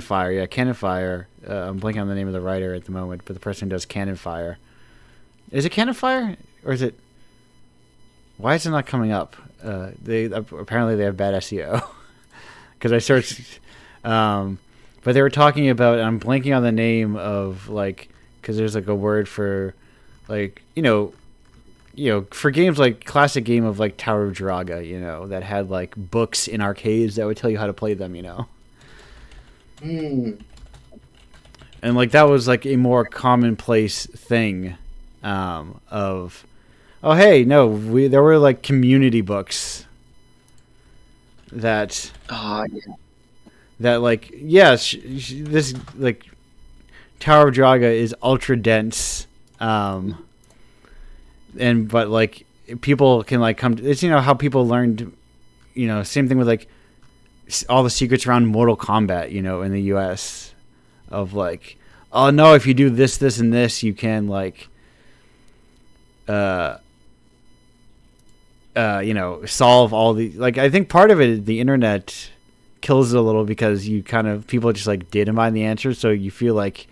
Fire? Yeah, Cannon Fire. I'm blanking on the name of the writer at the moment, but the person who does Cannon Fire. Is it Cannon Fire or is it? Why is it not coming up? They apparently have bad SEO because I searched. But they were talking about, and I'm blanking on the name of because there's like a word for for games like classic game of like Tower of Draga, that had like books in arcades that would tell you how to play them, And like that was like a more commonplace thing of, oh hey, no, there were like community books that this like Tower of Draga is ultra dense, but like people can like come to, it's how people learned, same thing with like all the secrets around Mortal Kombat, in the US, of like, oh no, if you do this and this, you can like solve all the, like, I think part of it, the internet kills it a little because people just like data mine the answer, so you feel like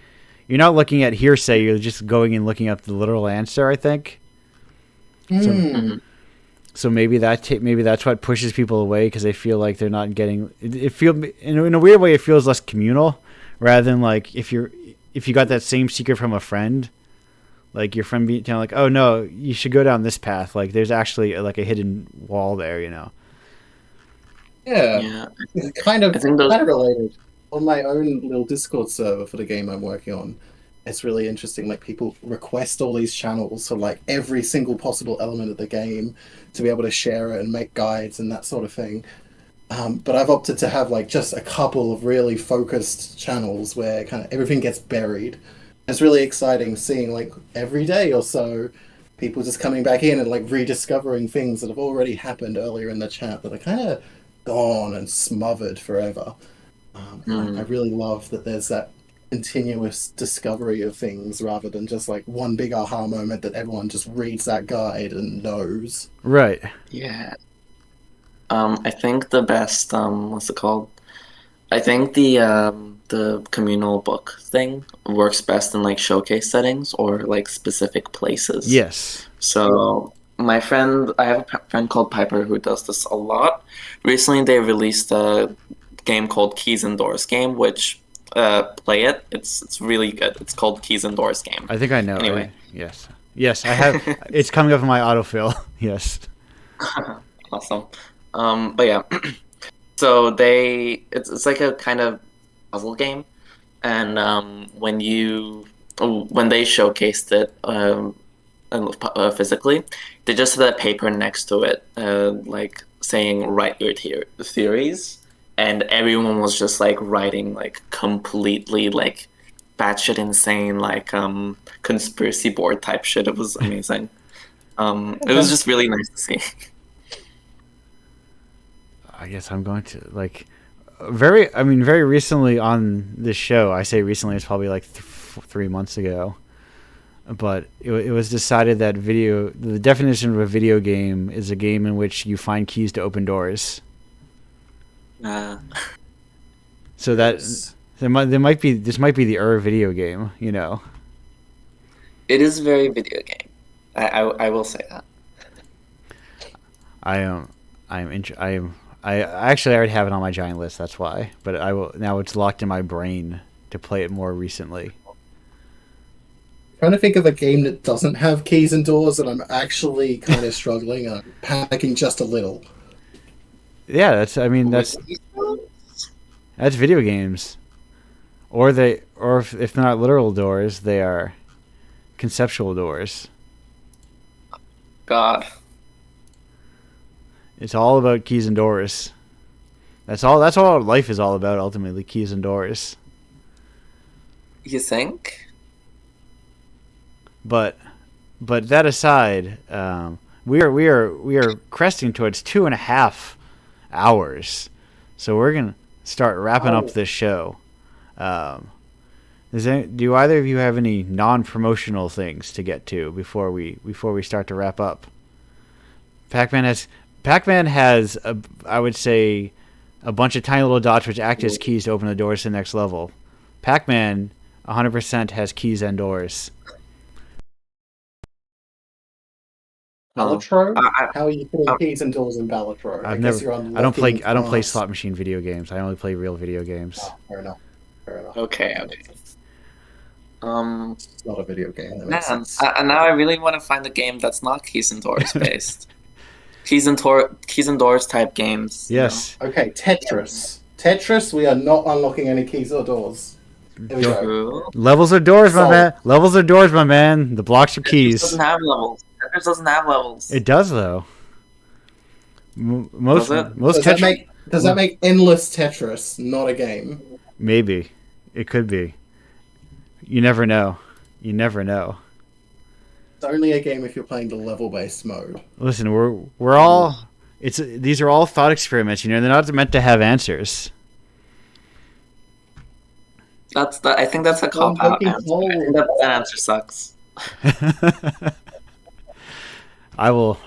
you're not looking at hearsay, you're just going and looking up the literal answer, I think. So maybe that's what pushes people away, because they feel like they're not getting it. In a weird way, it feels less communal, rather than like if you got that same secret from a friend, like your friend being telling like, oh no, you should go down this path. Like there's actually like a hidden wall there, Yeah, Yeah, it's kind of I think those. kind of related. On my own little Discord server for the game I'm working on, it's really interesting. Like people request all these channels for like every single possible element of the game to be able to share it and make guides and that sort of thing. But I've opted to have like just a couple of really focused channels where kind of everything gets buried. It's really exciting seeing like every day or so people just coming back in and like rediscovering things that have already happened earlier in the chat that are kind of gone and smothered forever. And I Mm, really love that there's that continuous discovery of things rather than just like one big aha moment that everyone just reads that guide and knows. Right. yeah. I think the best. What's it called? I think the communal book thing works best in like showcase settings or like specific places. Yes. So I have a friend called Piper who does this a lot. Recently, they released a game called Keys and Doors game, which play it. It's really good. It's called Keys and Doors game. I think I know. Anyway. Yes. Yes, I have. It's coming up in my autofill. Yes. Awesome. But yeah, so it's like a kind of puzzle game, and when they showcased it physically, they just had a paper next to it, like saying write your theories, and everyone was just like writing like completely like batshit insane like conspiracy board type shit. It was amazing. It was just really nice to see. I guess I'm going to like very recently on this show. I say recently, it's probably like 3 months ago. But it was decided that the definition of a video game is a game in which you find keys to open doors. Uh, So that this might be the video game, you know. it is very video game. I will say that. I am I actually already have it on my giant list. That's why. But I will now. It's locked in my brain to play it more recently. Trying to think of a game that doesn't have keys and doors, and I'm actually kind of struggling. I'm panicking just a little. Yeah, that's video games, or if they're not literal doors, they are conceptual doors. God. It's all about keys and doors. That's all life is all about. Ultimately, keys and doors. You think? But that aside, we are cresting towards 2.5 hours, so we're gonna start wrapping up this show. Do either of you have any non-promotional things to get to before we start to wrap up? Pac-Man has I would say a bunch of tiny little dots which act as keys to open the doors to the next level. Pac-Man 100% has keys and doors. Balatro? I, How are you putting I, keys and doors in Balatro? I've guess never. you're I don't play. unlocking I don't play paths. slot machine video games. I only play real video games. Oh, fair enough. Fair enough. okay. It's not a video game. That Man, makes sense. now I really want to find a game that's not Keys and Doors based. Keys and Doors type games. Yes. Okay, Tetris. Tetris, we are not unlocking any keys or doors. Here we go. True. Levels are doors, my So- man. Levels are doors, my man. The blocks are Tetris keys. doesn't have levels. Tetris doesn't have levels. It does though. Most Does it? most Does that make endless Tetris not a game? maybe it could be. You never know. You never know. It's only a game if you're playing the level-based mode. Listen, we're all. These are all thought experiments. You know, they're not meant to have answers. I think that's a cop out looking answer. I think that answer sucks. I will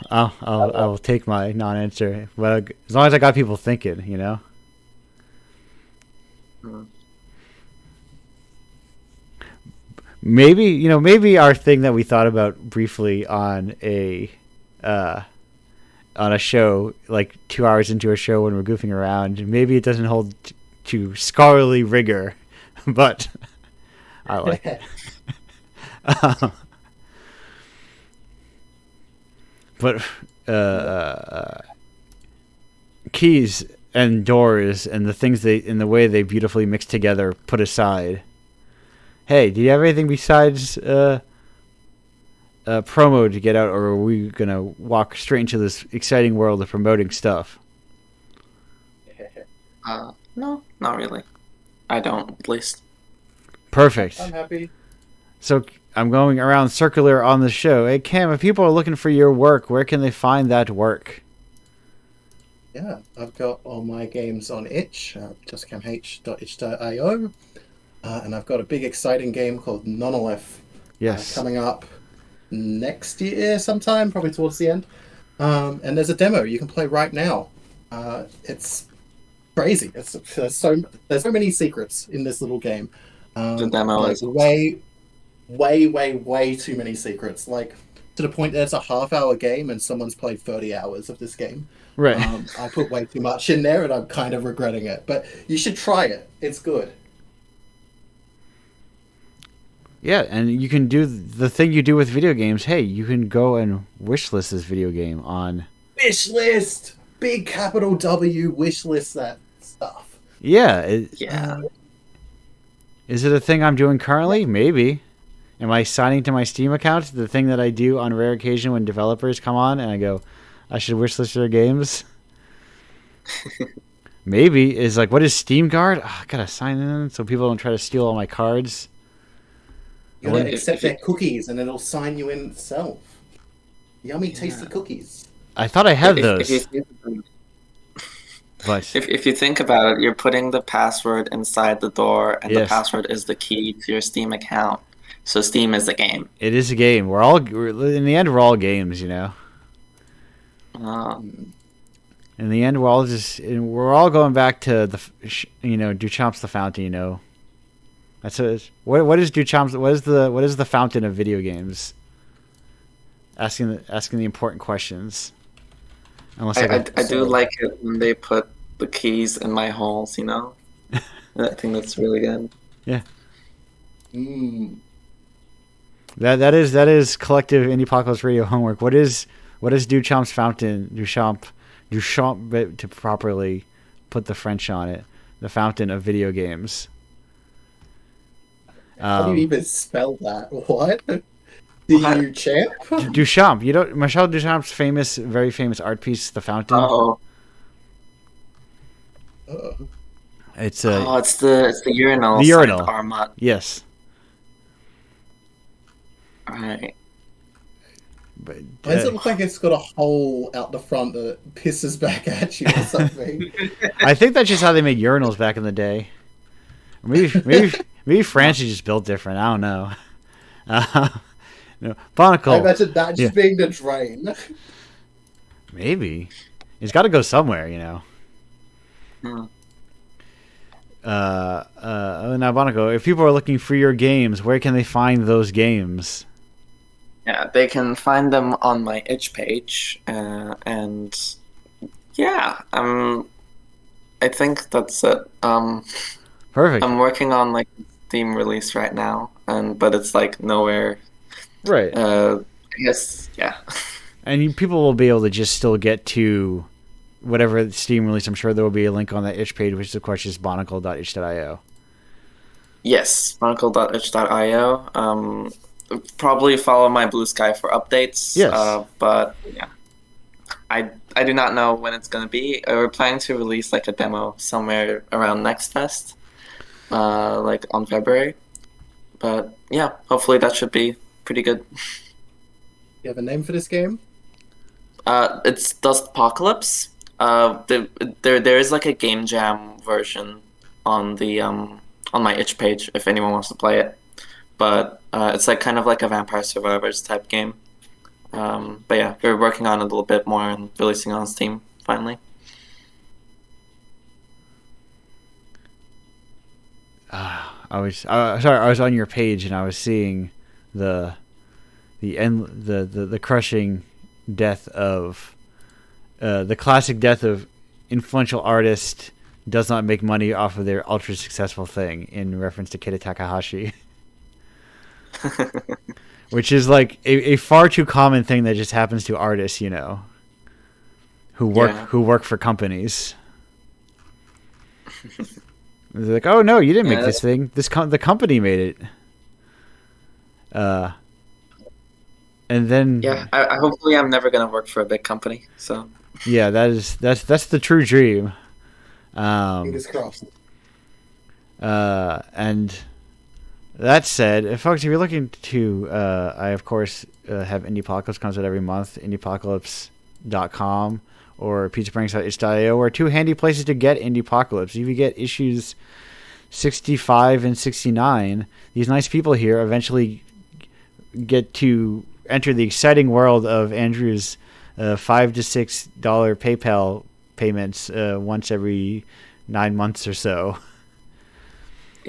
take my non-answer, but as long as I got people thinking, you know. Hmm. Maybe our thing that we thought about briefly on a show, like 2 hours into a show when we're goofing around, maybe it doesn't hold to scholarly rigor, but I like it. But keys and doors and the things in the way they beautifully mix together put aside. Hey, do you have anything besides promo to get out, or are we gonna walk straight into this exciting world of promoting stuff? No, not really. I don't, at least. Perfect. I'm happy. So I'm going around circular on the show. Hey Cam, if people are looking for your work, where can they find that work? Yeah, I've got all my games on itch, justcamh.itch.io, and I've got a big exciting game called Nonolith coming up next year sometime, probably towards the end. And there's a demo you can play right now. It's crazy. There's so many secrets in this little game. The demo is way too many secrets. Like to the point that it's a half-hour game and someone's played 30 hours of this game. Right. I put way too much in there and I'm kind of regretting it. But you should try it. It's good. Yeah, and you can do the thing you do with video games. Hey, you can go and wishlist this video game on... Wishlist! Big capital W, wishlist that stuff. Yeah. Is it a thing I'm doing currently? Maybe. Am I signing to my Steam account? The thing that I do on rare occasion when developers come on and I go, I should wishlist their games? Maybe. Is like, what is Steam Guard? I gotta sign in so people don't try to steal all my cards. You gotta accept their cookies and it'll sign you in itself. Yummy, tasty cookies. I thought I had those. But if you think about it, you're putting the password inside the door, and the password is the key to your Steam account. So Steam is a game. It is a game. In the end, we're all games, you know. In the end, we're all going back to Duchamp's the fountain, you know. What is Duchamp's? What is the fountain of video games? Asking the important questions. I do like it when they put the keys in my holes, you know? I think that's really good. Yeah. That is collective Indiepocalypse Radio homework. What is Duchamp's fountain? Duchamp, to properly put the French on it. The fountain of video games. How do you even spell that? What? Duchamp? Duchamp. You know Marcel Duchamp's very famous art piece, The Fountain. Oh. It's the urinal. The urinal. Armut. Yes. Right. But, why does it look like it's got a hole out the front that pisses back at you or something? I think that's just how they made urinals back in the day. Maybe France is just built different. I don't know. No, Barnacle. I imagine that just being the drain. Maybe. It's got to go somewhere, you know. Now, Barnacle, if people are looking for your games, where can they find those games? Yeah, they can find them on my itch page, and yeah, I think that's it. Perfect. I'm working on like Steam release right now, but it's like nowhere. Right. Yes. Yeah. And people will be able to just still get to whatever Steam release. I'm sure there will be a link on that itch page, which of course is barnacle.itch.io. Yes, barnacle.itch.io. Probably follow my Blue Sky for updates. Yes. But yeah, I do not know when it's gonna be. We're planning to release like a demo somewhere around Next Fest, like on February. But yeah, hopefully that should be pretty good. You have a name for this game? It's Dustpocalypse. There is like a game jam version on the on my itch page if anyone wants to play it. But it's like kind of like a Vampire Survivors type game. But yeah, we're working on it a little bit more and releasing it on Steam finally. I was on your page and I was seeing the crushing death of the classic death of influential artist does not make money off of their ultra successful thing in reference to Kita Takahashi. Which is like a far too common thing that just happens to artists, you know, who work for companies. They're like, oh no, you didn't make Yeah, this thing. The company made it. And then yeah. I hopefully I'm never gonna work for a big company. So yeah, that's the true dream. Fingers crossed. And that said, folks, if you're looking to, I of course have Indiepocalypse comes out every month. Indiepocalypse.com or pizzapranks.itch.io are two handy places to get Indiepocalypse. If you get issues 65 and 69, these nice people here eventually get to enter the exciting world of Andrew's $5 to $6 PayPal payments once every 9 months or so.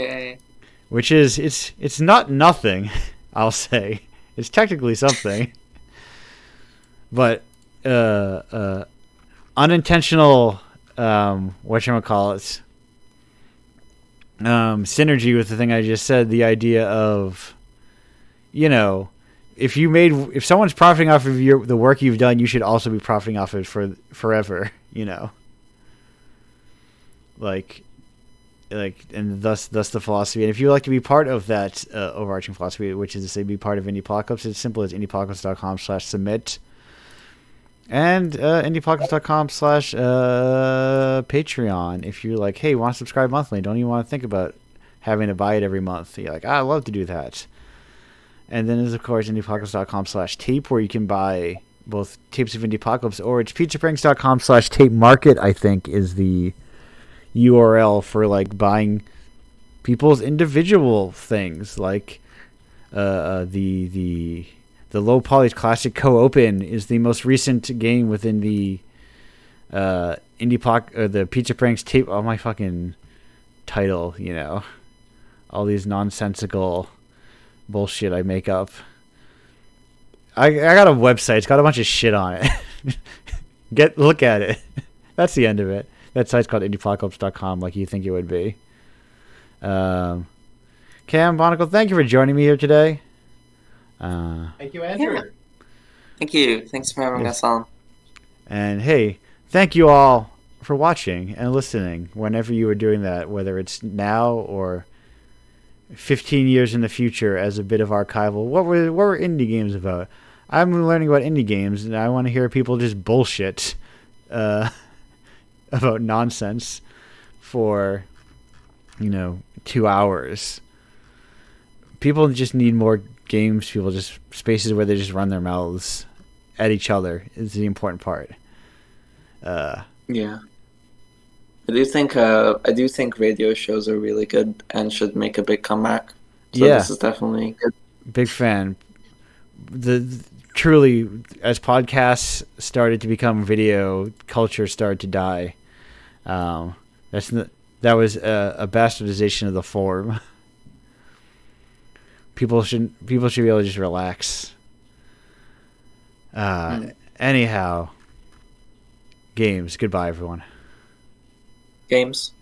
yay. Which is it's not nothing, I'll say. It's technically something. But unintentional whatchamacallits synergy with the thing I just said, the idea of, if someone's profiting off of the work you've done, you should also be profiting off of it for forever, and thus the philosophy. And if you'd like to be part of that overarching philosophy, which is to say be part of Indiepocalypse, it's simple as indiepocalypse.com/submit and indiepocalypse.com/Patreon. If you're like, hey, want to subscribe monthly, don't even want to think about having to buy it every month, you're like, I'd love to do that. And then there's, of course, indiepocalypse.com/tape, where you can buy both tapes of Indiepocalypse, or it's pizzapranks.com/tape market, I think, is the URL for buying people's individual things, like the Low Poly's Classic Co-Open is the most recent game within the the Pizza Pranks tape. Oh, my fucking title, all these nonsensical bullshit I make up. I got a website. It's got a bunch of shit on it. Look at it. That's the end of it. That site's called indiepocalypse.com, like you think it would be. Cam Bonicle, thank you for joining me here today. Thank you, Andrew. Yeah. Thank you. Thanks for having us on. And hey, thank you all for watching and listening whenever you are doing that, whether it's now or 15 years in the future as a bit of archival. What were indie games about? I'm learning about indie games, and I want to hear people just bullshit about nonsense for 2 hours. People just need more games. People just spaces where they just run their mouths at each other is the important part. Yeah. I do think radio shows are really good and should make a big comeback. So Yeah. This is definitely good. Big fan. Truly, as podcasts started to become video, culture started to die. That was a bastardization of the form. People should be able to just relax. Anyhow, games. Goodbye, everyone. Games.